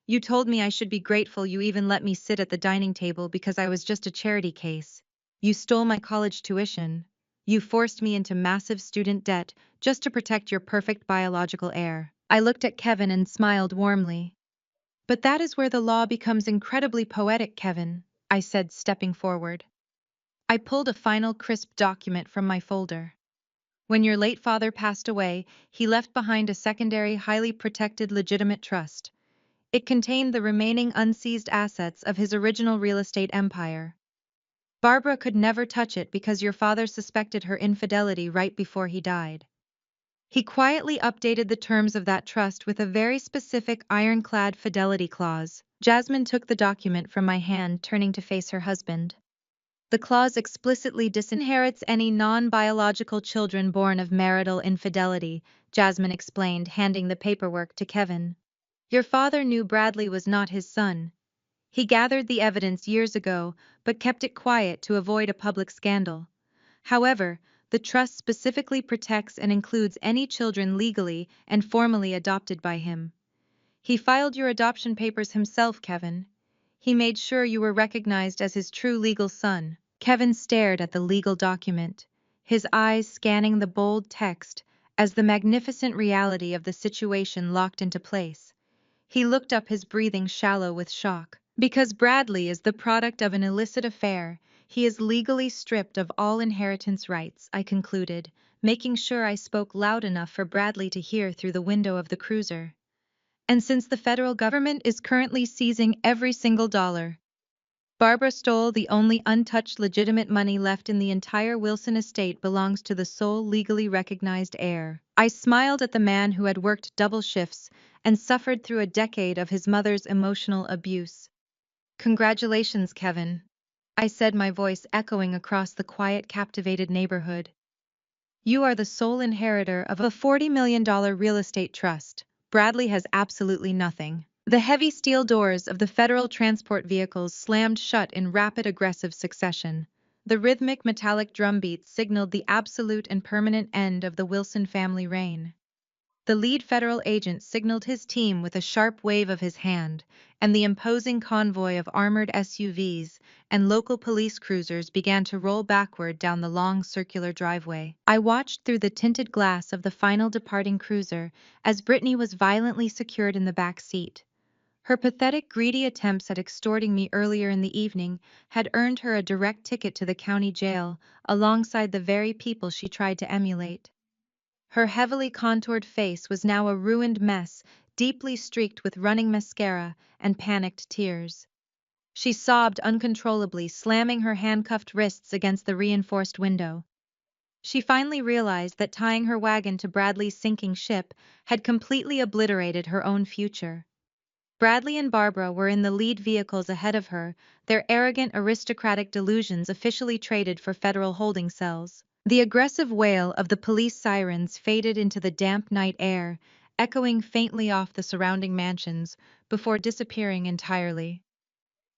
"You told me I should be grateful you even let me sit at the dining table because I was just a charity case. You stole my college tuition. You forced me into massive student debt just to protect your perfect biological heir." I looked at Kevin and smiled warmly. "But that is where the law becomes incredibly poetic, Kevin," I said, stepping forward. I pulled a final crisp document from my folder. "When your late father passed away, he left behind a secondary, highly protected, legitimate trust. It contained the remaining unseized assets of his original real estate empire. Barbara could never touch it because your father suspected her infidelity right before he died. He quietly updated the terms of that trust with a very specific ironclad fidelity clause." Jasmine took the document from my hand, turning to face her husband. "The clause explicitly disinherits any non-biological children born of marital infidelity," Jasmine explained, handing the paperwork to Kevin. "Your father knew Bradley was not his son. He gathered the evidence years ago, but kept it quiet to avoid a public scandal. However, the trust specifically protects and includes any children legally and formally adopted by him. He filed your adoption papers himself, Kevin. He made sure you were recognized as his true legal son." Kevin stared at the legal document, his eyes scanning the bold text as the magnificent reality of the situation locked into place. He looked up, his breathing shallow with shock. Because Bradley is the product of an illicit affair, he is legally stripped of all inheritance rights, I concluded, making sure I spoke loud enough for Bradley to hear through the window of the cruiser. And since the federal government is currently seizing every single dollar, Barbara stole the only untouched legitimate money left in the entire Wilson estate belongs to the sole legally recognized heir. I smiled at the man who had worked double shifts and suffered through a decade of his mother's emotional abuse. Congratulations, Kevin, I said, my voice echoing across the quiet, captivated neighborhood. You are the sole inheritor of a $40 million real estate trust. Bradley has absolutely nothing. The heavy steel doors of the federal transport vehicles slammed shut in rapid aggressive succession. The rhythmic metallic drumbeats signaled the absolute and permanent end of the Wilson family reign. The lead federal agent signaled his team with a sharp wave of his hand, and the imposing convoy of armored SUVs and local police cruisers began to roll backward down the long circular driveway. I watched through the tinted glass of the final departing cruiser as Brittany was violently secured in the back seat. Her pathetic, greedy attempts at extorting me earlier in the evening had earned her a direct ticket to the county jail, alongside the very people she tried to emulate. Her heavily contoured face was now a ruined mess, deeply streaked with running mascara and panicked tears. She sobbed uncontrollably, slamming her handcuffed wrists against the reinforced window. She finally realized that tying her wagon to Bradley's sinking ship had completely obliterated her own future. Bradley and Barbara were in the lead vehicles ahead of her, their arrogant aristocratic delusions officially traded for federal holding cells. The aggressive wail of the police sirens faded into the damp night air, echoing faintly off the surrounding mansions, before disappearing entirely.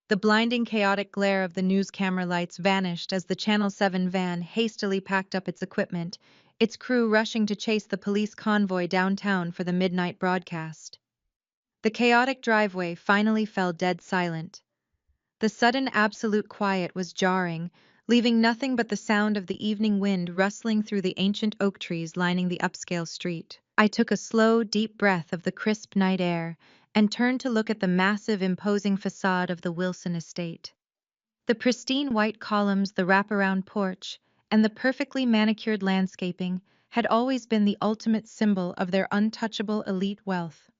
The blinding chaotic glare of the news camera lights vanished as the Channel 7 van hastily packed up its equipment, its crew rushing to chase the police convoy downtown for the midnight broadcast. The chaotic driveway finally fell dead silent. The sudden absolute quiet was jarring, leaving nothing but the sound of the evening wind rustling through the ancient oak trees lining the upscale street. I took a slow, deep breath of the crisp night air and turned to look at the massive, imposing facade of the Wilson estate. The pristine white columns, the wraparound porch, and the perfectly manicured landscaping had always been the ultimate symbol of their untouchable elite wealth.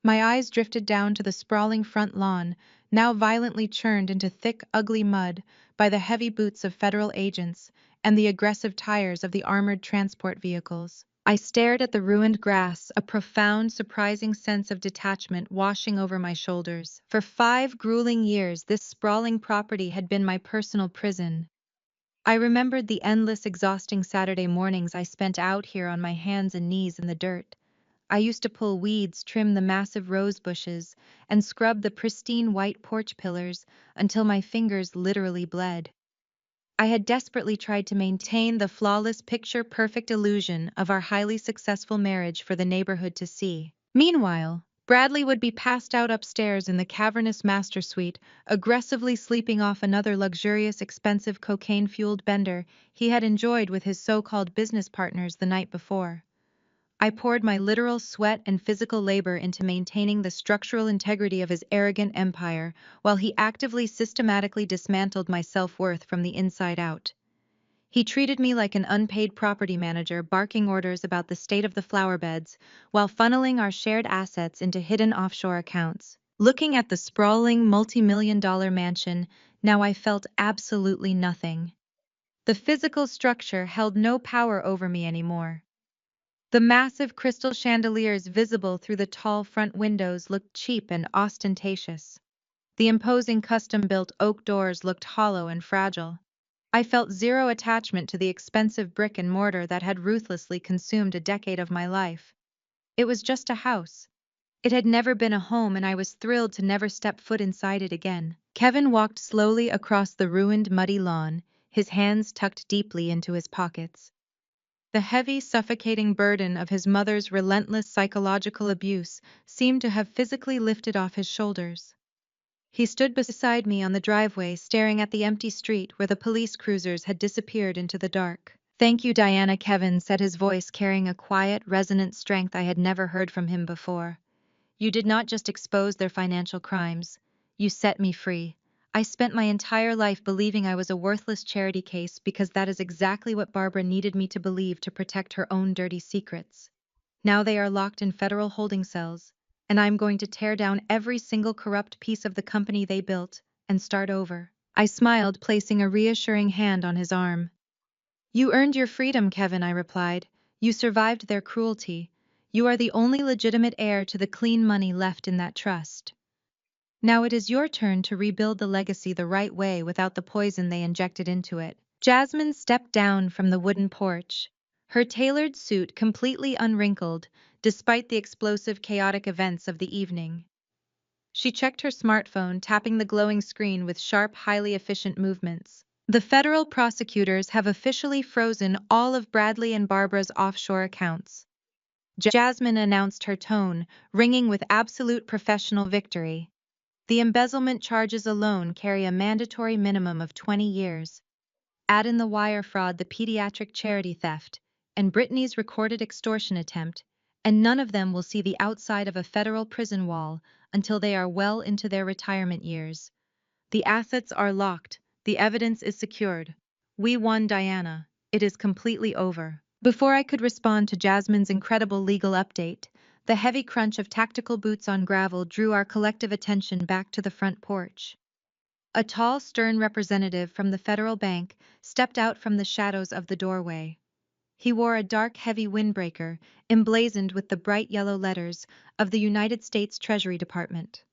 My eyes drifted down to the sprawling front lawn, now violently churned into thick, ugly mud by the heavy boots of federal agents and the aggressive tires of the armored transport vehicles. I stared at the ruined grass, a profound, surprising sense of detachment washing over my shoulders. For 5 grueling years, this sprawling property had been my personal prison. I remembered the endless, exhausting Saturday mornings I spent out here on my hands and knees in the dirt. I used to pull weeds, trim the massive rose bushes, and scrub the pristine white porch pillars until my fingers literally bled. I had desperately tried to maintain the flawless, picture-perfect illusion of our highly successful marriage for the neighborhood to see. Meanwhile, Bradley would be passed out upstairs in the cavernous master suite, aggressively sleeping off another luxurious, expensive cocaine-fueled bender he had enjoyed with his so-called business partners the night before. I poured my literal sweat and physical labor into maintaining the structural integrity of his arrogant empire, while he actively, systematically dismantled my self-worth from the inside out. He treated me like an unpaid property manager, barking orders about the state of the flower beds, while funneling our shared assets into hidden offshore accounts. Looking at the sprawling, multi-million-dollar mansion, now I felt absolutely nothing. The physical structure held no power over me anymore. The massive crystal chandeliers visible through the tall front windows looked cheap and ostentatious. The imposing custom-built oak doors looked hollow and fragile. I felt zero attachment to the expensive brick and mortar that had ruthlessly consumed a decade of my life. It was just a house. It had never been a home, and I was thrilled to never step foot inside it again. Kevin walked slowly across the ruined, muddy lawn, his hands tucked deeply into his pockets. The heavy, suffocating burden of his mother's relentless psychological abuse seemed to have physically lifted off his shoulders. He stood beside me on the driveway, staring at the empty street where the police cruisers had disappeared into the dark. "Thank you, Diana," Kevin said, his voice carrying a quiet, resonant strength I had never heard from him before. "You did not just expose their financial crimes. You set me free. I spent my entire life believing I was a worthless charity case because that is exactly what Barbara needed me to believe to protect her own dirty secrets. Now they are locked in federal holding cells, and I'm going to tear down every single corrupt piece of the company they built and start over. I smiled, placing a reassuring hand on his arm. You earned your freedom, Kevin, I replied. You survived their cruelty. You are the only legitimate heir to the clean money left in that trust. Now it is your turn to rebuild the legacy the right way without the poison they injected into it. Jasmine stepped down from the wooden porch, her tailored suit completely unwrinkled despite the explosive, chaotic events of the evening. She checked her smartphone, tapping the glowing screen with sharp, highly efficient movements. The federal prosecutors have officially frozen all of Bradley and Barbara's offshore accounts. Jasmine announced, her tone ringing with absolute professional victory. The embezzlement charges alone carry a mandatory minimum of 20 years. Add in the wire fraud, the pediatric charity theft, and Brittany's recorded extortion attempt, and none of them will see the outside of a federal prison wall until they are well into their retirement years. The assets are locked, the evidence is secured. We won, Diana. It is completely over. Before I could respond to Jasmine's incredible legal update, the heavy crunch of tactical boots on gravel drew our collective attention back to the front porch. A tall, stern representative from the federal bank stepped out from the shadows of the doorway. He wore a dark, heavy windbreaker, emblazoned with the bright yellow letters of the United States Treasury Department.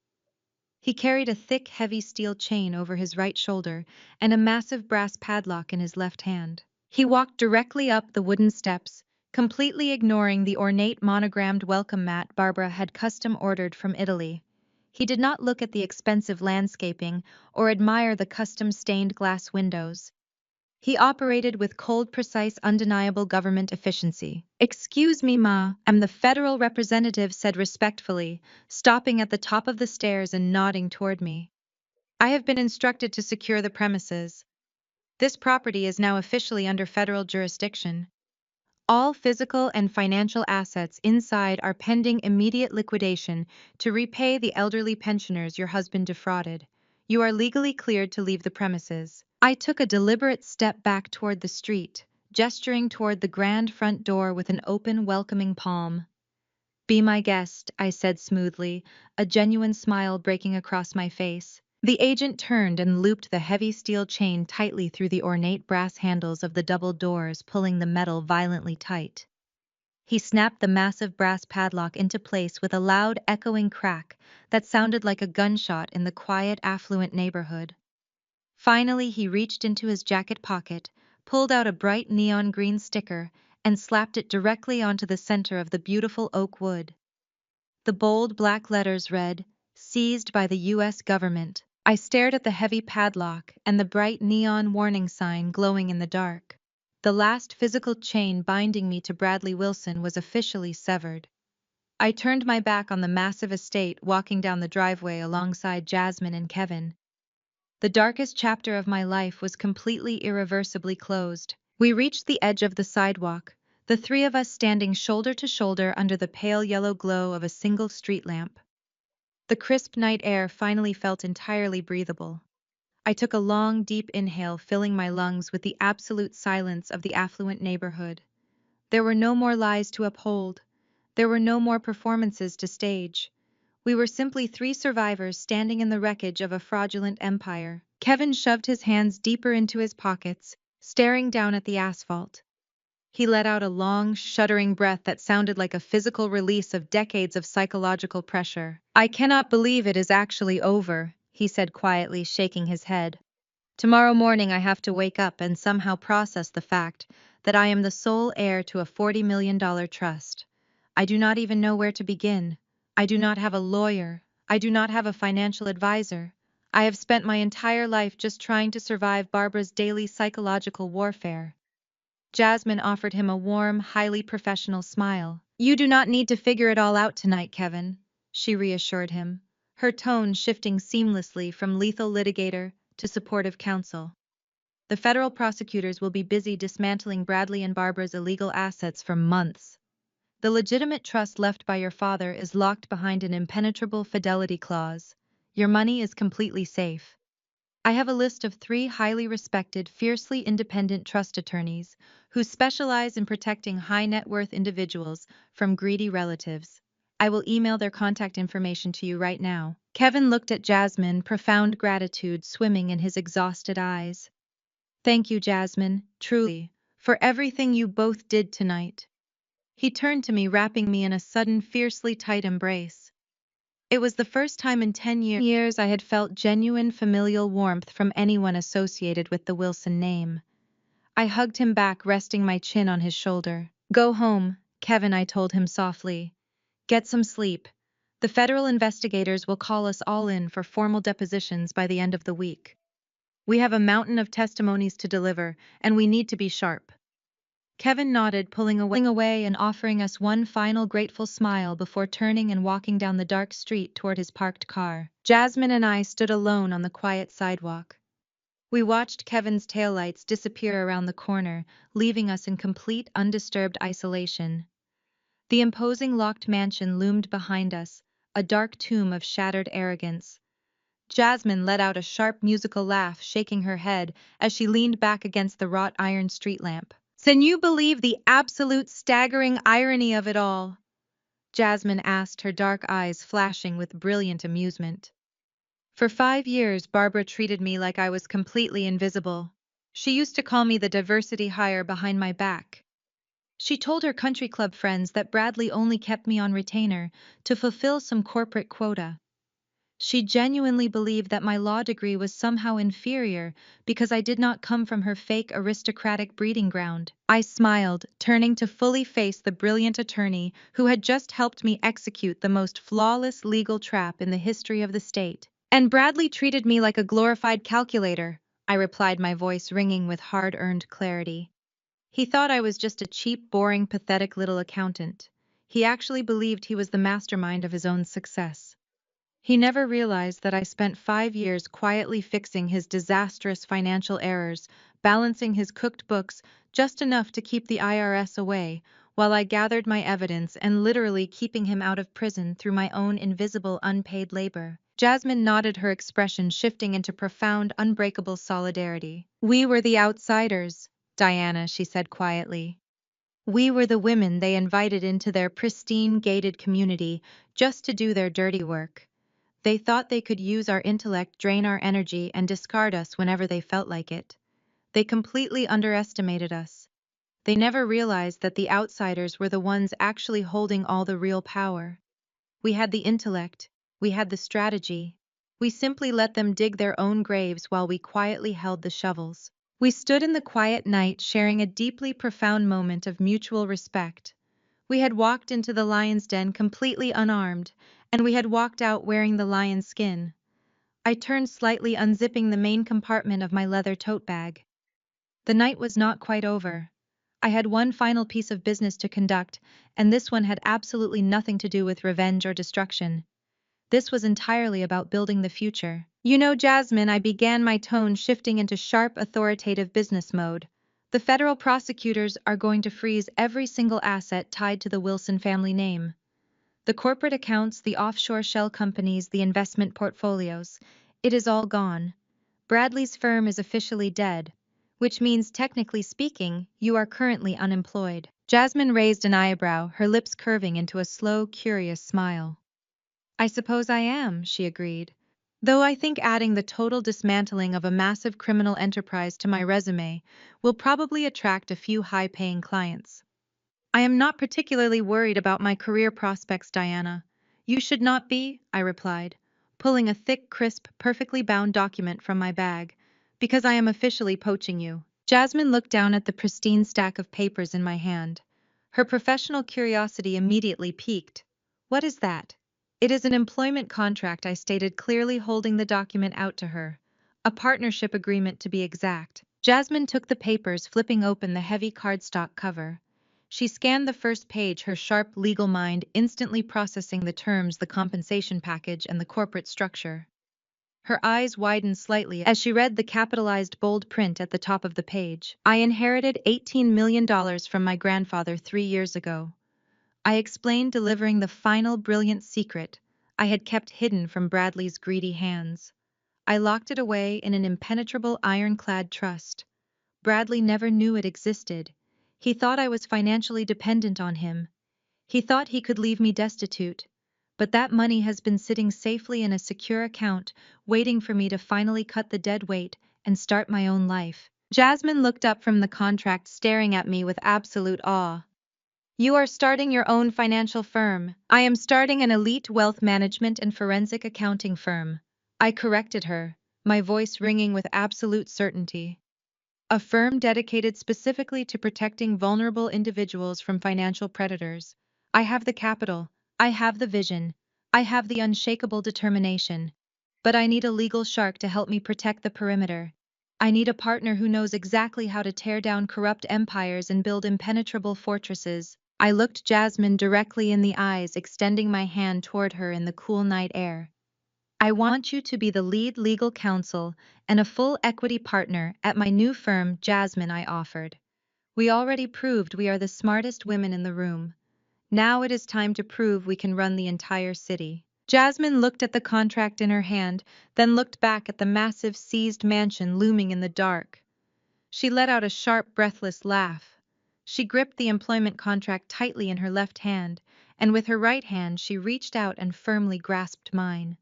He carried a thick, heavy steel chain over his right shoulder and a massive brass padlock in his left hand. He walked directly up the wooden steps, completely ignoring the ornate monogrammed welcome mat Barbara had custom ordered from Italy. He did not look at the expensive landscaping or admire the custom stained glass windows. He operated with cold, precise, undeniable government efficiency. "Excuse me, Ma," the federal representative said respectfully, stopping at the top of the stairs and nodding toward me. "I have been instructed to secure the premises. This property is now officially under federal jurisdiction. All physical and financial assets inside are pending immediate liquidation to repay the elderly pensioners your husband defrauded. You are legally cleared to leave the premises." I took a deliberate step back toward the street, gesturing toward the grand front door with an open, welcoming palm. "Be my guest," I said smoothly, a genuine smile breaking across my face. The agent turned and looped the heavy steel chain tightly through the ornate brass handles of the double doors, pulling the metal violently tight. He snapped the massive brass padlock into place with a loud, echoing crack that sounded like a gunshot in the quiet, affluent neighborhood. Finally, he reached into his jacket pocket, pulled out a bright neon green sticker, and slapped it directly onto the center of the beautiful oak wood. The bold black letters read, "Seized by the U.S. government." I stared at the heavy padlock and the bright neon warning sign glowing in the dark. The last physical chain binding me to Bradley Wilson was officially severed. I turned my back on the massive estate, walking down the driveway alongside Jasmine and Kevin. The darkest chapter of my life was completely, irreversibly closed. We reached the edge of the sidewalk, the three of us standing shoulder to shoulder under the pale yellow glow of a single street lamp. The crisp night air finally felt entirely breathable. I took a long, deep inhale, filling my lungs with the absolute silence of the affluent neighborhood. There were no more lies to uphold. There were no more performances to stage. We were simply three survivors standing in the wreckage of a fraudulent empire. Kevin shoved his hands deeper into his pockets, staring down at the asphalt. He let out a long, shuddering breath that sounded like a physical release of decades of psychological pressure. "I cannot believe it is actually over," he said quietly, shaking his head. "Tomorrow morning I have to wake up and somehow process the fact that I am the sole heir to a $40 million trust. I do not even know where to begin. I do not have a lawyer. I do not have a financial advisor. I have spent my entire life just trying to survive Barbara's daily psychological warfare." Jasmine offered him a warm, highly professional smile. "You do not need to figure it all out tonight, Kevin," she reassured him, her tone shifting seamlessly from lethal litigator to supportive counsel. "The federal prosecutors will be busy dismantling Bradley and Barbara's illegal assets for months. The legitimate trust left by your father is locked behind an impenetrable fidelity clause. Your money is completely safe. I have a list of 3 highly respected, fiercely independent trust attorneys who specialize in protecting high net worth individuals from greedy relatives. I will email their contact information to you right now. Kevin looked at Jasmine, profound gratitude swimming in his exhausted eyes. Thank you, Jasmine, truly, for everything you both did tonight. He turned to me, wrapping me in a sudden, fiercely tight embrace. It was the first time in 10 years I had felt genuine familial warmth from anyone associated with the Wilson name. I hugged him back, resting my chin on his shoulder. Go home, Kevin, I told him softly. Get some sleep. The federal investigators will call us all in for formal depositions by the end of the week. We have a mountain of testimonies to deliver, and we need to be sharp. Kevin nodded, pulling away and offering us one final grateful smile before turning and walking down the dark street toward his parked car. Jasmine and I stood alone on the quiet sidewalk. We watched Kevin's taillights disappear around the corner, leaving us in complete, undisturbed isolation. The imposing locked mansion loomed behind us, a dark tomb of shattered arrogance. Jasmine let out a sharp musical laugh, shaking her head as she leaned back against the wrought iron street lamp. Can you believe the absolute staggering irony of it all? Jasmine asked, her dark eyes flashing with brilliant amusement. For 5 years, Barbara treated me like I was completely invisible. She used to call me the diversity hire behind my back. She told her country club friends that Bradley only kept me on retainer to fulfill some corporate quota. She genuinely believed that my law degree was somehow inferior because I did not come from her fake aristocratic breeding ground. I smiled, turning to fully face the brilliant attorney who had just helped me execute the most flawless legal trap in the history of the state. And Bradley treated me like a glorified calculator, I replied, my voice ringing with hard-earned clarity. He thought I was just a cheap, boring, pathetic little accountant. He actually believed he was the mastermind of his own success. He never realized that I spent 5 years quietly fixing his disastrous financial errors, balancing his cooked books just enough to keep the IRS away, while I gathered my evidence and literally keeping him out of prison through my own invisible unpaid labor. Jasmine nodded, her expression shifting into profound, unbreakable solidarity. We were the outsiders, Diana, she said quietly. We were the women they invited into their pristine, gated community just to do their dirty work. They thought they could use our intellect, drain our energy, and discard us whenever they felt like it. They completely underestimated us. They never realized that the outsiders were the ones actually holding all the real power. We had the intellect. We had the strategy. We simply let them dig their own graves while we quietly held the shovels. We stood in the quiet night, sharing a deeply profound moment of mutual respect. We had walked into the lion's den completely unarmed, and we had walked out wearing the lion's skin. I turned slightly, unzipping the main compartment of my leather tote bag. The night was not quite over. I had one final piece of business to conduct, and this one had absolutely nothing to do with revenge or destruction. This was entirely about building the future. You know, Jasmine, I began, my tone shifting into sharp, authoritative business mode. The federal prosecutors are going to freeze every single asset tied to the Wilson family name. The corporate accounts, the offshore shell companies, the investment portfolios. It is all gone. Bradley's firm is officially dead, which means, technically speaking, you are currently unemployed. Jasmine raised an eyebrow, her lips curving into a slow, curious smile. I suppose I am, she agreed. Though I think adding the total dismantling of a massive criminal enterprise to my resume will probably attract a few high-paying clients. I am not particularly worried about my career prospects, Diana. You should not be, I replied, pulling a thick, crisp, perfectly bound document from my bag, because I am officially poaching you. Jasmine looked down at the pristine stack of papers in my hand. Her professional curiosity immediately piqued. What is that? It is an employment contract, I stated, clearly, holding the document out to her. A partnership agreement, to be exact. Jasmine took the papers, flipping open the heavy cardstock cover. She scanned the first page, her sharp legal mind instantly processing the terms, the compensation package, and the corporate structure. Her eyes widened slightly as she read the capitalized bold print at the top of the page. I inherited $18 million from my grandfather 3 years ago. I explained, delivering the final brilliant secret, I had kept hidden from Bradley's greedy hands. I locked it away in an impenetrable ironclad trust. Bradley never knew it existed. He thought I was financially dependent on him. He thought he could leave me destitute. But that money has been sitting safely in a secure account, waiting for me to finally cut the dead weight and start my own life. Jasmine looked up from the contract, staring at me with absolute awe. You are starting your own financial firm. I am starting an elite wealth management and forensic accounting firm. I corrected her, my voice ringing with absolute certainty. A firm dedicated specifically to protecting vulnerable individuals from financial predators. I have the capital, I have the vision, I have the unshakable determination. But I need a legal shark to help me protect the perimeter. I need a partner who knows exactly how to tear down corrupt empires and build impenetrable fortresses. I looked Jasmine directly in the eyes, extending my hand toward her in the cool night air. I want you to be the lead legal counsel and a full equity partner at my new firm, Jasmine, I offered. We already proved we are the smartest women in the room. Now it is time to prove we can run the entire city. Jasmine looked at the contract in her hand, then looked back at the massive seized mansion looming in the dark. She let out a sharp, breathless laugh. She gripped the employment contract tightly in her left hand, and with her right hand she reached out and firmly grasped mine.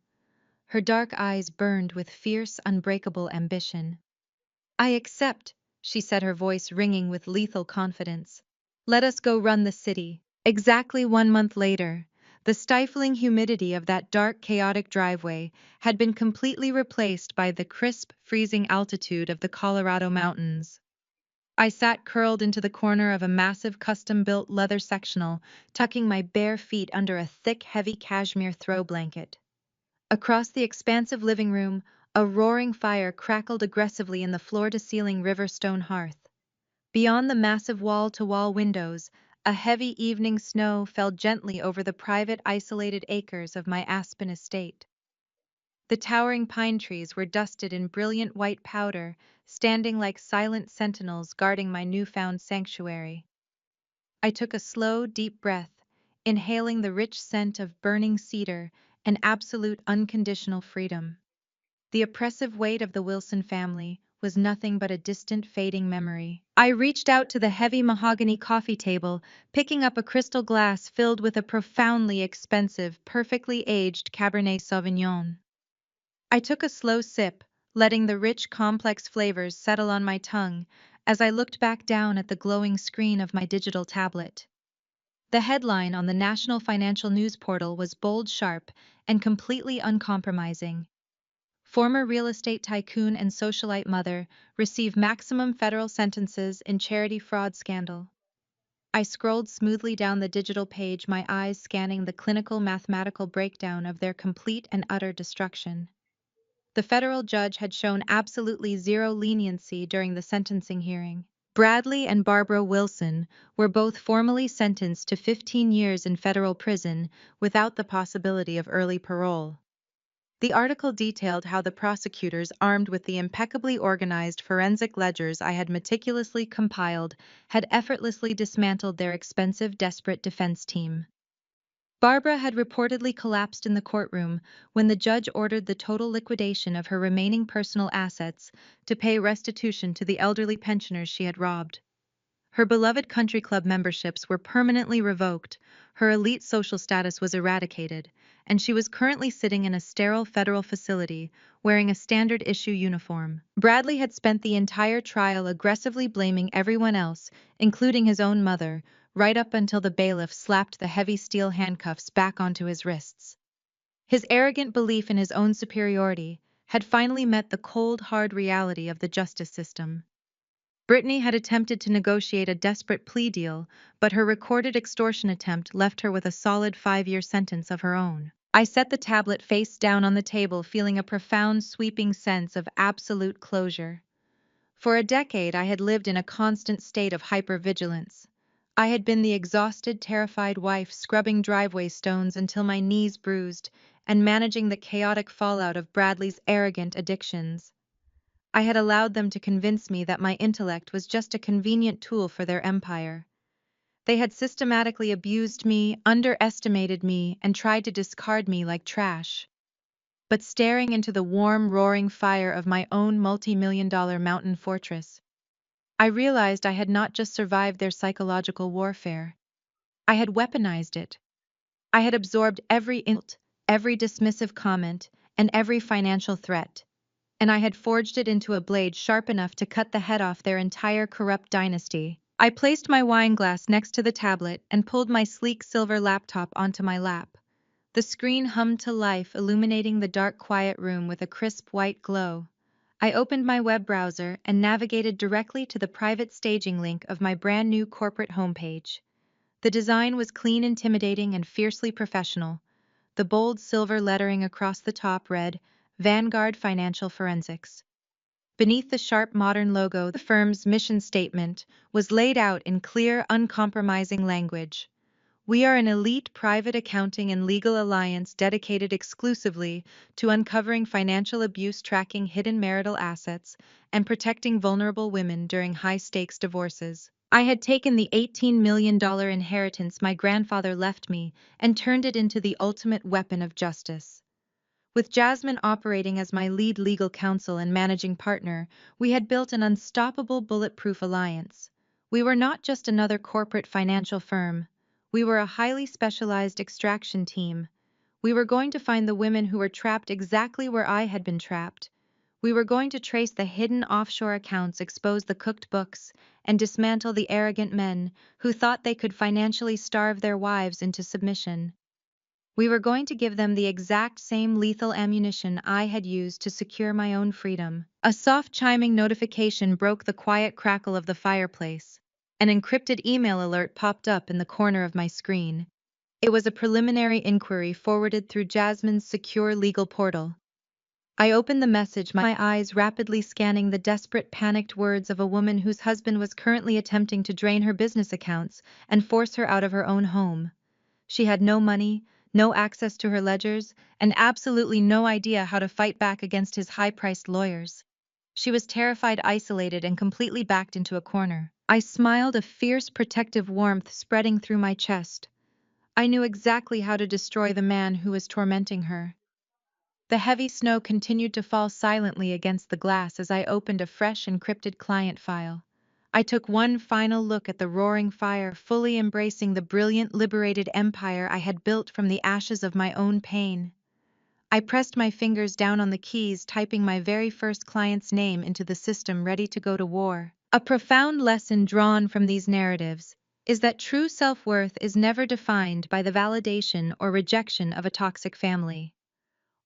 Her dark eyes burned with fierce, unbreakable ambition. I accept, she said, her voice ringing with lethal confidence. Let us go run the city. Exactly 1 month later, the stifling humidity of that dark, chaotic driveway had been completely replaced by the crisp, freezing altitude of the Colorado mountains. I sat curled into the corner of a massive custom-built leather sectional, tucking my bare feet under a thick, heavy cashmere throw blanket. Across the expansive living room, a roaring fire crackled aggressively in the floor-to-ceiling river stone hearth. Beyond the massive wall-to-wall windows, a heavy evening snow fell gently over the private, isolated acres of my Aspen estate. The towering pine trees were dusted in brilliant white powder, standing like silent sentinels guarding my newfound sanctuary. I took a slow, deep breath, inhaling the rich scent of burning cedar and absolute unconditional freedom. The oppressive weight of the Wilson family was nothing but a distant, fading memory. I reached out to the heavy mahogany coffee table, picking up a crystal glass filled with a profoundly expensive, perfectly aged Cabernet Sauvignon. I took a slow sip, letting the rich, complex flavors settle on my tongue as I looked back down at the glowing screen of my digital tablet. The headline on the National Financial News Portal was bold, sharp, and completely uncompromising. Former real estate tycoon and socialite mother receive maximum federal sentences in charity fraud scandal. I scrolled smoothly down the digital page, my eyes scanning the clinical mathematical breakdown of their complete and utter destruction. The federal judge had shown absolutely zero leniency during the sentencing hearing. Bradley and Barbara Wilson were both formally sentenced to 15 years in federal prison without the possibility of early parole. The article detailed how the prosecutors, armed with the impeccably organized forensic ledgers I had meticulously compiled, had effortlessly dismantled their expensive, desperate defense team. Barbara had reportedly collapsed in the courtroom when the judge ordered the total liquidation of her remaining personal assets to pay restitution to the elderly pensioners she had robbed. Her beloved country club memberships were permanently revoked, her elite social status was eradicated, and she was currently sitting in a sterile federal facility wearing a standard issue uniform. Bradley had spent the entire trial aggressively blaming everyone else, including his own mother, right up until the bailiff slapped the heavy steel handcuffs back onto his wrists. His arrogant belief in his own superiority had finally met the cold, hard reality of the justice system. Brittany had attempted to negotiate a desperate plea deal, but her recorded extortion attempt left her with a solid 5-year sentence of her own. I set the tablet face down on the table, feeling a profound, sweeping sense of absolute closure. For a decade, I had lived in a constant state of hypervigilance. I had been the exhausted, terrified wife scrubbing driveway stones until my knees bruised and managing the chaotic fallout of Bradley's arrogant addictions. I had allowed them to convince me that my intellect was just a convenient tool for their empire. They had systematically abused me, underestimated me, and tried to discard me like trash. But staring into the warm, roaring fire of my own multi-million-dollar mountain fortress, I realized I had not just survived their psychological warfare. I had weaponized it. I had absorbed every insult, every dismissive comment, and every financial threat, and I had forged it into a blade sharp enough to cut the head off their entire corrupt dynasty. I placed my wine glass next to the tablet and pulled my sleek silver laptop onto my lap. The screen hummed to life, illuminating the dark, quiet room with a crisp white glow. I opened my web browser and navigated directly to the private staging link of my brand new corporate homepage. The design was clean, intimidating, and fiercely professional. The bold silver lettering across the top read, Vanguard Financial Forensics. Beneath the sharp modern logo, the firm's mission statement was laid out in clear, uncompromising language. We are an elite private accounting and legal alliance dedicated exclusively to uncovering financial abuse, tracking hidden marital assets, and protecting vulnerable women during high-stakes divorces. I had taken the $18 million inheritance my grandfather left me and turned it into the ultimate weapon of justice. With Jasmine operating as my lead legal counsel and managing partner, we had built an unstoppable, bulletproof alliance. We were not just another corporate financial firm. We were a highly specialized extraction team. We were going to find the women who were trapped exactly where I had been trapped. We were going to trace the hidden offshore accounts, expose the cooked books, and dismantle the arrogant men who thought they could financially starve their wives into submission. We were going to give them the exact same lethal ammunition I had used to secure my own freedom. A soft chiming notification broke the quiet crackle of the fireplace. An encrypted email alert popped up in the corner of my screen. It was a preliminary inquiry forwarded through Jasmine's secure legal portal. I opened the message, my eyes rapidly scanning the desperate, panicked words of a woman whose husband was currently attempting to drain her business accounts and force her out of her own home. She had no money, no access to her ledgers, and absolutely no idea how to fight back against his high-priced lawyers. She was terrified, isolated, and completely backed into a corner. I smiled, a fierce, protective warmth spreading through my chest. I knew exactly how to destroy the man who was tormenting her. The heavy snow continued to fall silently against the glass as I opened a fresh, encrypted client file. I took one final look at the roaring fire, fully embracing the brilliant, liberated empire I had built from the ashes of my own pain. I pressed my fingers down on the keys, typing my very first client's name into the system, ready to go to war. A profound lesson drawn from these narratives is that true self-worth is never defined by the validation or rejection of a toxic family.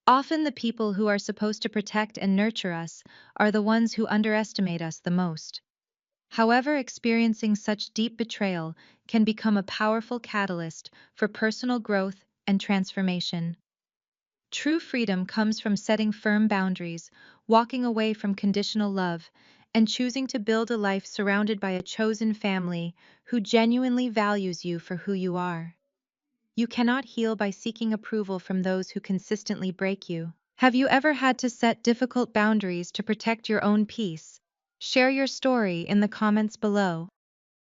Often the people who are supposed to protect and nurture us are the ones who underestimate us the most. However, experiencing such deep betrayal can become a powerful catalyst for personal growth and transformation. True freedom comes from setting firm boundaries, walking away from conditional love, and choosing to build a life surrounded by a chosen family who genuinely values you for who you are. You cannot heal by seeking approval from those who consistently break you. Have you ever had to set difficult boundaries to protect your own peace? Share your story in the comments below.